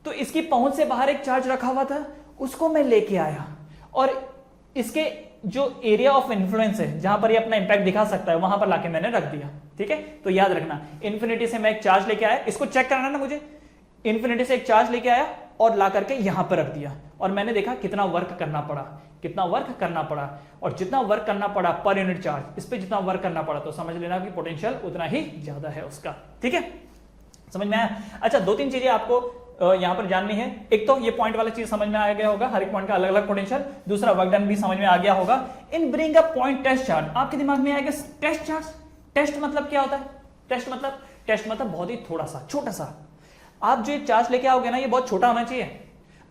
तो इसकी पहुंच से बाहर एक चार्ज रखा हुआ था, उसको मैं लेके आया, और इसके जो एरिया ऑफ इन्फ्लुएंस है जहां पर ये अपना इंपैक्ट दिखा सकता है वहां पर लाके मैंने रख दिया, ठीक है। तो याद रखना इंफिनिटी से मैं एक चार्ज लेके आया, इसको चेक करना ना मुझे, इंफिनिटी से एक चार्ज लेके आया और ला करके यहां पर रख दिया, और मैंने देखा कितना वर्क करना पड़ा, और जितना वर्क करना पड़ा पर यूनिट चार्ज, इस पे जितना वर्क करना पड़ा, तो समझ लेना कि पोटेंशियल उतना ही ज्यादा है उसका, ठीक है। समझ में आया? अच्छा, दो तीन चीजें आपको यहां पर जाननी है। एक तो ये पॉइंट वाला चीज समझ में आ गया होगा, हर एक पॉइंट का अलग अलग पोटेंशियल। दूसरा वर्क डन भी समझ में आ गया होगा। In bring a point test charge, आपके दिमाग में आएगा टेस्ट चार्ज, टेस्ट मतलब क्या होता है? टेस्ट मतलब बहुत ही थोड़ा सा, छोटा सा। आप जो चार्ज लेके आओगे ना, ये बहुत छोटा होना चाहिए।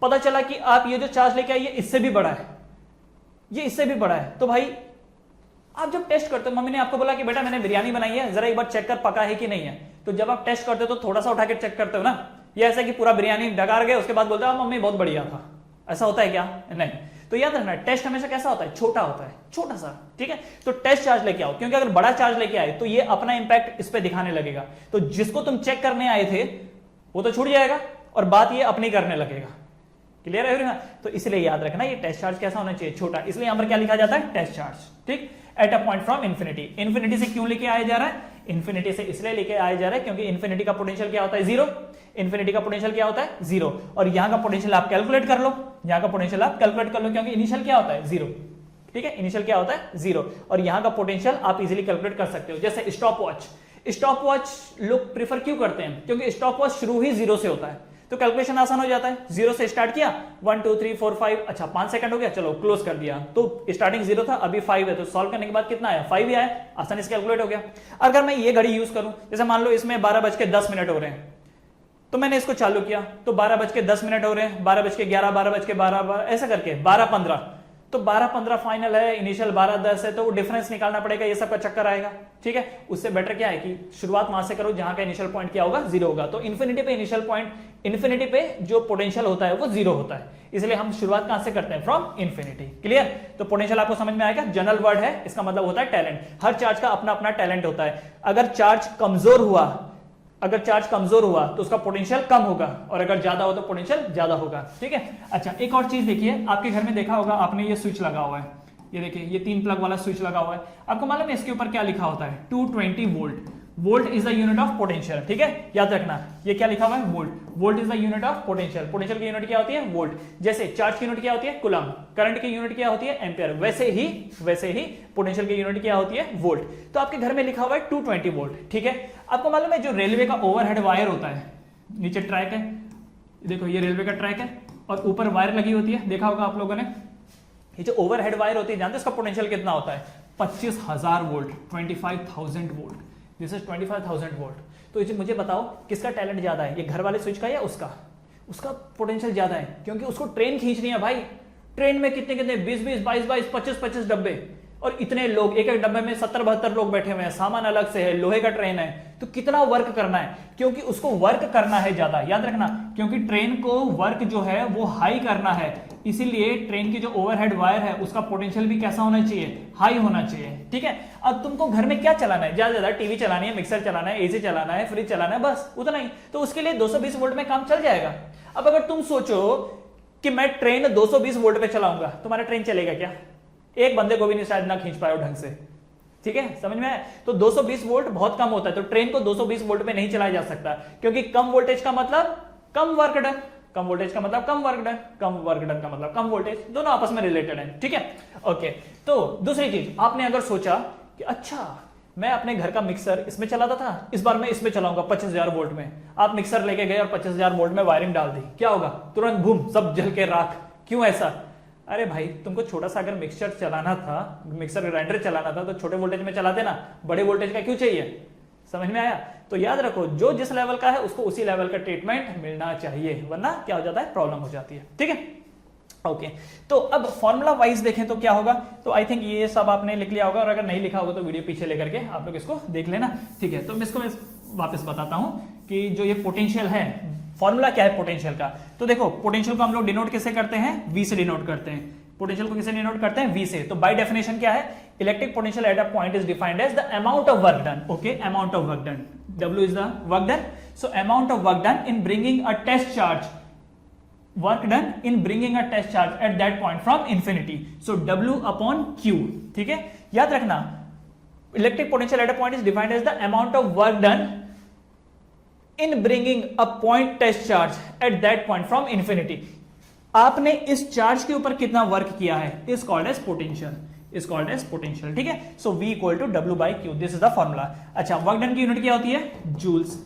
पता चला कि आप ये जो चार्ज लेके आइए इससे भी बड़ा है, ये इससे भी बड़ा है, तो भाई आप जब टेस्ट करते हो, मम्मी ने आपको बोला कि बेटा मैंने बिरयानी बनाई है, जरा एक बार चेक कर पका है कि नहीं है, तो जब आप टेस्ट करते हो तो थोड़ा सा उठा के चेक करते हो ना, ये ऐसा कि पूरा बिरयानी डकार गए उसके बाद बोलते हो मम्मी बहुत बढ़िया था, ऐसा होता है क्या? नहीं। तो याद रखना टेस्ट हमेशा कैसा होता है? छोटा होता है, छोटा सा, ठीक है। तो टेस्ट चार्ज लेके आओ, क्योंकि अगर बड़ा चार्ज लेके आए तो ये अपना इंपैक्ट इस पे दिखाने लगेगा, तो जिसको तुम चेक करने आए थे वो तो छूट जाएगा और बात ये अपनी करने लगेगा, क्लियर है everyone? तो इसलिए याद रखना ये टेस्ट चार्ज कैसा होना चाहिए, छोटा, इसलिए यहां पर क्या लिखा जाता है, टेस्ट चार्ज। ठीक, eight a point from infinity. Infinity से क्यों लेके आया जा रहा है, इन्फिनिटी से इसलिए लेके आया जा रहा है क्योंकि इन्फिनिटी का पोटेंशियल क्या होता है, जीरो। इन्फिनिटी का पोटेंशियल क्या होता है, जीरो। और यहां का पोटेंशियल आप कैलकुलेट कर लो, यहां का पोटेंशियल आप कैलकुलेट कर लो, क्योंकि इनिशियल क्या होता है, जीरो। ठीक है, इनिशियल क्या होता है, जीरो। और यहां का पोटेंशियल आप इजीली कैलकुलेट कर सकते हो। जैसे स्टॉप वॉच, स्टॉप वॉच लोग प्रीफर क्यों करते हैं, क्योंकि स्टॉप वॉच शुरू ही जीरो से होता है, तो कैलकुलेशन आसान हो जाता है। जीरो से स्टार्ट किया, 1 2 3 4 5, अच्छा 5 सेकंड हो गया, चलो क्लोज कर दिया। तो स्टार्टिंग जीरो था, अभी 5 है, तो सॉल्व करने के बाद कितना आया, 5 ही आया, आसानी से कैलकुलेट हो गया। अगर मैं ये घड़ी यूज करूं, जैसे मान लो इसमें 12:10 हो रहे हैं, तो मैंने इसको चालू किया तो 12:10 हो रहे हैं, 12:11, 12:12, ऐसा करके 12:15, तो 12:15 फाइनल है, इनिशियल 12:10 है, तो वो डिफरेंस निकालना पड़ेगा, ये सब का चक्कर आएगा। ठीक है, उससे बेटर क्या है कि शुरुआत वहां से करो जहां का इनिशियल पॉइंट क्या होगा, जीरो होगा। तो इन्फिनिटी पे इनिशियल पॉइंट, इन्फिनिटी पे जो पोटेंशियल होता है वो जीरो होता है, इसलिए हम शुरुआत कहां से करते हैं, फ्रॉम इन्फिनिटी। क्लियर? तो पोटेंशियल आपको समझ में आएगा, जनरल वर्ड है, इसका मतलब होता है टैलेंट। हर चार्ज का अपना अपना टैलेंट होता है। अगर चार्ज कमजोर हुआ तो उसका पोटेंशियल कम होगा, और अगर ज्यादा हो तो पोटेंशियल ज्यादा होगा। ठीक है, अच्छा एक और चीज देखिए, आपके घर में देखा होगा आपने, ये स्विच लगा हुआ है, ये देखिए ये 3 प्लग वाला स्विच लगा हुआ है। आपको मालूम है इसके ऊपर क्या लिखा होता है, 220 volt. Volt is the unit of potential. ठीक है, याद रखना ये क्या लिखा हुआ है, volt. Volt is the unit of potential. Potential की यूनिट क्या होती है, वोल्ट। जैसे चार्ज की यूनिट क्या होती है, कूलम। करंट की यूनिट क्या होती है, एम्पियर। वैसे ही पोटेंशियल की यूनिट क्या होती है, वोल्ट। तो आपके घर में लिखा हुआ है 220 वोल्ट। ठीक है, आपको मालूम है जो रेलवे का ओवरहेड वायर होता है, नीचे ट्रैक है, देखो ये रेलवे का ट्रैक है, और ऊपर वायर लगी होती है, देखा होगा आप लोगों ने। ये जो ओवरहेड वायर होती है, जानते हैं इसका पोटेंशियल कितना होता है, 25,000 volt, 25,000 volt. This is 25,000 volt. तो मुझे बताओ किसका टैलेंट ज्यादा है, ये घर वाले स्विच का या उसका? उसका पोटेंशियल ज्यादा है, क्योंकि उसको ट्रेन खींचनी है भाई। ट्रेन में कितने 20-20, 22-22, 25-25 डब्बे, और इतने लोग, एक एक डब्बे में 70-72 लोग बैठे हुए हैं, सामान अलग से है, लोहे का ट्रेन है, तो कितना वर्क करना है, क्योंकि उसको वर्क करना है ज्यादा। याद रखना, क्योंकि ट्रेन को वर्क जो है वो हाई करना है, इसीलिए ट्रेन की जो ओवरहेड वायर है उसका पोटेंशियल भी कैसा होना चाहिए, हाई होना चाहिए। ठीक है, अब तुमको घर में क्या चलाना है, ज्यादा टीवी चलानी है, मिक्सर चलाना है, एसी चलाना है, फ्रिज चलाना है, बस उतना ही, तो उसके लिए 220 वोल्ट में काम चल जाएगा। अब अगर तुम सोचो कि मैं ट्रेन 220 वोल्ट पे चलाऊंगा, तुम्हारा ट्रेन चलेगा क्या? एक बंदे को भी नहीं शायद ना खींच पाए ढंग से। ठीक है, समझ में आया? तो 220 वोल्ट बहुत कम होता है, तो ट्रेन को 220 वोल्ट पे नहीं चलाया जा सकता, क्योंकि कम वोल्टेज का मतलब कम वर्क डन, कम वोल्टेज का मतलब कम वर्क डन, कम वर्क डन का मतलब कम वोल्टेज, दोनों आपस में रिलेटेड है। ठीक है, ओके। तो दूसरी चीज, आपने अगर सोचा कि अच्छा मैं अपने घर का मिक्सर इसमें चलाता था, इस बार मैं इसमें चलाऊंगा 25,000 वोल्ट में। आप मिक्सर लेके गए और 25,000 वोल्ट में वायरिंग डाल दी, क्या होगा? तुरंत बूम, सब जल के राख। क्यों ऐसा? अरे भाई तुमको छोटा सा अगर मिक्सर चलाना था, मिक्सर ग्राइंडर चलाना था, तो छोटे वोल्टेज में चलाते ना, बड़े वोल्टेज का क्यों चाहिए? समझ में आया? तो याद रखो, जो जिस लेवल का है उसको उसी लेवल का ट्रीटमेंट मिलना चाहिए, वरना क्या हो जाता है, प्रॉब्लम हो जाती है। ठीक है, ओके। तो अब फॉर्मूला वाइज देखें तो क्या होगा, तो आई थिंक ये सब आपने लिख लिया होगा, और अगर नहीं लिखा होगा तो वीडियो पीछे लेकर के आप लोग इसको देख लेना। ठीक है, तो मैं इसको वापस बताता हूं कि जो ये पोटेंशियल है, फॉर्मूला क्या है पोटेंशियल का। तो देखो, पोटेंशियल को हम लोग डिनोट किससे करते हैं, V से डिनोट करते हैं। पोटेंशियल को किससे डिनोट करते हैं, V से। तो बाय डेफिनेशन क्या है, electric potential at a point is defined as the amount of work done. Okay, amount of work done, W is the work done. So amount of work done in bringing a test charge, work done in bringing a test charge at that point from infinity, so W upon Q। ठीक है, याद रखना, electric potential at a point is defined as the amount of work done in bringing a point test charge at that point from infinity. आपने इस charge के ऊपर कितना work किया है, is called as potential, is called as potential. ठीक है, so V equal to W by Q, this is the formula. अच्छा, वर्क डन की यूनिट क्या होती है, जूल्स।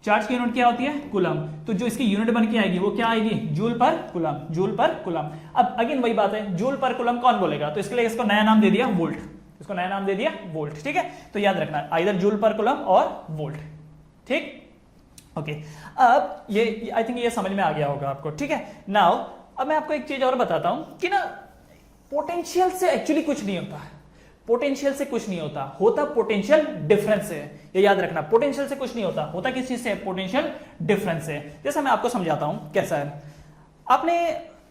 चार्ज की यूनिट क्या होती है, कूलम। तो जो इसकी यूनिट बन के आएगी वो क्या आएगी, जूल पर कूलम, जूल पर कूलम। अब अगेन वही बात है, जूल पर कूलम कौन बोलेगा, तो इसके लिए इसको नया नाम दे दिया वोल्ट, इसको नया नाम दे दिया वोल्ट। ठीक है, तो याद रखना आइदर जूल पर कूलम और वोल्ट। ठीक, ओके। अब ये आई थिंक ये समझ में आ गया होगा आपको। ठीक है, नाउ अब मैं आपको एक चीज और बताता हूं कि ना, पोटेंशियल से एक्चुअली कुछ नहीं होता, पोटेंशियल से कुछ नहीं होता, होता पोटेंशियल डिफरेंस से। ये याद रखना, पोटेंशियल से कुछ नहीं होता, होता किस चीज से, पोटेंशियल डिफरेंस से। जैसा मैं आपको समझाता हूं कैसा है। आपने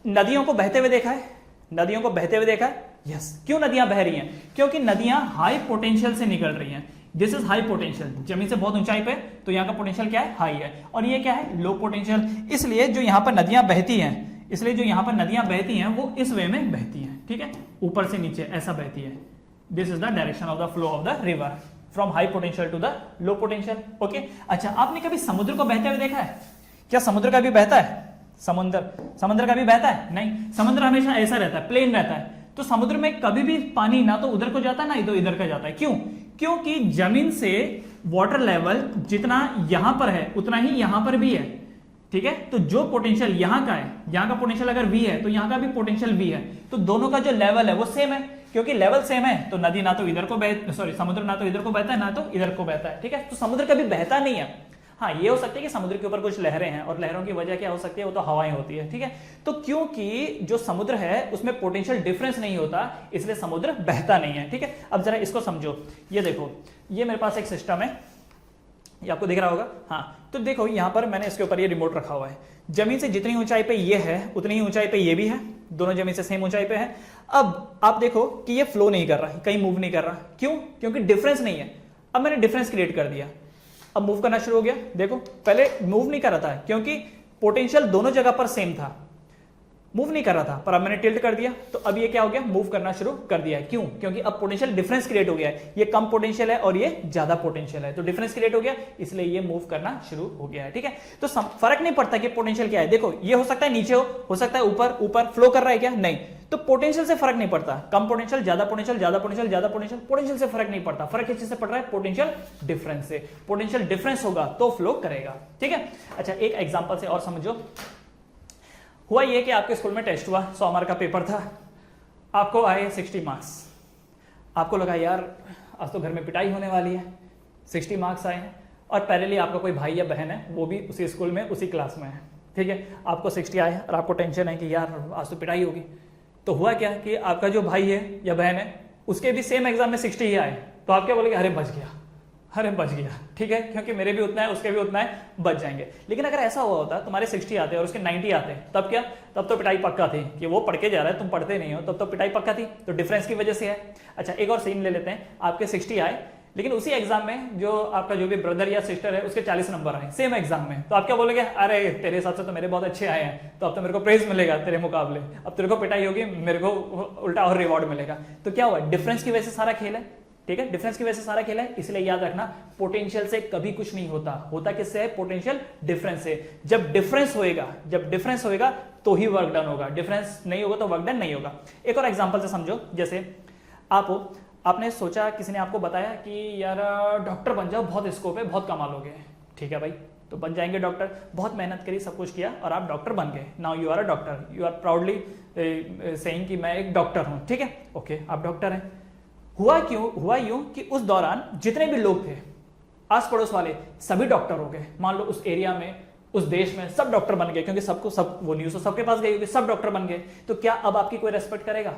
नदियों को बहते हुए देखा है, नदियों को बहते हुए देखा है, यस। क्यों नदियां बह रही हैं, क्योंकि नदियां हाई पोटेंशियल से निकल रही हैं। दिस इज हाई पोटेंशियल, जमीन से बहुत ऊंचाई पे, तो यहां का पोटेंशियल क्या है, हाई है, और ये क्या है, लो पोटेंशियल। इसलिए जो यहां पर नदियां बहती हैं, इसलिए जो यहाँ पर नदियां बहती हैं वो इस वे में बहती हैं, ठीक है, ऊपर से नीचे ऐसा बहती है। This is the direction of the flow of the river from high potential to the low potential. Okay, अच्छा आपने कभी समुद्र को बहते हुए देखा है? क्या समुद्र का भी बहता है? समुद्र का भी बहता है? नहीं, समुद्र हमेशा ऐसा रहता है, प्लेन रहता है। तो समुद्र में कभी भी पानी ना तो उधर को जाता है ना तो इधर का जाता है। क्यों? क्योंकि जमीन से वाटर लेवल जितना यहां पर है उतना ही यहां पर भी है, ठीक है। तो जो पोटेंशियल यहां का है, यहां का पोटेंशियल अगर v है तो यहां का भी पोटेंशियल v है, तो दोनों का जो लेवल है वो सेम है। क्योंकि लेवल सेम है तो नदी ना तो इधर को समुद्र ना तो इधर को बहता है ना तो इधर को बहता है, ठीक है। तो समुद्र कभी बहता नहीं है। हाँ, ये हो सकता है कि समुद्र के ऊपर कुछ लहरें हैं और लहरों की वजह क्या हो सकती है, वो तो हवाएं होती है, ठीक है। तो क्योंकि जो समुद्र है उसमें पोटेंशियल डिफरेंस नहीं होता, इसलिए समुद्र बहता नहीं है, ठीक है। अब जरा इसको समझो, ये देखो, ये मेरे पास एक सिस्टम है, ये आपको दिख रहा होगा। हाँ, तो देखो यहां पर मैंने इसके ऊपर ये रिमोट रखा हुआ है। जमीन से जितनी ऊंचाई पे ये है उतनी ही ऊंचाई पे ये भी है, दोनों जमीन से सेम ऊंचाई पे है। अब आप देखो कि ये फ्लो नहीं कर रहा, कहीं मूव नहीं कर रहा। क्यों? क्योंकि डिफरेंस नहीं है। अब मैंने डिफरेंस क्रिएट कर दिया, अब मूव करना शुरू हो गया। देखो पहले मूव नहीं कर रहा था क्योंकि पोटेंशियल दोनों जगह पर सेम था, मूव नहीं कर रहा था, पर अब मैंने टिल्ट कर दिया तो अब ये क्या हो गया, मूव करना शुरू कर दिया है। क्यों? क्योंकि अब पोटेंशियल डिफरेंस क्रिएट हो गया है, ये कम पोटेंशियल है और ये ज्यादा पोटेंशियल है, तो डिफरेंस क्रिएट हो गया, इसलिए ये मूव करना शुरू हो गया है, ठीक है। तो फर्क नहीं पड़ता कि पोटेंशियल क्या है। देखो ये हो सकता है नीचे हो सकता है ऊपर, ऊपर फ्लो कर रहा है क्या, नहीं, तो पोटेंशियल से फर्क नहीं पड़ता। कम पोटेंशियल, ज्यादा पोटेंशियल, ज्यादा पोटेंशियल, ज्यादा पोटेंशियल, पोटेंशियल से फर्क नहीं पड़ता। फर्क किस चीज से पड़ रहा है? पोटेंशियल डिफरेंस से। पोटेंशियल डिफरेंस होगा तो फ्लो करेगा, ठीक है। अच्छा एक एग्जांपल से और समझो। हुआ ये कि आपके स्कूल में टेस्ट हुआ, 100 मार्क का पेपर था, आपको आए 60 मार्क्स। आपको लगा यार आज तो घर में पिटाई होने वाली है, 60 मार्क्स आए हैं और पैरेलली आपका कोई भाई या बहन है वो भी उसी स्कूल में उसी क्लास में है, ठीक है। आपको 60 आए और आपको टेंशन है कि यार आज तो पिटाई होगी। तो हुआ क्या कि आपका जो भाई है या बहन है उसके भी सेम एग्जाम में 60 ही आए, तो आप क्या बोलेंगे, अरे बच गया, अरे बच गया, ठीक है, क्योंकि मेरे भी उतना है उसके भी उतना है, बच जाएंगे। लेकिन अगर ऐसा हुआ होता तुम्हारे 60 आते और उसके 90 आते, तब क्या? तब तो पिटाई पक्का थी कि वो पढ़ के जा रहा है, तुम पढ़ते नहीं हो, तब तो पिटाई पक्का थी। तो डिफरेंस की वजह से है। अच्छा एक और सीन ले लेते हैं, आपके 60 आए लेकिन उसी एग्जाम में जो आपका जो भी ब्रदर या सिस्टर है उसके 40 नंबर आए सेम एग्जाम में, तो आप क्या बोलोगे, अरे तेरे हिसाब से तो मेरे बहुत अच्छे आए हैं, तो अब तो मेरे को प्रेज मिलेगा तेरे मुकाबले, अब तेरे को पिटाई होगी, मेरे को उल्टा और रिवॉर्ड मिलेगा। तो क्या हुआ? डिफरेंस की वजह से सारा खेल है, ठीक है, डिफरेंस की वजह से सारा खेल है। इसलिए याद रखना पोटेंशियल से कभी कुछ नहीं होता, होता किससे है? पोटेंशियल डिफरेंस से। जब डिफरेंस होएगा तो ही वर्क डन होगा, डिफरेंस नहीं होगा तो वर्क डन नहीं होगा। एक और एग्जांपल से समझो, जैसे आपने सोचा, किसी ने आपको बताया कि यार डॉक्टर बन जाओ, बहुत स्कोप है, बहुत कमा लोगे, ठीक है भाई, तो बन जाएंगे डॉक्टर। बहुत मेहनत करी, सब कुछ किया और आप डॉक्टर बन गए। Now you are a doctor, you are proudly saying कि मैं एक डॉक्टर हूं, ठीक है, ओके आप डॉक्टर हैं। हुआ यूं कि उस दौरान जितने भी लोग थे आस पड़ोस वाले सभी डॉक्टर हो गए। मान लो उस एरिया में, उस देश में सब डॉक्टर बन गए, क्योंकि सब वो न्यूज़ तो सबके पास गई होगी, सब डॉक्टर बन गए। तो क्या अब आपकी कोई रेस्पेक्ट करेगा?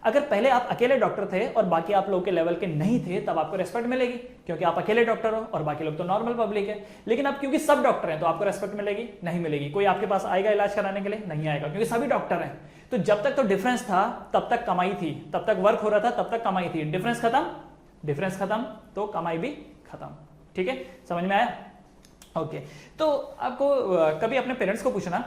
अगर पहले आप अकेले डॉक्टर थे और बाकी आप लोग के लेवल के नहीं थे, तब आपको रेस्पेक्ट मिलेगी क्योंकि आप अकेले डॉक्टर हो और बाकी लोग तो नॉर्मल पब्लिक है। लेकिन अब क्योंकि सब डॉक्टर हैं तो आपको रेस्पेक्ट मिलेगी? नहीं मिलेगी। कोई आपके पास आएगा इलाज कराने के लिए? नहीं आएगा, क्योंकि सभी डॉक्टर हैं। तो जब तक तो डिफरेंस था तब तक कमाई थी, तब तक वर्क हो रहा था, तब तक कमाई थी। डिफरेंस खत्म तो कमाई भी खत्म, ठीक है, समझ में आया? ओके, तो आपको कभी अपने पेरेंट्स को पूछना,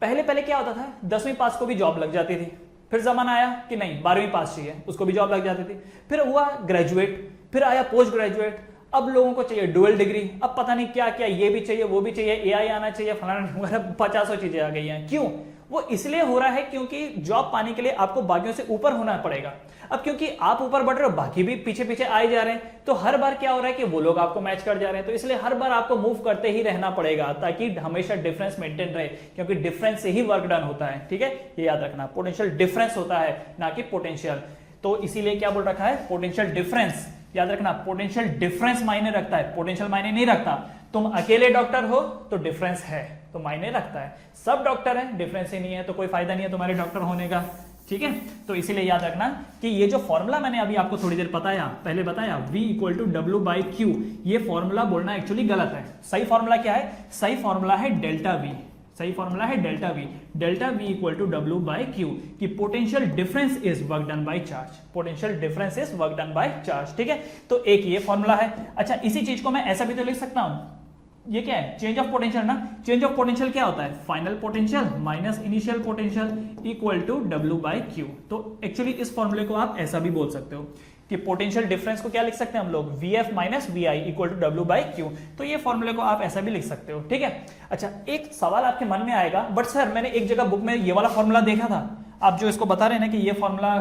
पहले क्या होता था, 10वीं पास को भी जॉब लग जाती थी, फिर जमाना आया कि नहीं 12वीं पास चाहिए, उसको भी जॉब लग जाती थी, फिर हुआ ग्रेजुएट, फिर आया पोस्ट ग्रेजुएट, अब लोगों को चाहिए डुअल डिग्री, अब पता नहीं क्या क्या, ये भी चाहिए वो भी चाहिए, एआई आना चाहिए, फलाना वगैरह 50 चीजें आ गई हैं। क्यों? वो इसलिए हो रहा है क्योंकि जॉब पाने के लिए आपको बाकियों से ऊपर होना पड़ेगा। अब क्योंकि आप ऊपर बढ़ रहे हो, बाकी भी पीछे पीछे आए जा रहे हैं, तो हर बार क्या हो रहा है कि वो लोग आपको मैच कर जा रहे हैं, तो इसलिए हर बार आपको मूव करते ही रहना पड़ेगा ताकि हमेशा डिफरेंस मेंटेन रहे, क्योंकि डिफरेंस से ही वर्क डन होता है, ठीक है, ये याद रखना। पोटेंशियल डिफरेंस होता है ना कि पोटेंशियल, तो इसीलिए क्या बोल रखा है, पोटेंशियल डिफरेंस। याद रखना, पोटेंशियल डिफरेंस मायने रखता है, पोटेंशियल मायने नहीं रखता। तुम अकेले डॉक्टर हो तो डिफरेंस है, तो मायने रखता है। सब डॉक्टर है, डिफरेंस ही नहीं है, तो कोई फायदा नहीं है तुम्हारे डॉक्टर होने का, ठीक है। तो इसीलिए याद रखना कि ये जो फॉर्मूला मैंने अभी आपको थोड़ी देर पहले बताया V = W/Q, ये फॉर्मूला बोलना एक्चुअली गलत है। सही फॉर्मूला क्या है? सही फॉर्मूला है डेल्टा V, सही फॉर्मूला है delta V। Delta V = W/Q कि potential difference is work done by charge, potential difference is work done by charge, ठीक है। तो एक ये फॉर्मूला है। अच्छा, इसी चीज को मैं ऐसा भी तो लिख सकता हूं, ये क्या है, चेंज ऑफ पोटेंशियल ना। चेंज ऑफ पोटेंशियल क्या होता है, final potential minus initial potential equal to W by Q. तो एक्चुअली इस फॉर्मूले को आप ऐसा भी बोल सकते हो कि पोटेंशियल डिफरेंस को क्या लिख सकते हैं हम लोग, VF minus VI equal to W by Q. तो ये फॉर्मूले को आप ऐसा भी लिख सकते हो, ठीक है। अच्छा, एक सवाल आपके मन में आएगा, बट सर मैंने एक जगह बुक में ये वाला फॉर्मूला देखा था, आप जो इसको बता रहे हैं ना कि ये फॉर्मूला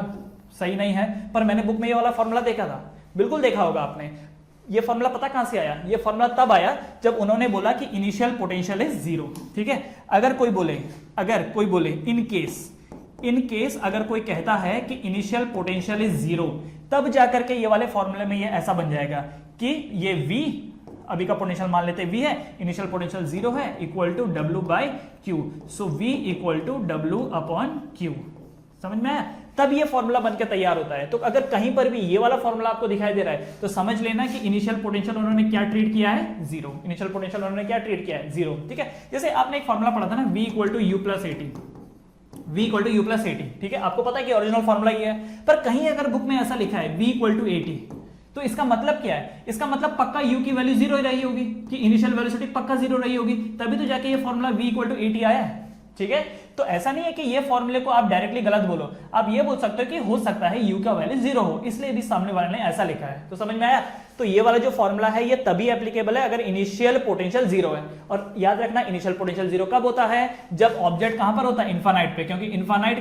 सही नहीं है, पर मैंने बुक में ये वाला फॉर्मूला देखा था। बिल्कुल देखा होगा आपने। ये फॉर्मूला पता कहां से आया, ये फॉर्मूला तब आया जब उन्होंने बोला कि इनिशियल पोटेंशियल इज 0, ठीक है। अगर कोई बोले इन केस अगर कोई कहता है कि इनिशियल पोटेंशियल इज 0, तब जाकर के ये वाले फॉर्मूले में ये ऐसा बन जाएगा कि ये V, अभी का पोटेंशियल मान लेते V है, इनिशियल पोटेंशियल 0 है, equal to W by Q. So V equal to W upon Q. समझ में आया? तब ये फॉर्मूला बनकर तैयार होता है। तो अगर कहीं पर भी ये वाला फॉर्मूला आपको दिखाई दे रहा है तो समझ लेना कि इनिशियल पोटेंशियल उन्होंने क्या ट्रीट किया है, 0। इनिशियल पोटेंशियल उन्होंने क्या ट्रीट किया है, 0, ठीक है। जैसे आपने एक फॉर्मूला पढ़ा था ना, V equal to U plus 80, V equal to U plus 80, ठीक है। आपको पता है कि ओरिजिनल फॉर्मूला ये है, पर कहीं अगर बुक में ऐसा लिखा है V इक्वल टू 80, तो इसका मतलब क्या है, इसका मतलब पक्का U की वैल्यू 0 रही होगी, कि इनिशियल वेलोसिटी पक्का 0 रही होगी, तभी तो जाके ये फॉर्मूला V इक्वल टू 80 आया है, ठीक है। तो ऐसा नहीं है कि ये फॉर्मूले को आप डायरेक्टली गलत बोलो, आप ये बोल सकते हो कि हो सकता है U का वैल्यू 0 हो, इसलिए भी सामने वाले ने ऐसा लिखा है। तो समझ में आया? तो ये वाला जो फॉर्मूला है ये तभी एप्लीकेबल है अगर इनिशियल पोटेंशियल 0 है। और याद रखना, इनिशियल पोटेंशियल 0 कब होता है, जब ऑब्जेक्ट कहां पर होता है, इनफाइनाइट पे, क्योंकि इनफाइनाइट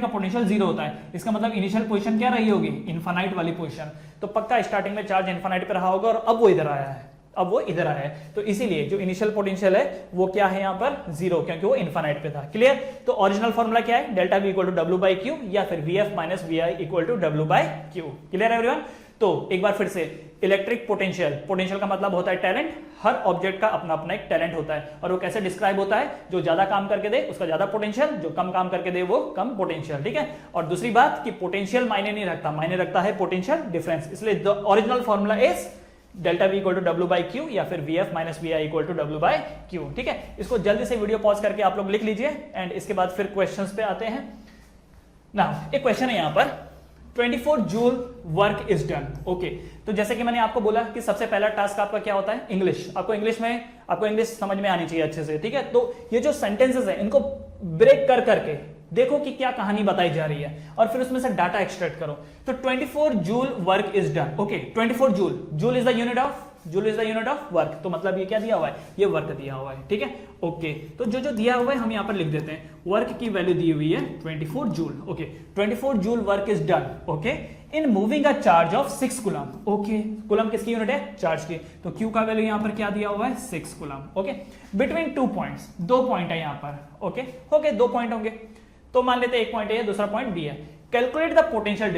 का पोटेंशियल 0 होता है। इसका मतलब इनिशियल पोजीशन क्या रही होगी, इनफाइनाइट वाली पोजीशन। तो पक्का स्टार्टिंग में चार्ज इनफाइनाइट पे रहा होगा और अब वो इधर आया है, तो इसीलिए जो इनिशियल पोटेंशियल है वो क्या है यहाँ पर, 0, क्योंकि वो इनफाइनाइट पे था। क्लियर? तो ओरिजिनल फॉर्मूला क्या है, delta V equal to W by Q, या फिर VF minus VI equal to W by Q. Clear है एवरीवन? तो एक बार फिर से, इलेक्ट्रिक पोटेंशियल का मतलब होता है टैलेंट। हर ऑब्जेक्ट का अपना अपना एक टैलेंट होता है, और वो कैसे डिस्क्राइब होता है, जो ज्यादा काम करके दे उसका ज्यादा पोटेंशियल, जो कम काम करके दे वो कम पोटेंशियल, ठीक है। और दूसरी बात कि पोटेंशियल मायने नहीं रखता, मायने रखता है पोटेंशियल डिफरेंस। इसलिए the original formula is delta V equal to W by Q, या फिर VF minus VI equal to W by Q, ठीक है। इसको जल्दी से वीडियो पॉज करके आप लोग लिख लीजिए, एंड इसके बाद फिर क्वेश्चंस पे आते हैं ना। एक क्वेश्चन है यहाँ पर, 24 joule work is done, okay. तो जैसे कि मैंने आपको बोला कि सबसे पहला टास्क आपका क्या होता है, इंग्लिश। आपको इंग्लिश समझ में आनी चाहिए अच्छे से, ठीक है। तो ये जो सेंटेंसेस है इनको ब्रेक कर करके देखो कि क्या कहानी बताई जा रही है, और फिर उसमें से डाटा एक्सट्रैक्ट करो। तो 24 joule work is done, okay. 24 joule is the unit of work. तो मतलब ये क्या दिया हुआ है, ये वर्क दिया हुआ है, ठीक है, ओके। तो जो दिया हुआ है हम यहाँ पर लिख देते हैं, वर्क की वैल्यू दी हुई है 24 joule, okay. 24 joule work is done, okay, in moving a charge of 6 coulomb, okay. Coulomb किसकी यूनिट है, चार्ज की। तो Q का वैल्यू यहाँ पर क्या दिया हुआ है, 6 coulomb, okay. Between 2 points, 2 point है यहाँ पर, ओके। 2 पॉइंट होंगे, तो मान लेते हैं एक पॉइंट है, दूसरा पॉइंट बी है। कैलकुलेट द पोटेंशियल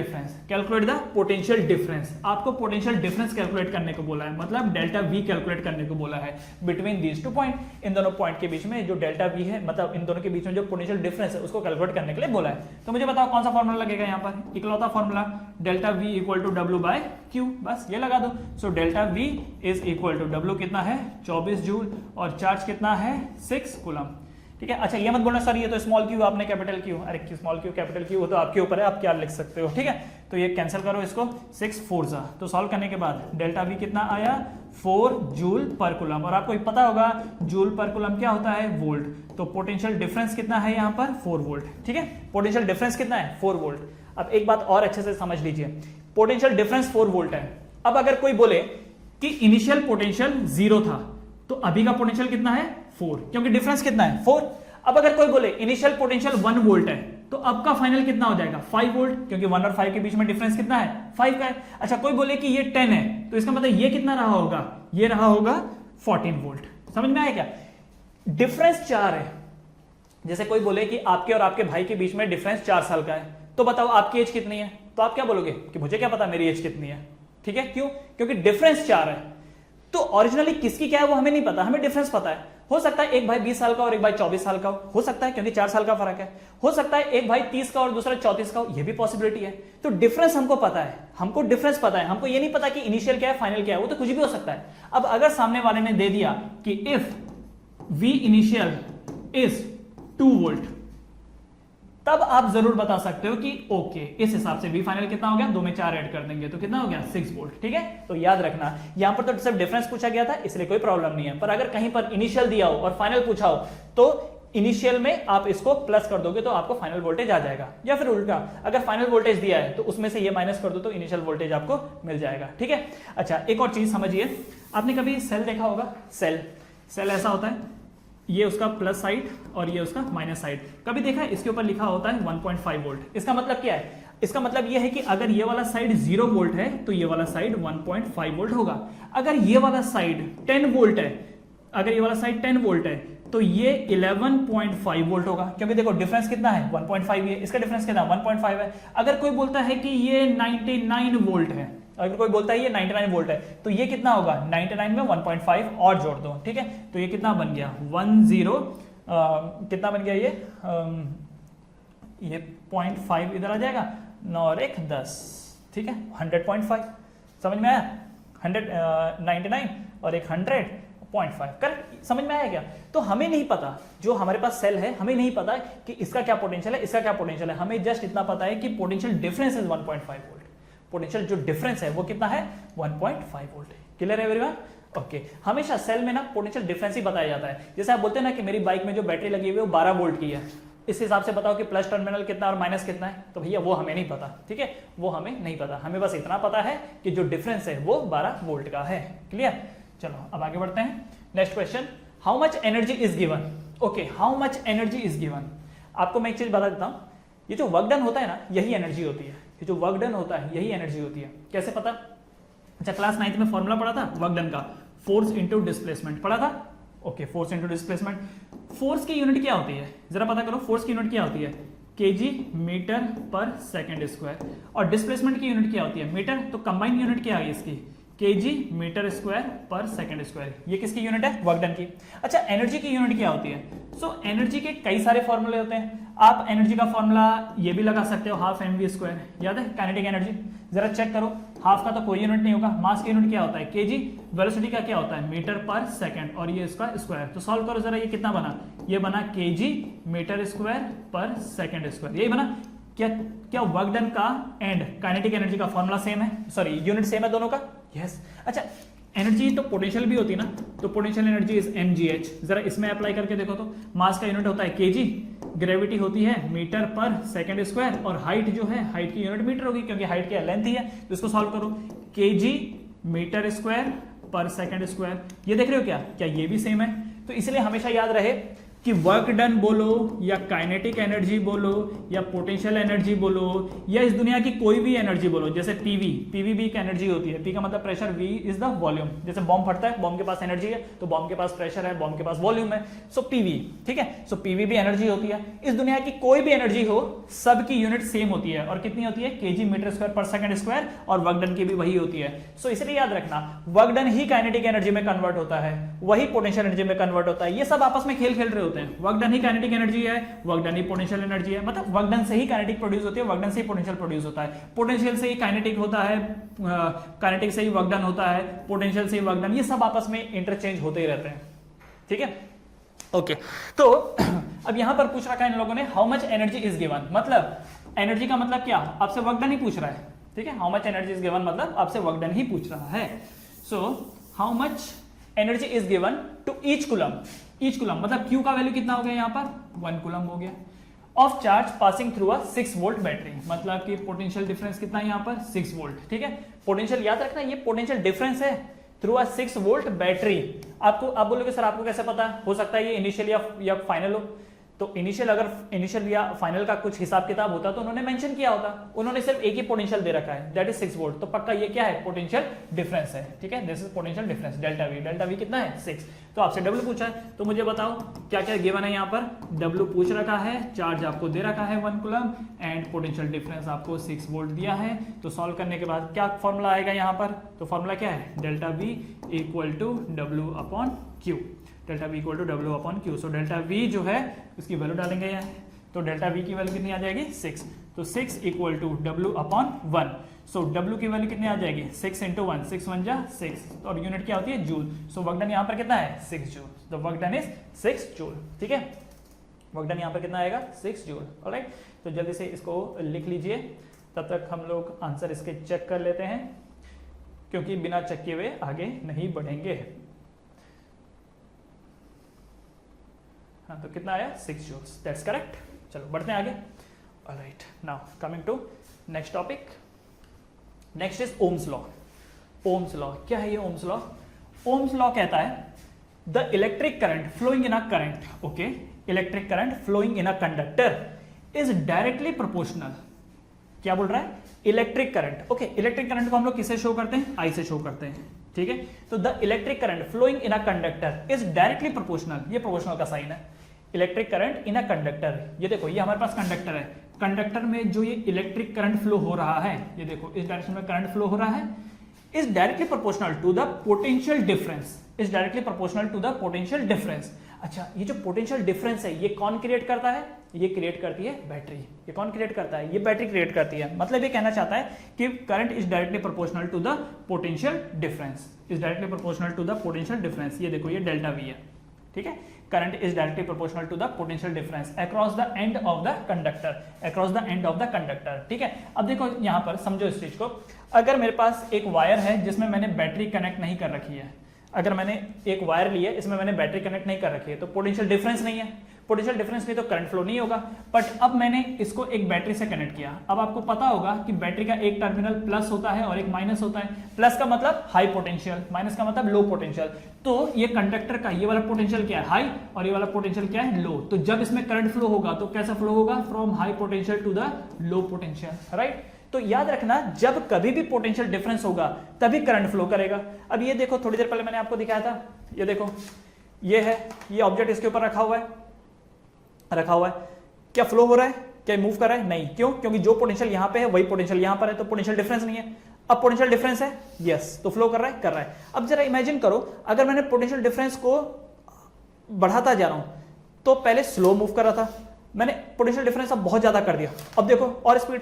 डिफरेंस, आपको पोटेंशियल डिफरेंस कैलकुलेट करने को बोला है, मतलब डेल्टा V कैलकुलेट करने को बोला है बिटवीन दीज 2 पॉइंट। इन दोनों पॉइंट के बीच में जो डेल्टा V है, मतलब इन दोनों के बीच में जो पोटेंशियल डिफरेंस है उसको कैलकुलेट करने के लिए बोला है। तो मुझे बताओ कौन सा फॉर्मूला लगेगा यहाँ पर, इकलौता formula, delta V equal to W by Q, बस ये लगा दो। So delta V is equal to W कितना है, 24 जूल, और चार्ज कितना है, 6 कूलम, ठीक है। अच्छा, ये मत बोलना सर ये तो स्मॉल क्यू आपने कैपिटल क्यू, अरे स्मॉल क्यू कैपिटल क्यू वो तो आपके ऊपर है, आप क्या लिख सकते हो, ठीक है। तो ये कैंसिल करो इसको, 6 4 जा, तो सॉल्व करने के बाद डेल्टा V कितना आया, 4 जूल पर कूलम। और आपको पता होगा जूल पर कूलम क्या होता है, वोल्ट। तो पोटेंशियल डिफरेंस कितना है यहाँ पर, 4 वोल्ट, ठीक है। पोटेंशियल डिफरेंस कितना है, 4 वोल्ट। अब एक बात और अच्छे से समझ लीजिए, पोटेंशियल डिफरेंस 4 वोल्ट है। अब अगर कोई बोले कि इनिशियल पोटेंशियल 0 था, तो अभी का पोटेंशियल कितना है, 4, क्योंकि डिफरेंस कितना है, 4। अब अगर कोई बोले इनिशियल पोटेंशियल 1 वोल्ट है, तो अब का फाइनल कितना हो जाएगा, 5 वोल्ट, क्योंकि 1 और 5 के बीच में डिफरेंस कितना है, 5 का है। अच्छा, कोई बोले कि ये 10 है, तो इसका मतलब ये कितना रहा होगा, ये रहा होगा 14 वोल्ट। समझ में आया क्या, डिफरेंस 4 है। जैसे कोई बोले कि आपके और आपके भाई के बीच में डिफरेंस 4 साल का है, तो बताओ आपकी एज कितनी है, तो आप क्या बोलोगे कि मुझे क्या पता मेरी एज कितनी है, ठीक है। क्यों, क्योंकि डिफरेंस 4 है। तो ओरिजिनली किसकी क्या है वो हमें नहीं पता, हमें डिफरेंस पता है। हो सकता है एक भाई 20 साल का और एक भाई 24 साल का हो सकता है, क्योंकि 4 साल का फर्क है। हो सकता है एक भाई 30 का और दूसरा 34 का हो, ये भी पॉसिबिलिटी है। तो डिफरेंस हमको पता है, हमको डिफरेंस पता है, हमको ये नहीं पता कि इनिशियल क्या है फाइनल क्या है, वो तो कुछ भी हो सकता है। अब अगर सामने वाले ने दे दिया कि if V initial is 2 volt, तब आप जरूर बता सकते हो कि ओके इस हिसाब से V फाइनल कितना हो गया, 2 में 4 ऐड कर देंगे तो कितना हो गया 6 वोल्ट। ठीक है, तो याद रखना यहां पर तो सिर्फ डिफरेंस पूछा गया था इसलिए कोई प्रॉब्लम नहीं है, पर अगर कहीं पर इनिशियल दिया हो और फाइनल पूछा हो तो इनिशियल में आप इसको प्लस कर दोगे तो आपको फाइनल वोल्टेज आ जाएगा, या फिर उल्टा अगर फाइनल वोल्टेज दिया है तो उसमें से ये माइनस कर दो तो इनिशियल वोल्टेज आपको मिल जाएगा। ठीक है, अच्छा एक और चीज समझिए, आपने कभी सेल देखा होगा, सेल ऐसा होता है, ये उसका प्लस साइड और ये उसका माइनस साइड, कभी देखा है इसके ऊपर लिखा होता है 1.5 वोल्ट। इसका मतलब क्या है, इसका मतलब ये है कि अगर ये वाला साइड 0 वोल्ट है तो ये वाला साइड 1.5 वोल्ट होगा, अगर ये वाला साइड 10 वोल्ट है, अगर ये वाला साइड 10 वोल्ट है तो ये 11.5 वोल्ट होगा, क्योंकि देखो डिफरेंस कितना है 1.5 है, इसका डिफरेंस कितना 1.5 है। अगर कोई बोलता है कि ये 99 वोल्ट है, अगर कोई बोलता है ये 99 वोल्ट है तो ये कितना होगा 99 में 1.5 और जोड़ दो। ठीक है, तो ये कितना बन गया 10 कितना बन गया ये 0.5 इधर आ जाएगा, 9 और 1 10। ठीक है, 100.5 समझ में आया, 99 और एक 100.5 करेक्ट, समझ में आया क्या। तो हमें नहीं पता, जो हमारे पास सेल है हमें नहीं पता कि इसका क्या पोटेंशियल है, इसका क्या पोटेंशियल है, हमें जस्ट इतना पता है कि potential difference is 1.5 volt, potential जो डिफरेंस है वो कितना है 1.5 वोल्ट। क्लियर है एवरीवन? ओके, हमेशा सेल में ना पोटेंशियल डिफरेंस ही बताया जाता है। जैसे आप बोलते हैं ना कि मेरी बाइक में जो बैटरी लगी हुई है वो 12 वोल्ट की है, इस हिसाब से बताओ कि प्लस टर्मिनल कितना और माइनस कितना है, तो भैया वो हमें नहीं पता। ठीक है, वो हमें नहीं पता, हमें बस इतना पता है कि जो डिफरेंस है वो 12 वोल्ट का है। क्लियर, चलो अब आगे बढ़ते हैं। Next question, how much energy is given. Okay, how much energy is given, आपको मैं एक चीज बता देता हूं, ये जो वर्क डन होता है ना यही एनर्जी होती है, ये जो वर्क डन होता है यही एनर्जी होती है। कैसे पता? अच्छा, क्लास 9th में फॉर्मूला पढ़ा था वर्क डन का, फोर्स इंटू डिस्प्लेसमेंट पढ़ा था। Okay, force into displacement, force की यूनिट क्या होती है जरा पता करो, फोर्स की यूनिट क्या होती है केजी मीटर पर सेकंड स्क्वायर, और डिस्प्लेसमेंट की यूनिट क्या होती है मीटर, तो कंबाइन यूनिट क्या है इसकी केजी मीटर स्क्वायर पर सेकंड स्क्वायर। ये किसकी यूनिट है? वर्क डन की। अच्छा, एनर्जी की यूनिट क्या होती है? सो एनर्जी के कई सारे फॉर्मूले होते हैं, आप एनर्जी का फॉर्मूला ये भी लगा सकते हो हाफ mv स्क्वायर, याद है काइनेटिक एनर्जी, जरा चेक करो, हाफ का तो कोई यूनिट नहीं होगा, मास की यूनिट क्या होता है केजी, वेलोसिटी का क्या होता है मीटर पर सेकंड, और ये इसका स्क्वायर, तो सॉल्व करो जरा, ये कितना बना, ये बना केजी मीटर स्क्वायर पर सेकंड स्क्वायर, यही बना। क्या वर्क डन का एंड काइनेटिक एनर्जी का फॉर्मूला सेम है, सॉरी यूनिट सेम है दोनों का? यस। अच्छा, एनर्जी तो पोटेंशियल भी होती है ना, तो पोटेंशियल एनर्जी इज mgh, जरा इसमें अप्लाई करके देखो तो, मास का यूनिट होता है केजी, ग्रेविटी होती है मीटर पर सेकंड स्क्वायर, और हाइट जो है हाइट की यूनिट मीटर होगी क्योंकि हाइट की लेंथ ही है, तो इसको सॉल्व करो, केजी मीटर स्क्वायर पर सेकंड स्क्वायर, ये देख रहे हो क्या ये भी सेम है। तो इसलिए हमेशा याद रहे कि वर्क डन बोलो या काइनेटिक एनर्जी बोलो या पोटेंशियल एनर्जी बोलो या इस दुनिया की कोई भी एनर्जी बोलो, जैसे पीवी भी एक एनर्जी होती है, पी का मतलब pressure, V is the volume, जैसे बॉम्ब फटता है, बॉम्ब के पास एनर्जी है तो बॉम्ब के पास प्रेशर है, बॉम्ब के पास वॉल्यूम है, सो पीवी। ठीक है, सो पीवी भी एनर्जी होती है। इस दुनिया की कोई भी एनर्जी हो सबकी यूनिट सेम होती है, और कितनी होती है केजी मीटर स्क्वायर पर सेकंड स्क्वायर, और वर्क डन की भी वही होती है। सो इसलिए याद रखना वर्क डन ही काइनेटिक एनर्जी में कन्वर्ट होता है, वही पोटेंशियल एनर्जी में कन्वर्ट होता है, ये सब आपस में खेल खेल रहे होते हैं। वर्क डन ही काइनेटिक एनर्जी है, वर्क डन ही पोटेंशियल एनर्जी है, मतलब वर्क डन से ही काइनेटिक प्रोड्यूस होती है, वर्क डन से ही पोटेंशियल प्रोड्यूस होता है, पोटेंशियल से ही काइनेटिक होता है, काइनेटिक से ही वर्क डन होता है, पोटेंशियल से ही वर्क डन, ये सब आपस में इंटरचेंज होते ही रहते हैं। ठीक है, ओके। तो अब यहां पर पूछ रखा है इन लोगों ने how much energy is given, मतलब एनर्जी का मतलब क्या, आपसे वर्क डन ही पूछ रहा है। ठीक है, how much energy is given मतलब आपसे वर्क डन ही पूछ रहा है। So how much energy is given to each coulomb, each coulomb मतलब Q का वैल्यू कितना हो गया यहाँ पर 1 कूलम हो गया, of charge passing through a 6 volt battery, मतलब कि पोटेंशियल डिफरेंस कितना है यहाँ पर 6 वोल्ट। ठीक है, पोटेंशियल याद रखना, ये पोटेंशियल डिफरेंस है थ्रू अ 6 वोल्ट बैटरी। आपको आप बोलोगे सर आपको कैसे पता, हो सकता है ये इनिशियल या फाइनल हो, तो इनिशियल अगर इनिशियल या फाइनल का कुछ हिसाब किताब होता तो उन्होंने मेंशन किया होता, उन्होंने सिर्फ एक ही पोटेंशियल दे रखा है दैट इज 6 वोल्ट, तो पक्का ये क्या है पोटेंशियल डिफरेंस है। ठीक है, this is potential difference delta we कितना है 6। तो आपसे W पूछा है, तो मुझे बताओ क्या क्या गिवन है यहाँ पर, W पूछ रखा है, चार्ज आपको दे रखा है 1 कूलम एंड पोटेंशियल डिफरेंस आपको 6 वोल्ट दिया है। तो सॉल्व करने के बाद क्या फॉर्मूला आएगा यहाँ पर, तो फॉर्मूला क्या है delta V equal to W upon Q, delta V equal to W upon Q। So delta V जो है उसकी वैल्यू डालेंगे यहाँ, तो डेल्टा V की वैल्यू कितनी आ जाएगी 6, तो 6 equal to W upon 1। So W की वैल्यू कितनी आ जाएगी 6 इंटू 1, 6 1 जा 6, और यूनिट क्या होती है जूल। सो वर्क डन यहाँ पर कितना है 6 joule, the work done is 6 joule. ठीक है, वर्क डन यहाँ पर कितना आएगा 6 जूल। ऑलराइट, तो जल्दी से इसको लिख लीजिए, तब तक हम लोग आंसर इसके चेक कर लेते हैं, क्योंकि बिना चेक किए हुए आगे नहीं बढ़ेंगे। हाँ, तो कितना आया 6 जूल, दैट्स करेक्ट। चलो बढ़ते हैं आगे। Alright, now coming to next topic. Next is Ohm's law. Ohm's law क्या है ये ओम्स लॉ? ओम्स लॉ कहता है the electric current flowing in a current, okay, electric current flowing in a conductor is directly proportional. क्या बोल रहा है? Electric current, okay, electric current को हम लोग किससे शो करते हैं? आई से शो करते हैं, ठीक है। तो the electric current flowing in a conductor is directly proportional, ये प्रोपोर्शनल का साइन है। Electric current in a conductor, ये देखो ये हमारे पास कंडक्टर है, कंडक्टर में जो ये इलेक्ट्रिक करंट फ्लो हो रहा है, ये देखो इस डायरेक्शन में करंट फ्लो हो रहा है, is directly proportional to the potential difference, is directly proportional to the potential difference. अच्छा, ये जो पोटेंशियल डिफरेंस है ये कौन क्रिएट करता है? ये क्रिएट करती है बैटरी। ये कौन क्रिएट करता है? ये बैटरी क्रिएट करती है। मतलब ये कहना चाहता है कि current is directly proportional to the potential difference, is directly proportional to the potential difference. ये देखो ये डेल्टा वी है, ठीक है। Current is directly proportional to the potential difference across the end of the conductor, across the end of the conductor, ठीक है। अब देखो यहां पर समझो इस चीज को, अगर मेरे पास एक वायर है जिसमें मैंने बैटरी कनेक्ट नहीं कर रखी है, अगर मैंने एक वायर ली है इसमें मैंने बैटरी कनेक्ट नहीं कर रखी है, तो पोटेंशियल डिफरेंस नहीं है, पोटेंशियल डिफरेंस नहीं तो करंट फ्लो नहीं होगा। बट अब मैंने इसको एक बैटरी से कनेक्ट किया। अब आपको पता होगा कि बैटरी का एक टर्मिनल प्लस होता है और एक माइनस होता है। प्लस का मतलब हाई पोटेंशियल, माइनस का मतलब लो पोटेंशियल। तो ये कंडक्टर का ये वाला पोटेंशियल क्या है? हाई, और ये वाला पोटेंशियल क्या है? लो। तो जब इसमें करंट फ्लो होगा तो कैसा फ्लो होगा? From high potential to the low potential, right. तो याद रखना, जब कभी भी पोटेंशियल डिफरेंस होगा तभी करंट फ्लो करेगा। अब ये देखो, थोड़ी देर पहले मैंने आपको दिखाया था, ये देखो ये है, ये ऑब्जेक्ट इसके ऊपर रखा हुआ है, क्या फ्लो हो रहा है? क्या मूव कर रहा है? नहीं। क्यों? क्योंकि जो पोटेंशियल यहां पे है वही पोटेंशियल यहां पर है, तो पोटेंशियल डिफरेंस नहीं है। अब पोटेंशियल डिफरेंस है, यस, तो फ्लो कर रहा है, कर रहा है। अब जरा इमेजिन करो, अगर मैंने पोटेंशियल डिफरेंस को बढ़ाता जा रहा हूं, तो पहले स्लो मूव कर रहा था, मैंने पोटेंशियल डिफरेंस अब बहुत ज्यादा कर दिया, अब देखो और स्पीड।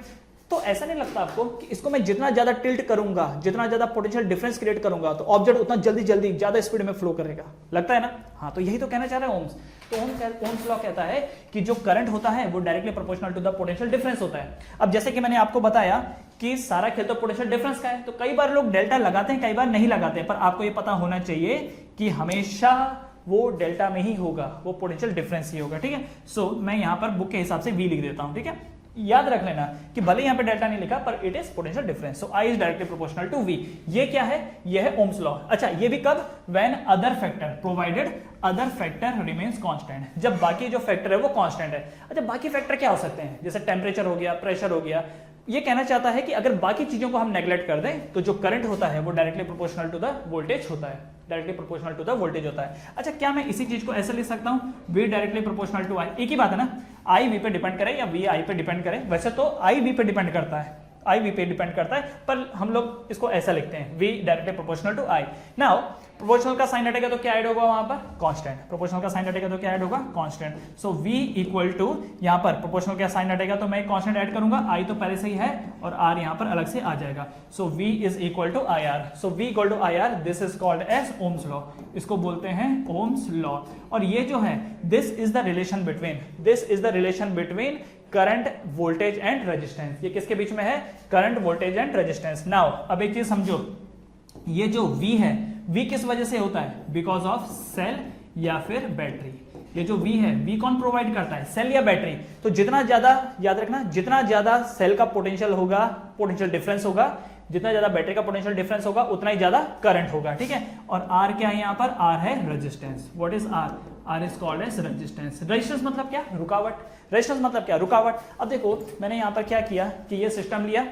तो ऐसा नहीं लगता आपको कि इसको मैं जितना ज्यादा टिल्ट करूंगा, जितना ज्यादा पोटेंशियल डिफरेंस क्रिएट करूंगा, तो ऑब्जेक्ट उतना जल्दी जल्दी ज्यादा स्पीड में फ्लो करेगा? लगता है ना? हाँ, तो यही तो कहना चाह रहा है ओम्स। तो ओम्स लॉ कहता है कि जो करंट होता है वो directly proportional to the potential difference होता है। अब जैसे कि मैंने आपको बताया कि सारा खेल तो पोटेंशियल डिफरेंस का है, तो कई बार लोग डेल्टा लगाते हैं, कई बार नहीं लगाते, पर आपको ये पता होना चाहिए कि हमेशा वो डेल्टा में ही होगा, वो पोटेंशियल डिफरेंस ही होगा, ठीक है। सो मैं यहां पर बुक के हिसाब से वी लिख देता हूं, ठीक है। याद रख लेना कि भले यहां पे डेल्टा नहीं लिखा, पर it is potential difference, so I is directly proportional to V. ये क्या है? ये है ओम्स लॉ। अच्छा, ये भी कब? When other factor, provided other factor remains constant, जब बाकी जो फैक्टर है वो कांस्टेंट है। अच्छा, बाकी फैक्टर क्या हो सकते हैं? जैसे टेम्परेचर हो गया, प्रेशर हो गया। ये कहना चाहता है कि अगर बाकी चीजों को हम नेग्लेक्ट कर दें तो जो करंट होता है वो directly proportional to the voltage होता है, directly proportional to the voltage होता है। अच्छा, क्या मैं इसी चीज को ऐसे लिख सकता हूं, V directly proportional to I? एक ही बात है ना, I V पे डिपेंड करे या V I पे डिपेंड करे। वैसे तो I V पे डिपेंड करता है, I V पे डिपेंड करता है, पर हम लोग इसको ऐसा लिखते हैं, V directly proportional to I। Now proportional का साइन हटेगा तो क्या ऐड होगा वहां पर? कांस्टेंट। प्रोपोर्शनल का साइन हटेगा तो क्या ऐड होगा? Constant. So V equal to, यहां पर प्रोपोर्शनल का साइन हटेगा तो मैं कांस्टेंट ऐड करूंगा, I तो पहले से ही है और R यहां पर अलग से आ जाएगा। So V is equal to IR। So V equal to IR, this is called as Ohm's law, इसको बोलते हैं ओम्स लॉ। और ये जो है, this is the relation between current, voltage and resistance. ये किसके बीच में है? Current, voltage and resistance. Now अब एक चीज समझो, ये जो V है, V किस वजह से होता है? बिकॉज ऑफ सेल या फिर बैटरी। ये जो V है, V कौन प्रोवाइड करता है? सेल या बैटरी। तो जितना ज्यादा, याद रखना, जितना ज्यादा सेल का पोटेंशियल होगा, पोटेंशियल डिफरेंस होगा, जितना ज्यादा बैटरी का पोटेंशियल डिफरेंस होगा, उतना ही ज्यादा करंट होगा, ठीक है। और R क्या है? यहाँ पर R है resistance. What is R? R is called as resistance. Resistance मतलब क्या? रुकावट। रेजिस्टेंस मतलब क्या? रुकावट। अब देखो मैंने यहाँ पर क्या किया कि ये सिस्टम लिया,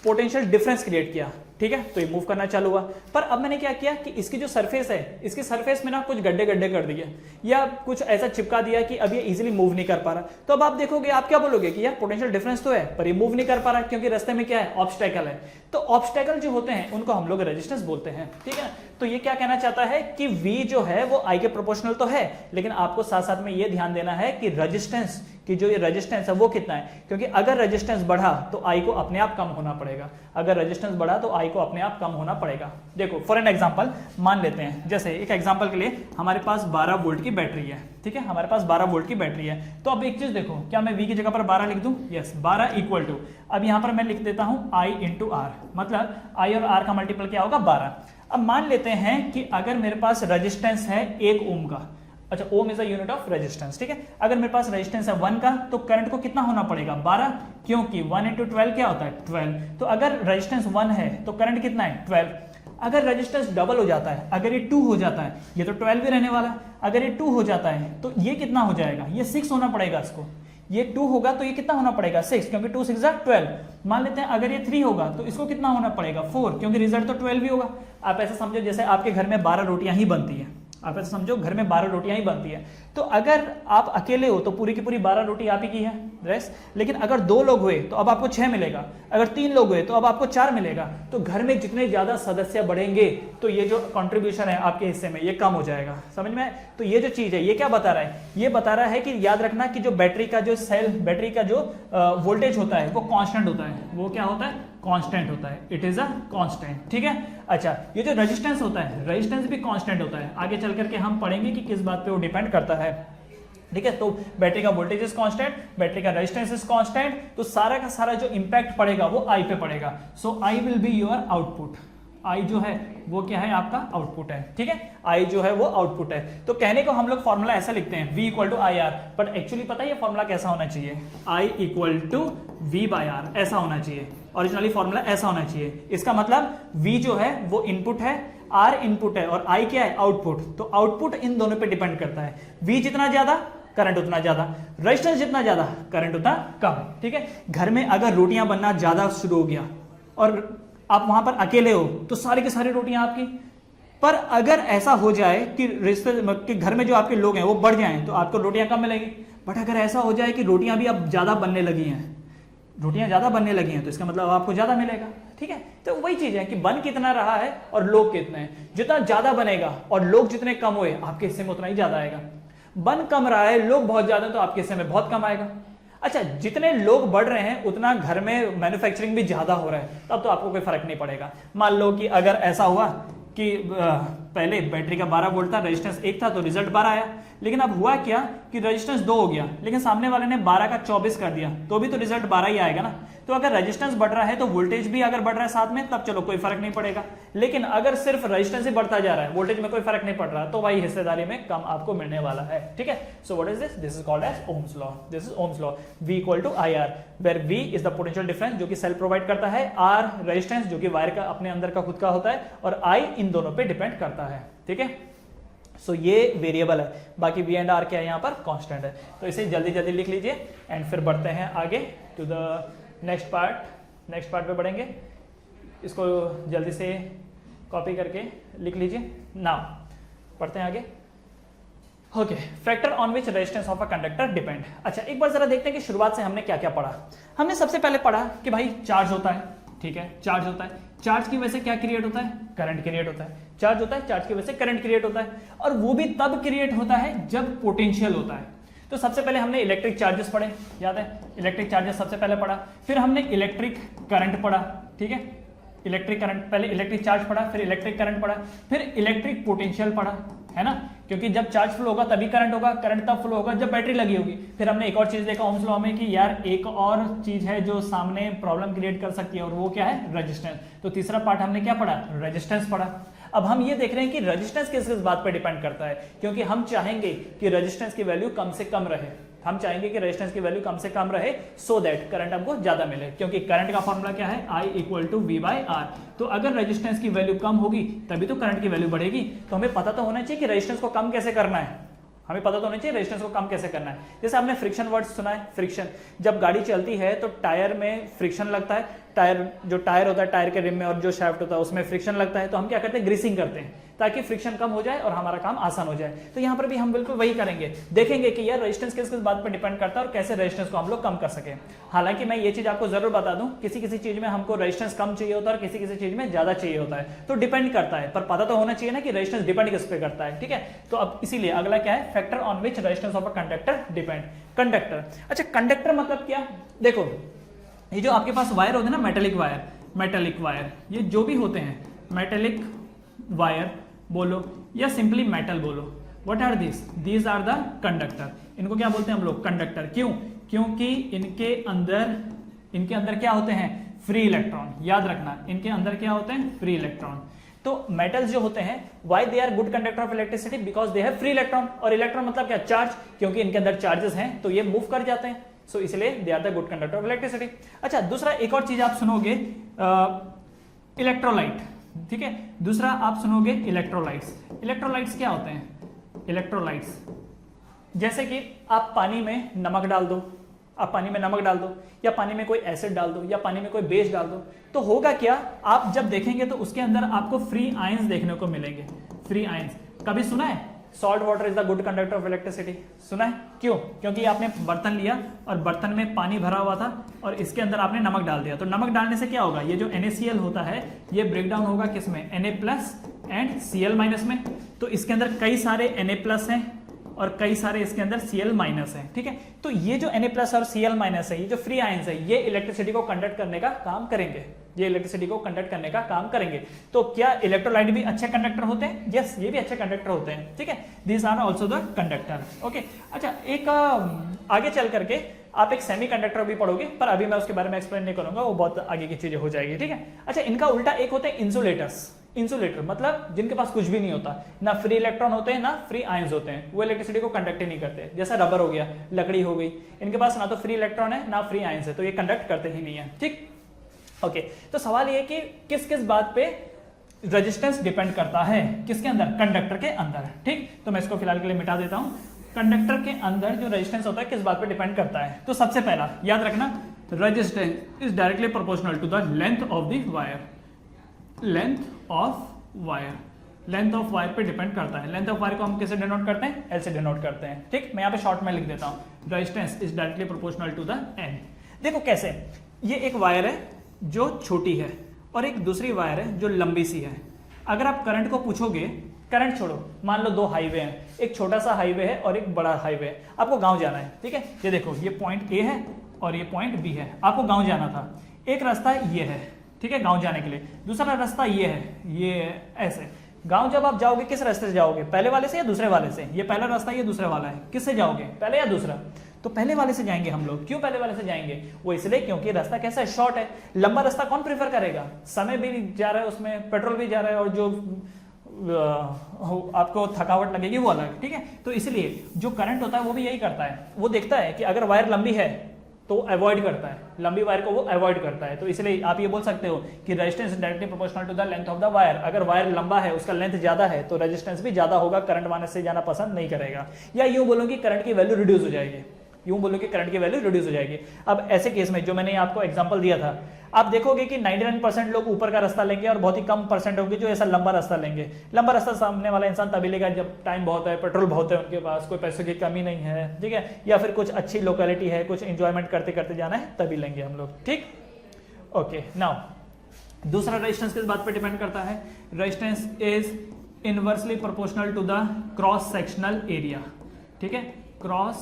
पोटेंशियल डिफरेंस क्रिएट किया, ठीक है, तो ये मूव करना चालू हुआ। पर अब मैंने क्या किया कि इसकी जो सरफेस है, इसकी सरफेस में ना कुछ गड्ढे गड्ढे कर दिए या कुछ ऐसा चिपका दिया कि अब ये इजीली मूव नहीं कर पा रहा। तो अब आप देखोगे, आप क्या बोलोगे कि यार पोटेंशियल डिफरेंस तो है पर ये मूव नहीं कर पा रहा, क्योंकि रास्ते में क्या है? ऑब्स्टेकल है। तो ऑब्स्टेकल जो होते हैं उनको हम लोग रेजिस्टेंस बोलते हैं, ठीक है। तो ये क्या कहना चाहता है कि V जो है वो I के प्रोपोर्शनल तो है, लेकिन आपको साथ साथ में ये ध्यान देना है कि रेजिस्टेंस कि जो ये रेजिस्टेंस है वो कितना है, क्योंकि अगर रेजिस्टेंस बढ़ा तो आई को अपने आप कम होना पड़ेगा, अगर रेजिस्टेंस बढ़ा तो आई को अपने आप कम होना पड़ेगा। देखो फॉर एन एग्जांपल मान लेते हैं, जैसे एक एग्जांपल के लिए हमारे पास 12 वोल्ट की बैटरी है, ठीक है, हमारे पास 12 वोल्ट की बैटरी है। तो अब एक चीज देखो, क्या मैं V की जगह पर 12 लिख दूं? यस, 12 इक्वल टू, अब यहां पर मैं लिख देता हूं I इंटू आर, मतलब I और R का मल्टीपल क्या होगा? 12। अब मान लेते हैं कि अगर मेरे पास रेजिस्टेंस है 1 ओम का, अच्छा ohm is a unit of resistance, ठीक है, अगर मेरे पास रेजिस्टेंस है 1 का तो करंट को कितना होना पड़ेगा? 12, क्योंकि 1 इंटू 12 क्या होता है? 12। तो अगर रेजिस्टेंस 1 है तो करंट कितना है? 12। अगर रेजिस्टेंस डबल हो जाता है, अगर ये 2 हो जाता है, ये तो 12 भी रहने वाला, अगर ये 2 हो जाता है तो ये कितना हो जाएगा? ये 6 होना पड़ेगा इसको, ये 2 होगा तो ये कितना होना पड़ेगा? 6, क्योंकि 2 6 12। मान लेते हैं अगर ये 3 होगा तो इसको कितना होना पड़ेगा? 4, क्योंकि रिजल्ट तो 12 भी होगा। आप ऐसा समझो जैसे आपके घर में 12 रोटियां ही बनती है, आप ऐसा समझो घर में 12 रोटियां ही बनती है, तो अगर आप अकेले हो तो पूरी की पूरी 12 रोटी आप ही की है रेस्ट, लेकिन अगर 2 लोग हुए तो अब आपको 6 मिलेगा, अगर 3 लोग हुए तो अब आपको 4 मिलेगा। तो घर में जितने ज्यादा सदस्य बढ़ेंगे तो ये जो कंट्रीब्यूशन है आपके हिस्से में ये कम हो जाएगा, समझ में? तो ये जो चीज है ये क्या बता रहा है? ये बता रहा है कि याद रखना कि जो बैटरी का जो सेल, बैटरी का जो वोल्टेज होता है वो कांस्टेंट होता है, वो क्या होता है? कांस्टेंट होता है, इट इज अ कांस्टेंट, ठीक है। अच्छा, ये जो रेजिस्टेंस होता है, रेजिस्टेंस भी कांस्टेंट होता है, आगे चल करके हम पढ़ेंगे कि किस बात पे वो डिपेंड करता है, ठीक है। तो बैटरी का वोल्टेज इज कांस्टेंट, बैटरी का रेजिस्टेंस इज कांस्टेंट, तो सारा का सारा जो इंपैक्ट पड़ेगा वो आई पे पड़ेगा। So I will be your output, I जो है वो क्या है? आपका आउटपुट है, ठीक है, आई जो है वो आउटपुट है। तो कहने को हम लोग फॉर्मूला ऐसा लिखते हैं V equal to I R, but actually पता है ये फॉर्मूला कैसा होना चाहिए? I equal to V by R, ऐसा होना चाहिए, ओरिजिनली फॉर्मूला ऐसा होना चाहिए। इसका मतलब V जो है वो इनपुट है, R इनपुट है और I क्या है? आउटपुट। तो आउटपुट इन दोनों पे डिपेंड करता है, V जितना ज्यादा करंट उतना ज्यादा, रेजिस्टेंस जितना ज्यादा करंट उतना कम, ठीक है। घर में अगर रोटियां बनना ज्यादा शुरू हो गया और आप वहां पर अकेले हो तो सारी की सारी रोटियां आपकी, पर अगर ऐसा हो जाए कि रिश्ते के घर में जो आपके लोग हैं वो बढ़ जाएं तो आपको रोटियां कम मिलेगी। बट अगर ऐसा हो जाए कि रोटियां भी अब ज्यादा बनने लगी हैं, रोटियां ज्यादा बनने लगी हैं, तो इसका मतलब आपको ज्यादा मिलेगा, ठीक है। तो वही चीज है कि बन कितना रहा है और लोग कितने हैं। जितना ज्यादा बनेगा और लोग जितने कम हुए आपके हिस्से में उतना ही ज्यादा आएगा। बन कम रहा है, लोग बहुत ज्यादा, तो आपके हिस्से में बहुत कम आएगा। अच्छा, जितने लोग बढ़ रहे हैं उतना घर में मैन्युफैक्चरिंग भी ज्यादा हो रहा है, तब तो आपको कोई फर्क नहीं पड़ेगा। मान लो कि अगर ऐसा हुआ कि पहले बैटरी का 12 वोल्ट था, रेजिस्टेंस 1 था, तो रिजल्ट 12 आया, लेकिन अब हुआ क्या कि रेजिस्टेंस 2 हो गया, लेकिन सामने वाले ने 12 का 24 कर दिया, तो भी तो रिजल्ट 12 ही आएगा ना। तो अगर रेजिस्टेंस बढ़ रहा है तो वोल्टेज भी अगर बढ़ रहा है साथ में, तब चलो कोई फर्क नहीं पड़ेगा। लेकिन अगर सिर्फ रेजिस्टेंस ही बढ़ता जा रहा है, वोल्टेज में कोई फर्क नहीं पड़ रहा, तो भाई हिस्सेदारी में कम आपको मिलने वाला है, ठीक है। So what is this? This is called as Ohm's law. This is Ohm's law, V equal to I R, where V is the potential difference जो कि सेल प्रोवाइड करता है, R रेजिस्टेंस जो कि वायर का अपने अंदर का खुद का होता है, और I इन दोनों पे डिपेंड करता है, ठीक है। सो ये वेरिएबल है, बाकी V एंड R क्या है यहाँ पर? कांस्टेंट है। तो इसे जल्दी जल्दी लिख लीजिए एंड फिर बढ़ते हैं आगे to the next part. Next part पे बढ़ेंगे, इसको जल्दी से कॉपी करके लिख लीजिए। नाउ पढ़ते हैं आगे। Okay, factor on which resistance of a conductor depend. अच्छा, एक बार जरा देखते हैं कि शुरुआत से हमने क्या क्या पढ़ा। हमने सबसे पहले पढ़ा कि भाई चार्ज होता है, ठीक है, चार्ज होता है, चार्ज की वजह से क्या क्रिएट होता है? करंट क्रिएट होता है। चार्ज होता है, चार्ज की वजह से करंट क्रिएट होता है, और वो भी तब क्रिएट होता है जब पोटेंशियल होता है। तो सबसे पहले हमने इलेक्ट्रिक चार्जेस पढ़े, याद है, इलेक्ट्रिक चार्जेस सबसे पहले पढ़ा, फिर हमने इलेक्ट्रिक करंट पढ़ा, ठीक है, इलेक्ट्रिक करंट, पहले इलेक्ट्रिक चार्ज पढ़ा, फिर इलेक्ट्रिक करंट पढ़ा, फिर इलेक्ट्रिक पोटेंशियल पढ़ा, है ना, क्योंकि जब चार्ज फ्लो होगा तभी करंट होगा, करंट तब फ्लो होगा जब बैटरी लगी होगी। फिर हमने एक और चीज देखा ओम्स लॉ में कि यार एक और चीज है जो सामने प्रॉब्लम क्रिएट कर सकती है, और वो क्या है? रेजिस्टेंस। तो तीसरा पार्ट हमने क्या पढ़ा? रेजिस्टेंस पढ़ा। अब हम ये देख रहे हैं कि रेजिस्टेंस किस किस बात पर डिपेंड करता है, क्योंकि हम चाहेंगे कि रेजिस्टेंस की वैल्यू कम से कम रहे, हम चाहेंगे कि रेजिस्टेंस की वैल्यू कम से कम रहे, सो दैट करंट हमको ज्यादा मिले, क्योंकि करंट का फॉर्मूला क्या है? I equal to V by R. तो अगर रेजिस्टेंस की वैल्यू कम होगी तभी तो करंट की वैल्यू बढ़ेगी। तो हमें पता तो होना चाहिए कि रेजिस्टेंस को कम कैसे करना है, हमें पता तो होना चाहिए रेजिस्टेंस को कम कैसे करना है। जैसे आपने फ्रिक्शन वर्ड सुना है, फ्रिक्शन, जब गाड़ी चलती है तो टायर में फ्रिक्शन लगता है, टायर, जो टायर होता है टायर के रिम में और जो शाफ्ट होता है उसमें फ्रिक्शन लगता है, तो हम क्या करते हैं, ग्रीसिंग करते हैं ताकि फ्रिक्शन कम हो जाए और हमारा काम आसान हो जाए। तो यहाँ पर भी हम बिल्कुल वही करेंगे, देखेंगे कि यार रेजिस्टेंस किस किस बात पर डिपेंड करता है और कैसे रेजिस्टेंस को हम लोग कम कर सके। हालांकि मैं ये चीज आपको जरूर बता दूं, किसी किसी चीज में हमको रेजिस्टेंस कम चाहिए होता है और किसी किसी चीज में ज्यादा चाहिए होता है, तो डिपेंड करता है, पर पता तो होना चाहिए ना कि रेजिस्टेंस डिपेंड किस पे करता है, ठीक है। तो अब इसीलिए अगला क्या है, factor on which resistance of a conductor depend. Conductor, अच्छा कंडक्टर मतलब क्या, देखो ये जो आपके पास वायर होते हैं ना, मेटेलिक वायर, ये जो भी होते हैं मेटेलिक वायर बोलो या सिंपली मेटल बोलो, what are these are the conductor. इनको क्या बोलते हैं हम लोग, कंडक्टर। क्यों, क्योंकि इनके अंदर क्या होते हैं, फ्री इलेक्ट्रॉन। याद रखना, इनके अंदर क्या होते हैं, फ्री इलेक्ट्रॉन। तो मेटल्स जो होते हैं, why they are good conductor of electricity, because they have free electron. और इलेक्ट्रॉन मतलब क्या, चार्ज, क्योंकि इनके अंदर चार्जेस हैं तो ये मूव कर जाते हैं, सो इसलिए they are the good conductor of electricity. अच्छा, दूसरा एक और चीज आप सुनोगे, इलेक्ट्रोलाइट, ठीक है। दूसरा आप सुनोगे इलेक्ट्रोलाइट्स। इलेक्ट्रोलाइट्स क्या होते हैं, इलेक्ट्रोलाइट्स जैसे कि आप पानी में नमक डाल दो, या पानी में कोई एसिड डाल दो, या पानी में कोई बेस डाल दो, तो होगा क्या, आप जब देखेंगे तो उसके अंदर आपको फ्री आयंस देखने को मिलेंगे। फ्री आयंस कभी सुना है, salt water is the good conductor of electricity, सुना है? क्यों? क्योंकि आपने बर्तन लिया और बर्तन में पानी भरा हुआ था और इसके अंदर आपने नमक डाल दिया, तो नमक डालने से क्या होगा, ये जो NaCl होता है ये ब्रेक डाउन होगा किसमें, Na+ एंड Cl- में। तो इसके अंदर कई सारे Na+ हैं और कई सारे इसके अंदर Cl- हैं, ठीक है। तो ये जो Na+ और Cl- है, ये जो फ्री आयंस है, ये इलेक्ट्रिसिटी को कंडक्ट करने का काम करेंगे, तो क्या इलेक्ट्रोलाइट भी अच्छे कंडक्टर होते हैं? यस, ये भी अच्छे कंडक्टर होते हैं, ठीक है। These are also the conductor, okay. अच्छा, एक आगे चल करके आप एक सेमी कंडक्टर भी पढ़ोगे, पर अभी मैं उसके बारे में एक्सप्लेन नहीं करूंगा, वो बहुत आगे की चीजें हो जाएगी, ठीक है। अच्छा, इनका उल्टा एक होते हैं इंसुलेटर, मतलब जिनके पास कुछ भी नहीं होता, ना फ्री इलेक्ट्रॉन होते हैं ना फ्री आयंस होते हैं, वो इलेक्ट्रिसिटी को कंडक्ट ही नहीं करते। जैसा रबर हो गया, लकड़ी हो गई, इनके पास ना तो फ्री इलेक्ट्रॉन है ना फ्री आयंस है, तो ये कंडक्ट करते ही नहीं है, ठीक। ओके, तो सवाल ये कि किस किस बात पे रेजिस्टेंस डिपेंड करता है, किसके अंदर, कंडक्टर के अंदर, ठीक। तो मैं इसको फिलहाल के लिए मिटा देता हूं। कंडक्टर के अंदर जो रेजिस्टेंस होता है किस बात पे डिपेंड करता है, तो सबसे पहला याद रखना, resistance is directly proportional to the length of the wire. Length of wire पे डिपेंड करता है। लेंथ ऑफ वायर को हम कैसे डिनोट करते हैं, L से डिनोट करते हैं, ठीक। मैं यहाँ पे शॉर्ट में लिख देता हूं, resistance is directly proportional to the N। देखो कैसे, ये एक वायर है जो छोटी है और एक दूसरी वायर है जो लंबी सी है। अगर आप करंट को पूछोगे, करंट छोड़ो, मान लो दो हाईवे हैं, एक छोटा सा हाईवे है और एक बड़ा हाईवे है, आपको गांव जाना है, ठीक है। ये देखो, ये पॉइंट A है और ये पॉइंट B है, आपको गांव जाना था। एक रास्ता ये है, ठीक है, गांव जाने के लिए, दूसरा रास्ता ये है, ये ऐसे। गांव जब आप जाओगे किस रास्ते से जाओगे, पहले वाले से या दूसरे वाले से? ये पहला रास्ता, ये दूसरा वाला है, किससे जाओगे, पहले या दूसरा? तो पहले वाले से जाएंगे हम लोग। क्यों पहले वाले से जाएंगे? वो इसलिए क्योंकि रास्ता कैसा है, शॉर्ट है। लंबा रास्ता कौन प्रीफर करेगा, समय भी जा रहा है उसमें, पेट्रोल भी जा रहा है और जो आपको थकावट लगेगी वो अलग, ठीक है। तो इसलिए जो करंट होता है वो भी यही करता है, वो देखता है कि अगर वायर लंबी है तो अवॉइड करता है, लंबी वायर को वो अवॉइड करता है। तो इसलिए आप ये बोल सकते हो कि resistance directly proportional to the length of the wire. अगर वायर लंबा है, उसका लेंथ ज्यादा है, तो रेजिस्टेंस भी ज्यादा होगा, करंट वायर से जाना पसंद नहीं करेगा। या यूं बोलो कि करंट की वैल्यू रिड्यूस हो जाएगी, अब ऐसे केस में जो मैंने आपको एग्जांपल दिया था, आप देखोगे कि 99% लोग ऊपर का रास्ता लेंगे और बहुत ही कम परसेंट होंगे जो ऐसा लंबा रास्ता लेंगे। लंबा रास्ता सामने वाला इंसान तभी लेगा जब टाइम बहुत है, पेट्रोल बहुत है उनके पास, कोई पैसों की कमी नहीं है, ठीक है, या फिर कुछ अच्छी लोकेलिटी है, कुछ एंजॉयमेंट करते करते जाना है, तभी लेंगे हम लोग, ठीक। ओके, नाउ दूसरा रेजिस्टेंस किस बात पर डिपेंड करता है, resistance is inversely proportional to the cross sectional area, ठीक है। क्रॉस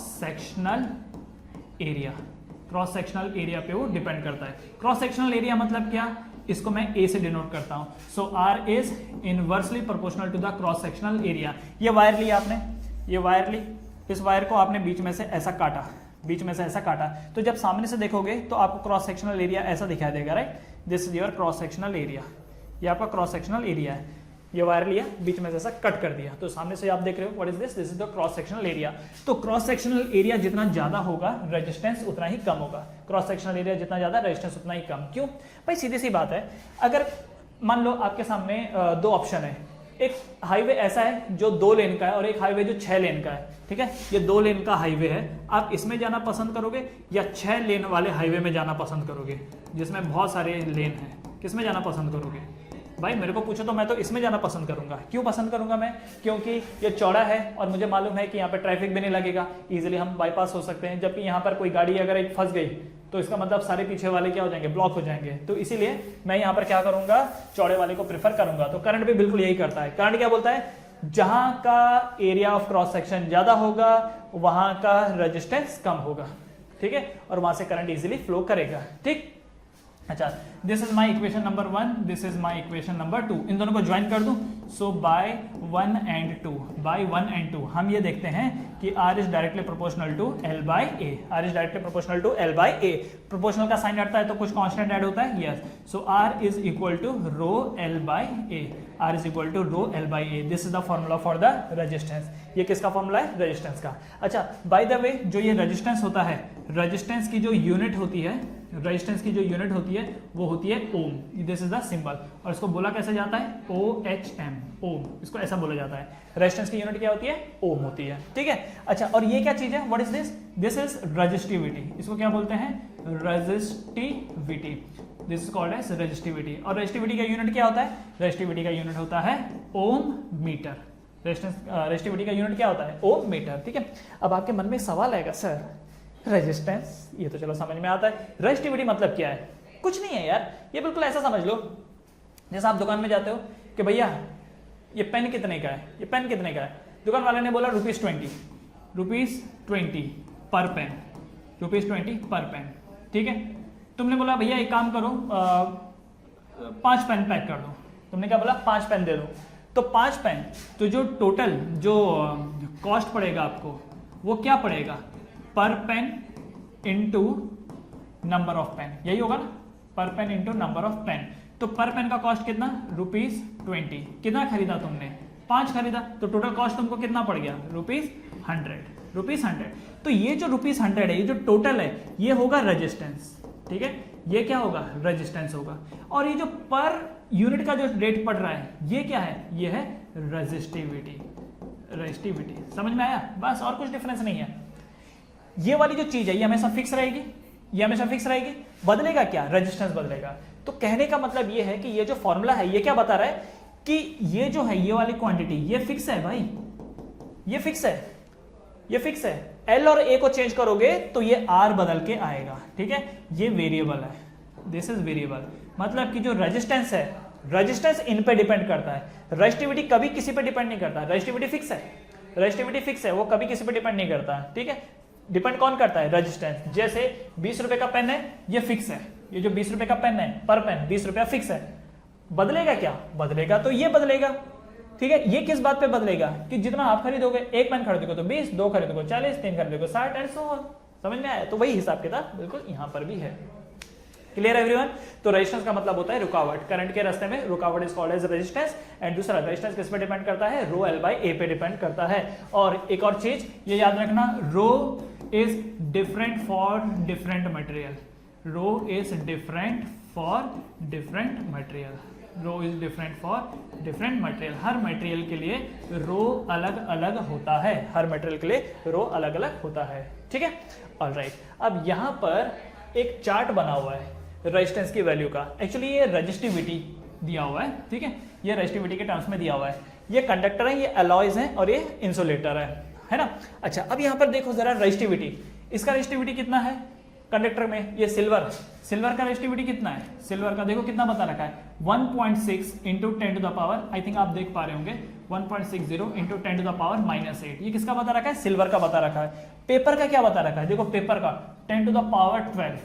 सेक्शनल एरिया पे वो डिपेंड करता है। क्रॉस सेक्शनल एरिया मतलब क्या, इसको मैं A से डिनोट करता हूं। So R is inversely proportional to the cross sectional area. ये वायर ली आपने, इस वायर को आपने बीच में से ऐसा काटा, तो जब सामने से देखोगे तो आपको क्रॉस सेक्शनल एरिया ऐसा दिखाई देगा, right. This is your cross sectional area, ये आपका क्रॉस सेक्शनल एरिया है। ये वायर लिया, बीच में से ऐसा कट कर दिया, तो सामने से आप देख रहे हो what is this is the cross sectional area. तो क्रॉस सेक्शनल एरिया जितना ज्यादा होगा रेजिस्टेंस उतना ही कम होगा, क्रॉस सेक्शनल एरिया जितना ज्यादा रेजिस्टेंस उतना ही कम। क्यों भाई, सीधी सी बात है। अगर मान लो आपके सामने दो ऑप्शन है, एक हाईवे ऐसा है जो 2 लेन का है और एक हाईवे जो 6 लेन का है, ठीक है। ये 2 लेन का हाईवे है, आप इसमें जाना पसंद करोगे या 6 लेन वाले हाईवे में जाना पसंद करोगे जिसमें बहुत सारे लेन हैं, किसमें जाना पसंद करोगे? भाई मेरे को पूछो तो मैं तो इसमें जाना पसंद करूंगा। क्यों पसंद करूंगा मैं? क्योंकि ये चौड़ा है और मुझे मालूम है कि यहाँ पे ट्रैफिक भी नहीं लगेगा, इजीली हम बाईपास हो सकते हैं। जबकि यहाँ पर कोई गाड़ी अगर एक फंस गई तो इसका मतलब सारे पीछे वाले क्या हो जाएंगे, ब्लॉक हो जाएंगे। तो इसीलिए मैं यहाँ पर क्या करूंगा, चौड़े वाले को प्रेफर करूंगा। तो करंट भी बिल्कुल यही करता है। करंट क्या बोलता है, जहां का एरिया ऑफ क्रॉस सेक्शन ज्यादा होगा वहां का रेजिस्टेंस कम होगा, ठीक है, और वहां से करंट इजीली फ्लो करेगा, ठीक। अच्छा, this is my equation number 1, this is my equation number 2। इन दोनों को ज्वाइन कर दूं। So by 1 and 2, by 1 and 2 हम ये देखते हैं कि R is directly proportional to L by A, R is directly proportional to L by A। Proportional का साइन हटता है तो कुछ कांस्टेंट ऐड होता है, yes. So R is equal to rho L by A, R is equal to rho L by A। This is the formula for the resistance. ये किसका formula है? रेजिस्टेंस का। अच्छा, बाय द वे जो ये resistance होता है, रेजिस्टेंस की जो यूनिट होती है, रेजिस्टेंस की जो यूनिट होती है वो होती है ओम। दिस इज द सिंबल, और इसको बोला कैसे जाता है? OHM, ओम, इसको ऐसा बोला जाता है। रेजिस्टेंस की यूनिट क्या होती है? ओम होती है, ठीक है। अच्छा, और ये क्या चीज है? What is this? This is resistivity. इसको क्या बोलते हैं? Resistivity. This is called as resistivity. और रेजिस्टिविटी का यूनिट क्या होता है? रेजिस्टिविटी का यूनिट होता है ओम मीटर। रेजिस्टिविटी का यूनिट क्या होता है? ओम मीटर, ठीक है। अब आपके मन में एक सवाल आएगा, सर रेजिस्टेंस ये तो चलो समझ में आता है, रेजिस्टिविटी मतलब क्या है? कुछ नहीं है यार, ये बिल्कुल ऐसा समझ लो जैसे आप दुकान में जाते हो कि भैया ये पेन कितने का है, ये पेन कितने का है। दुकान वाले ने बोला ₹20, ₹20 पर पेन, ₹20 पर पेन, ठीक है। तुमने बोला भैया एक काम करो 5 पेन पैक कर दो। तुमने क्या बोला? 5 पेन दे दो। तो 5 पेन, तो जो टोटल जो कॉस्ट पड़ेगा आपको वो क्या पड़ेगा? Per pen into number of pen, यही होगा ना, per pen into number of pen. तो पर पेन का कॉस्ट कितना? ₹20। कितना खरीदा तुमने? 5 खरीदा, तो टोटल कॉस्ट तुमको कितना पड़ गया? ₹100। तो ये जो ₹100 है, ये जो टोटल है, ये होगा रेजिस्टेंस, ठीक है। ये क्या होगा? रेजिस्टेंस होगा। और ये जो पर यूनिट का जो रेट पड़ रहा है, ये क्या है? ये है रेजिस्टिविटी। रेजिस्टिविटी समझ में आया? बस, और कुछ डिफरेंस नहीं है। ये वाली जो चीज है ये हमेशा फिक्स रहेगी, ये हमेशा फिक्स रहेगी। बदलेगा क्या? रेजिस्टेंस बदलेगा। तो कहने का मतलब ये है कि ये जो फॉर्मूला है ये क्या बता रहा है कि ये जो है, ये वाली क्वांटिटी ये फिक्स है भाई, ये फिक्स है, ये फिक्स है। L और A को चेंज करोगे तो ये R बदल के आएगा, ठीक है। ये वेरिएबल है, दिस इज वेरिएबल। मतलब कि जो रेजिस्टेंस है, रेजिस्टेंस इन पे डिपेंड करता है, रेजिस्टिविटी कभी किसी पे डिपेंड नहीं करता। रेजिस्टिविटी फिक्स है, रेजिस्टिविटी फिक्स है, वो कभी किसी पे डिपेंड नहीं करता, ठीक है। डिपेंड कौन करता है? रेजिस्टेंस। जैसे 20 रुपए का पेन है, ये फिक्स है, ये जो 20 रुपए का पेन है पर पेन 20 रुपया फिक्स है। बदलेगा क्या? बदलेगा तो ये बदलेगा, ठीक है। ये किस बात पे बदलेगा? कि जितना आप खरीदोगे, एक पेन खरीदोगे तो 20, 2 खरीदोगे 40, 3 खरीदोगे 60 एंड सो ऑन। समझ में आया? तो वही हिसाब किताब बिल्कुल यहां पर भी है। Clear everyone? तो रेजिस्टेंस का मतलब होता है रुकावट। करंट के रास्ते में रुकावट is called as resistance. And दूसरा, रेजिस्टेंस किस पे डिपेंड करता है? रो L बाय A पे डिपेंड करता है। और एक और चीज ये याद रखना, rho is different for different material. Rho is different for different material. Rho is different for different material. Her material के लिए रो अलग अलग होता है, हर मटेरियल के लिए रो अलग अलग होता है, ठीक है। ऑलराइट, अब यहाँ पर एक चार्ट बना हुआ है रेजिस्टेंस की वैल्यू का। एक्चुअली ये रेजिस्टिविटी दिया हुआ है, ठीक है, ये रेजिस्टिविटी के टर्म्स में दिया हुआ है। ये कंडक्टर है, ये अलॉयज है और ये इंसुलेटर है ना। अच्छा, अब यहाँ पर देखो जरा रेजिस्टिविटी, इसका रेजिस्टिविटी कितना है कंडक्टर में? ये सिल्वर, सिल्वर का रेजिस्टिविटी कितना है? सिल्वर का देखो कितना बता रखा है, 1.6 into 10 to the power, I think आप देख पा रहे होंगे, 1.60 इंटू 10 टू द पावर -8। ये किसका बता रखा है? सिल्वर का बता रखा है। पेपर का क्या बता रखा है? देखो पेपर का 10 टू द पावर 12।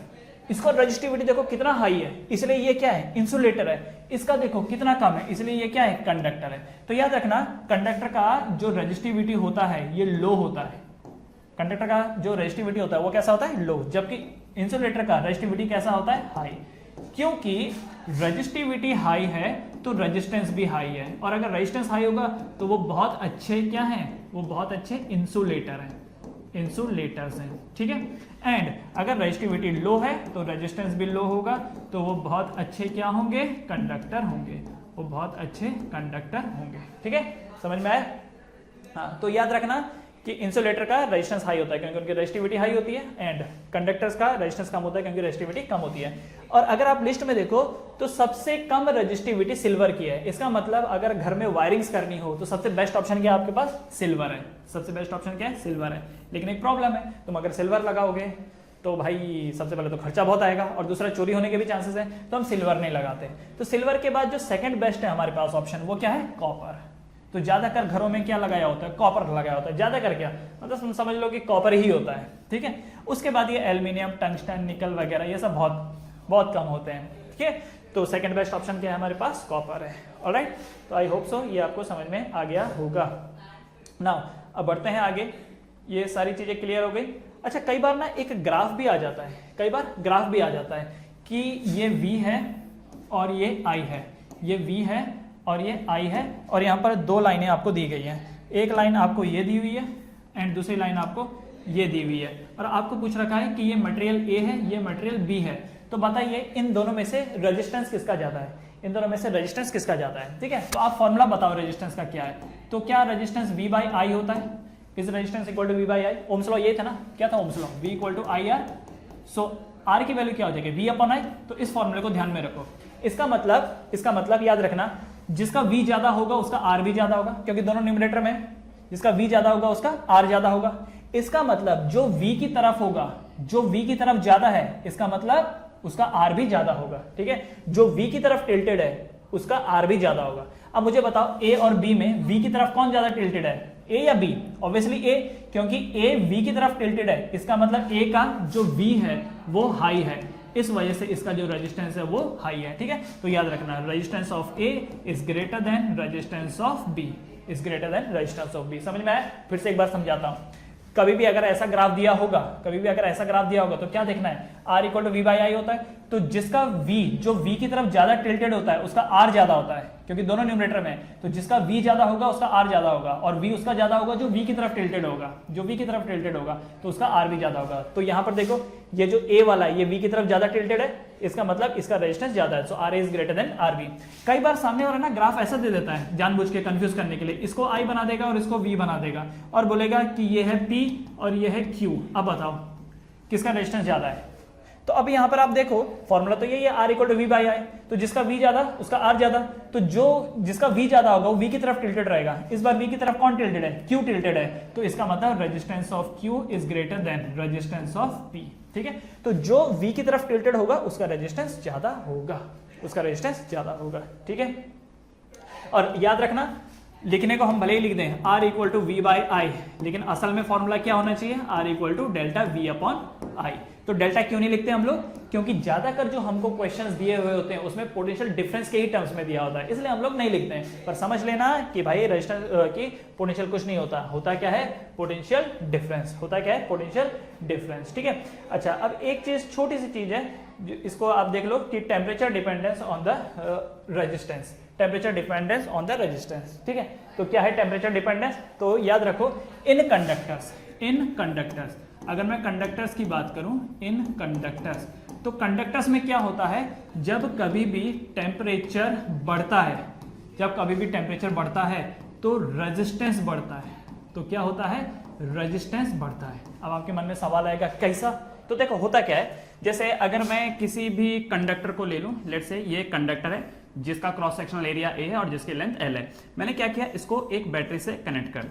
इसका रेजिस्टिविटी देखो कितना हाई है, इसलिए ये क्या है? इंसुलेटर है। इसका देखो कितना कम है, इसलिए ये क्या है? कंडक्टर है। तो याद रखना, कंडक्टर का जो रेजिस्टिविटी होता है ये लो होता है। कंडक्टर का जो रेजिस्टिविटी होता है वो कैसा होता है? लो। जबकि इंसुलेटर का रेजिस्टिविटी कैसा होता है? हाई। क्योंकि रेजिस्टिविटी हाई है तो रेजिस्टेंस भी हाई है, और अगर रेजिस्टेंस हाई होगा तो वो बहुत अच्छे क्या हैं? वो बहुत अच्छे इंसुलेटर हैं, इंसुलेटर्स हैं, ठीक है। एंड अगर रेजिस्टिविटी लो है तो रेजिस्टेंस भी लो होगा, तो वो बहुत अच्छे क्या होंगे? कंडक्टर होंगे। वो बहुत अच्छे कंडक्टर होंगे। ठीक है, समझ में आया? हाँ, तो याद रखना कि इंसुलेटर का रेजिस्टेंस हाई होता है क्योंकि उनकी रेजिस्टिविटी हाई होती है, एंड कंडक्टर्स का रेजिस्टेंस कम होता है क्योंकि रेजिस्टिविटी कम होती है। और अगर आप लिस्ट में देखो तो सबसे कम रेजिस्टिविटी सिल्वर की है। इसका मतलब अगर घर में वायरिंग्स करनी हो तो सबसे बेस्ट ऑप्शन क्या है आपके पास? सिल्वर है। सबसे बेस्ट ऑप्शन क्या है? सिल्वर है। लेकिन एक प्रॉब्लम है, तुम अगर सिल्वर लगाओगे तो भाई सबसे पहले तो खर्चा बहुत आएगा और दूसरा चोरी होने के भी चांसेस है, तो हम सिल्वर नहीं लगाते। तो सिल्वर के बाद जो सेकंड बेस्ट है हमारे पास ऑप्शन, वो क्या है? कॉपर। तो ज्यादातर घरों में क्या लगाया होता है? कॉपर लगाया होता है। ज्यादातर क्या, मतलब समझ लो कि कॉपर ही होता है। ठीक है, उसके बाद ये एल्यूमिनियम, टंगस्टन, निकल वगैरह ये सब बहुत बहुत कम होते हैं। ठीक है, तो सेकंड बेस्ट ऑप्शन क्या है हमारे पास? कॉपर है। ऑलराइट, तो आई होप सो ये आपको समझ में आ गया होगा। नाउ अब बढ़ते हैं आगे। ये सारी चीजें क्लियर हो गई। अच्छा, कई बार ना एक ग्राफ भी आ जाता है, कई बार ग्राफ भी आ जाता है कि ये V है और ये I है, ये V है और ये I है, और यहाँ पर दो लाइनें आपको दी गई हैं। एक लाइन आपको ये दी हुई है एंड दूसरी लाइन आपको ये दी हुई है, और आपको पूछ रखा है कि ये मटेरियल A है, ये मटेरियल B है। तो बताइए इन दोनों में से रेजिस्टेंस किसका ज्यादा है? इन दोनों में से रेजिस्टेंस किसका ज्यादा है? ठीक है, तो आप फॉर्मूला बताओ रेजिस्टेंस का क्या है। तो क्या रेजिस्टेंस V बाई I होता है? Is resistance equal to V by I। Ohm's law ये था ना, क्या था Ohm's law? V equal to IR। So R की वैल्यू क्या हो जाएगी? V upon I। तो इस फॉर्मूले को ध्यान में रखो। इसका मतलब याद रखना, जिसका V ज्यादा होगा उसका R भी ज्यादा होगा, क्योंकि दोनों न्यूमरेटर में जिसका V ज्यादा होगा उसका R ज्यादा होगा। इसका मतलब जो V की तरफ होगा, जो V की तरफ ज्यादा है, इसका मतलब उसका R भी ज्यादा होगा। ठीक है, जो V की तरफ टिल्टेड है उसका R भी ज्यादा होगा। अब मुझे बताओ A और B में V की तरफ कौन ज्यादा टिल्टेड है? A या B? ऑब्वियसली A, क्योंकि A V की तरफ टिल्टेड है, इसका मतलब A का जो V है वो हाई है, इस वजह से इसका जो रेजिस्टेंस है वो हाई है। ठीक है, तो याद रखना resistance of A is greater than resistance of B, is greater than resistance of B। समझ में आया? फिर से एक बार समझाता हूं। कभी भी अगर ऐसा ग्राफ दिया होगा, तो क्या देखना है? R equal to V by I होता है। तो जिसका V, जो V की तरफ ज्यादा टिल्टेड होता है उसका R ज्यादा होता है, क्योंकि दोनों न्यूमरेटर में है। तो जिसका V ज्यादा होगा उसका R ज्यादा होगा, और V उसका ज्यादा होगा जो V की तरफ टिल्टेड होगा, तो उसका R भी ज्यादा होगा। तो यहां पर देखो ये जो A वाला है ये V की तरफ ज्यादा टिल्टेड है, इसका मतलब इसका रेजिस्टेंस ज्यादा है। सो R is greater than RB। कई बार सामने वाला ना ग्राफ ऐसा दे देता है जानबूझ के कंफ्यूज करने के लिए, इसको I बना देगा और इसको V बना देगा और बोलेगा कि ये है P और ये है Q। अब बताओ किसका रेजिस्टेंस ज्यादा है? तो अब यहां पर आप देखो फॉर्मूला तो यही है, R equal to V by I। तो जिसका V ज्यादा उसका R ज्यादा, तो जो जिसका V ज्यादा होगा वो V की तरफ टिल्टेड रहेगा। इस बार V की तरफ कौन टिल्टेड है? Q टिल्टेड है, तो इसका मतलब resistance of Q is greater than resistance of P। ठीक है, तो जो V की तरफ टिल्टेड होगा उसका रेजिस्टेंस ज्यादा होगा, ठीक है। और याद रखना लिखने को हम भले ही लिख दें R equal to V by I, लेकिन असल में फॉर्मूला क्या होना चाहिए? R equal to delta V upon I। तो डेल्टा क्यों नहीं लिखते हम लोग? क्योंकि ज्यादातर जो हमको क्वेश्चंस दिए हुए होते हैं उसमें पोटेंशियल डिफरेंस के ही टर्म्स में दिया होता है, इसलिए हम लोग नहीं लिखते हैं। पर समझ लेना कि भाई रेजिस्टेंस की पोटेंशियल कुछ नहीं होता क्या है? Potential difference. होता क्या है? Potential difference. ठीक है, अच्छा अब एक चीज, छोटी सी चीज है, इसको आप देख लो कि temperature dependence on the resistance, temperature dependence on the resistance. ठीक है, तो क्या है टेम्परेचर डिपेंडेंस? तो याद रखो इन कंडक्टर्स, अगर मैं कंडक्टर्स की बात करूं, इन कंडक्टर्स, तो कंडक्टर्स में क्या होता है? जब कभी भी टेम्परेचर बढ़ता है, तो रेजिस्टेंस बढ़ता है। तो क्या होता है? रेजिस्टेंस बढ़ता है। अब आपके मन में सवाल आएगा कैसा? तो देखो होता क्या है, जैसे अगर मैं किसी भी कंडक्टर को ले लूं, लेट्स से ये कंडक्टर है जिसका क्रॉस सेक्शनल एरिया A है और जिसकी लेंथ L है। मैंने क्या किया, इसको एक बैटरी से कनेक्ट कर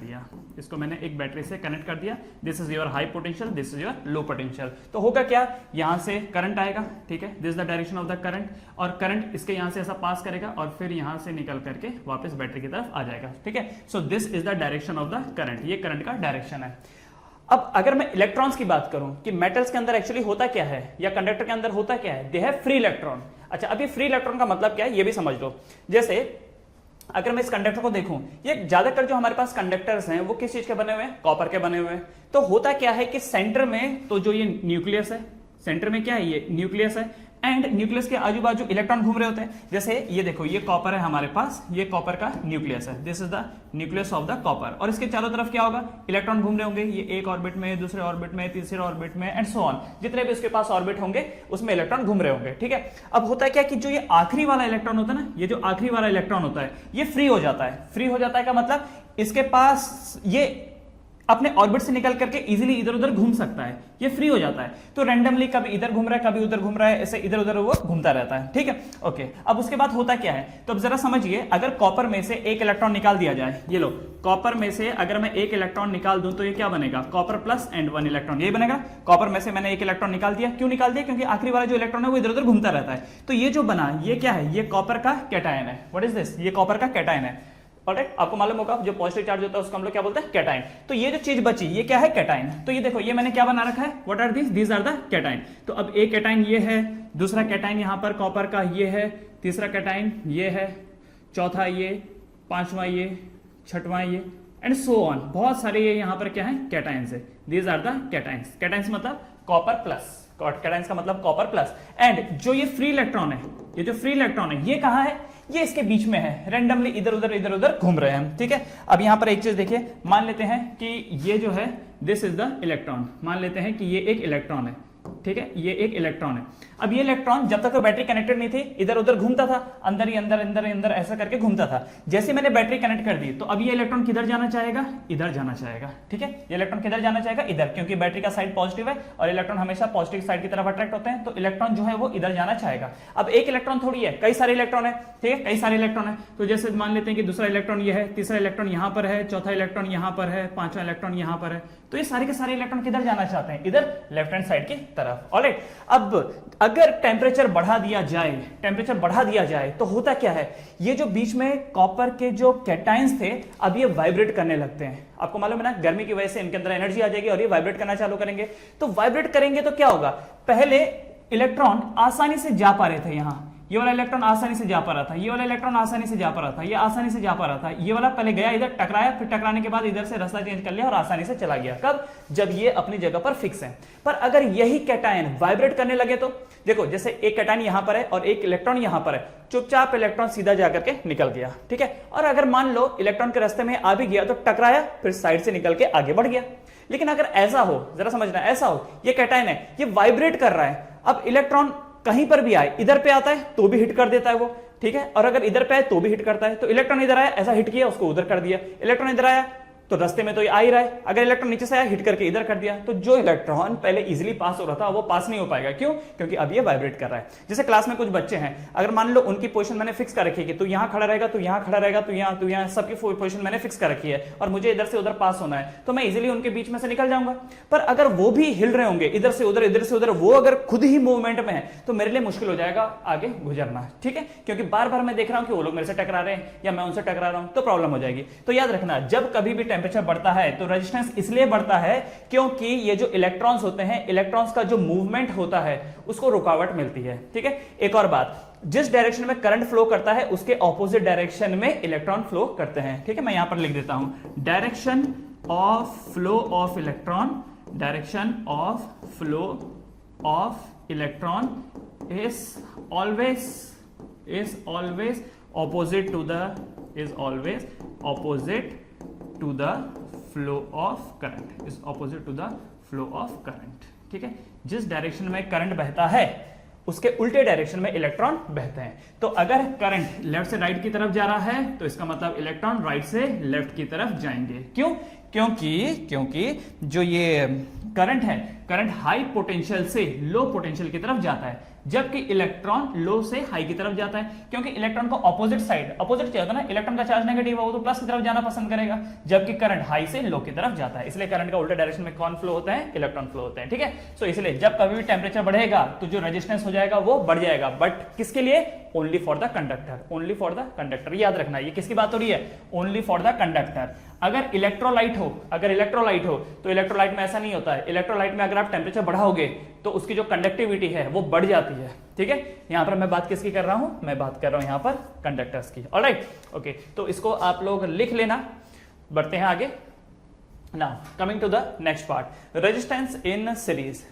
दिया, this is your high potential, this is your low potential. तो होगा क्या, यहां से करंट आएगा, ठीक है, this is the direction of the current, और करंट इसके यहां से ऐसा पास करेगा और फिर यहां से निकल करके वापस बैटरी की तरफ आ जाएगा। ठीक है, so this is the direction of the current, ये करंट का डायरेक्शन है। अब अगर मैं इलेक्ट्रॉन्स की बात करूं कि मेटल्स के अंदर एक्चुअली होता क्या है, या कंडक्टर के अंदर होता क्या है, दे हैव फ्री इलेक्ट्रॉन। अच्छा, अभी फ्री इलेक्ट्रॉन का मतलब क्या है ये भी समझ लो। जैसे अगर मैं इस कंडक्टर को देखूं, ये ज्यादातर जो हमारे पास कंडक्टर्स हैं वो किस चीज के बने हुए हैं? कॉपर के बने हुए हैं। तो होता क्या है कि सेंटर में तो जो ये न्यूक्लियस है, सेंटर में क्या है? ये न्यूक्लियस है, एंड न्यूक्लियस के आजू बाजू इलेक्ट्रॉन घूम रहे होते हैं। जैसे ये देखो, ये कॉपर है हमारे पास, ये कॉपर का न्यूक्लियस है, this is the nucleus of the copper, और इसके चारों तरफ क्या होगा, इलेक्ट्रॉन घूम रहे होंगे, ये एक ऑर्बिट में, दूसरे ऑर्बिट में, तीसरे ऑर्बिट में एंड सो ऑन, जितने भी उसके पास ऑर्बिट होंगे उसमें इलेक्ट्रॉन घूम रहे होंगे, ठीक है। अब होता है क्या कि जो ये आखिरी वाला इलेक्ट्रॉन होता है ना, ये जो आखिरी वाला इलेक्ट्रॉन होता है ये फ्री हो जाता है। फ्री हो जाता है का मतलब इसके पास ये अपने ऑर्बिट से निकल करके इजीली इधर उधर घूम सकता है, ये फ्री हो जाता है। तो रैंडमली कभी इधर घूम रहा है, कभी उधर घूम रहा है, ऐसे इधर उधर वो घूमता रहता है, ठीक है। ओके, अब उसके बाद होता क्या है, तो अब जरा समझिए, अगर कॉपर में से एक इलेक्ट्रॉन निकाल दिया जाए, ये लो, कॉपर में से अगर मैं एक इलेक्ट्रॉन निकाल दूं तो ये क्या बनेगा, कॉपर प्लस एंड 1 इलेक्ट्रॉन, यही बनेगा। कॉपर में से मैंने एक इलेक्ट्रॉन निकाल दिया, क्यों निकाल दिया, क्योंकि आखिरी वाला जो इलेक्ट्रॉन है वो इधर उधर घूमता रहता है। तो ये जो बना, ये क्या है, ये कॉपर का कैटायन है। व्हाट इज दिस, ये कॉपर का कैटायन है। ऑलराइट, आपको मालूम होगा जो पॉजिटिव चार्ज होता है उसको हम लोग क्या बोलते हैं, कैटायन। तो ये जो चीज बची ये क्या है, कैटायन। तो ये देखो, ये मैंने क्या बना रखा है, what are this, these are the cation. तो अब एक कैटायन ये है, दूसरा कैटायन यहां पर कॉपर का ये है, तीसरा कैटायन ये है, चौथा ये, पांचवा ये, छठवां ये एंड सो ऑन, बहुत सारे ये यहां पर क्या है, कैटायंस है। These are the cations. Cations मतलब कॉपर प्लस, कैटायंस का मतलब कॉपर प्लस। एंड जो ये फ्री इलेक्ट्रॉन है, ये जो फ्री इलेक्ट्रॉन है ये कहां है, ये इसके बीच में है, रैंडमली इधर उधर घूम रहे हैं, ठीक है। अब यहां पर एक चीज देखिए, मान लेते हैं कि ये जो है दिस इज द इलेक्ट्रॉन, मान लेते हैं कि ये एक इलेक्ट्रॉन है, ठीक है, ये एक इलेक्ट्रॉन है। अब ये इलेक्ट्रॉन जब तक तो बैटरी कनेक्टेड नहीं थी इधर उधर घूमता था, अंदर ही अंदर ऐसा करके घूमता था। जैसे मैंने बैटरी कनेक्ट कर दी तो अब ये इलेक्ट्रॉन किधर जाना चाहेगा, इधर जाना चाहेगा, ठीक है। ये इलेक्ट्रॉन किधर जाना चाहेगा, इधर, क्योंकि बैटरी का साइड पॉजिटिव है और इलेक्ट्रॉन हमेशा पॉजिटिव साइड की तरफ अट्रैक्ट होते हैं, तो इलेक्ट्रॉन जो है वो इधर जाना चाहेगा। अब एक इलेक्ट्रॉन थोड़ी है, कई सारे इलेक्ट्रॉन है, ठीक है, कई सारे इलेक्ट्रॉन है। तो जैसे मान लेते हैं कि दूसरा इलेक्ट्रॉन ये है, तीसरा इलेक्ट्रॉन यहां पर है, चौथा इलेक्ट्रॉन यहां पर है, पांचवा इलेक्ट्रॉन यहां पर है। तो ये सारे के सारे इलेक्ट्रॉन किधर जाना चाहते हैं, इधर लेफ्ट हैंड साइड की तरफ। ऑलराइट, अब अगर टेम्परेचर बढ़ा दिया जाए, टेम्परेचर बढ़ा दिया जाए तो होता क्या है, ये जो बीच में कॉपर के जो कैटायंस थे अब ये वाइब्रेट करने लगते हैं। आपको मालूम है ना, गर्मी की वजह से इनके अंदर एनर्जी आ जाएगी और ये वाइब्रेट करना चालू करेंगे। तो वाइब्रेट करेंगे तो क्या होगा, पहले इलेक्ट्रॉन आसानी से जा पा रहे थे, यहां ये वाला इलेक्ट्रॉन आसानी से जा पा रहा था, ये वाला इलेक्ट्रॉन आसानी से जा पा रहा था, ये आसानी से जा पा रहा था, ये वाला पहले गया इधर टकराया, फिर टकराने के बाद इधर से रास्ता चेंज कर लिया और आसानी से चला गया। कब, जब ये अपनी जगह पर फिक्स है। पर अगर यही कैटायन वाइब्रेट करने लगे तो देखो, जैसे एक कैटायन यहां पर है और एक इलेक्ट्रॉन यहां पर है, चुपचाप इलेक्ट्रॉन सीधा जाकर के निकल गया, ठीक है। और अगर मान लो इलेक्ट्रॉन के रास्ते में आ भी गया तो टकराया, फिर साइड से निकल के आगे बढ़ गया। लेकिन अगर ऐसा हो, जरा समझना, ऐसा हो, ये कैटायन है, ये वाइब्रेट कर रहा है, अब इलेक्ट्रॉन कहीं पर भी आए, इधर पे आता है तो भी हिट कर देता है वो, ठीक है, और अगर इधर पे आए तो भी हिट करता है। तो इलेक्ट्रॉन इधर आया, ऐसा हिट किया, उसको उधर कर दिया, इलेक्ट्रॉन इधर आया तो रास्ते में तो ये आ ही रहा है, अगर इलेक्ट्रॉन नीचे से आया हिट करके इधर कर दिया, तो जो इलेक्ट्रॉन पहले इजीली पास हो रहा था वो पास नहीं हो पाएगा। क्यों, क्योंकि अब ये वाइब्रेट कर रहा है। जैसे क्लास में कुछ बच्चे हैं, अगर मान लो उनकी पोजीशन मैंने फिक्स कर रखी है कि तू यहां खड़ा रहेगा, तू यहां खड़ा रहेगा, तू यहां, सबकी पोजीशन मैंने फिक्स कर रखी है और मुझे इधर से उधर पास होना है, तो मैं इजीली उनके बीच में से निकल जाऊंगा। पर अगर वो भी हिल रहे होंगे इधर से उधर, इधर से उधर, वो अगर खुद ही मूवमेंट में है तो मेरे लिए मुश्किल हो जाएगा आगे गुजरना, ठीक है, क्योंकि बार बार मैं देख रहा हूं कि वो लोग मेरे से टकरा रहे हैं या मैं उनसे टकरा रहा हूं, तो प्रॉब्लम हो जाएगी। तो याद रखना, जब कभी भी टेम्परेचर बढ़ता है तो रेजिस्टेंस इसलिए बढ़ता है क्योंकि ये जो इलेक्ट्रॉन्स होते हैं, इलेक्ट्रॉन्स का जो मूवमेंट होता है उसको रुकावट मिलती है, ठीक है। एक और बात, जिस डायरेक्शन में करंट फ्लो करता है उसके ऑपोजिट डायरेक्शन में इलेक्ट्रॉन फ्लो करते हैं, ठीक है। मैं यहां पर लिख देता हूं, direction of flow of electron, direction of flow of electron is always opposite to the flow of current, is opposite to the flow of current, ठीक है। जिस डायरेक्शन में करंट बहता है उसके उल्टे डायरेक्शन में इलेक्ट्रॉन बहते हैं। तो अगर करंट लेफ्ट से राइट की तरफ जा रहा है तो इसका मतलब इलेक्ट्रॉन राइट से लेफ्ट की तरफ जाएंगे। क्यों, क्योंकि जो ये करंट है, करंट हाई पोटेंशियल से लो पोटेंशियल की तरफ जाता है, जबकि इलेक्ट्रॉन लो से हाई की तरफ जाता है। क्योंकि इलेक्ट्रॉन को ऑपोजिट साइड, ऑपोजिट क्या होता है ना, इलेक्ट्रॉन का चार्ज नेगेटिव है वो तो प्लस की तरफ जाना पसंद करेगा, जबकि करंट हाई से लो की तरफ जाता है। इसलिए करंट का उल्टे डायरेक्शन में कौन फ्लो होता है, इलेक्ट्रॉन फ्लो होते हैं, ठीक है। सो इसलिए जब कभी भी टेम्परेचर बढ़ेगा तो जो रेजिस्टेंस हो जाएगा वो बढ़ जाएगा, बट किसके लिए, only for the conductor, only for the conductor. याद रखना, ये किसकी बात हो रही है, ओनली फॉर द कंडक्टर। अगर इलेक्ट्रोलाइट हो तो इलेक्ट्रोलाइट में ऐसा नहीं होता है। इलेक्ट्रोलाइट में अगर आप टेम्परेचर बढ़ाओगे तो उसकी जो कंडक्टिविटी है वो बढ़ जाती है, ठीक है। यहां पर मैं बात किसकी कर रहा हूं, मैं बात कर रहा हूं यहां पर कंडक्टर्स की। ऑलराइट, ओके, तो इसको आप लोग लिख लेना। बढ़ते हैं आगे। Now coming to the next part, resistance in series.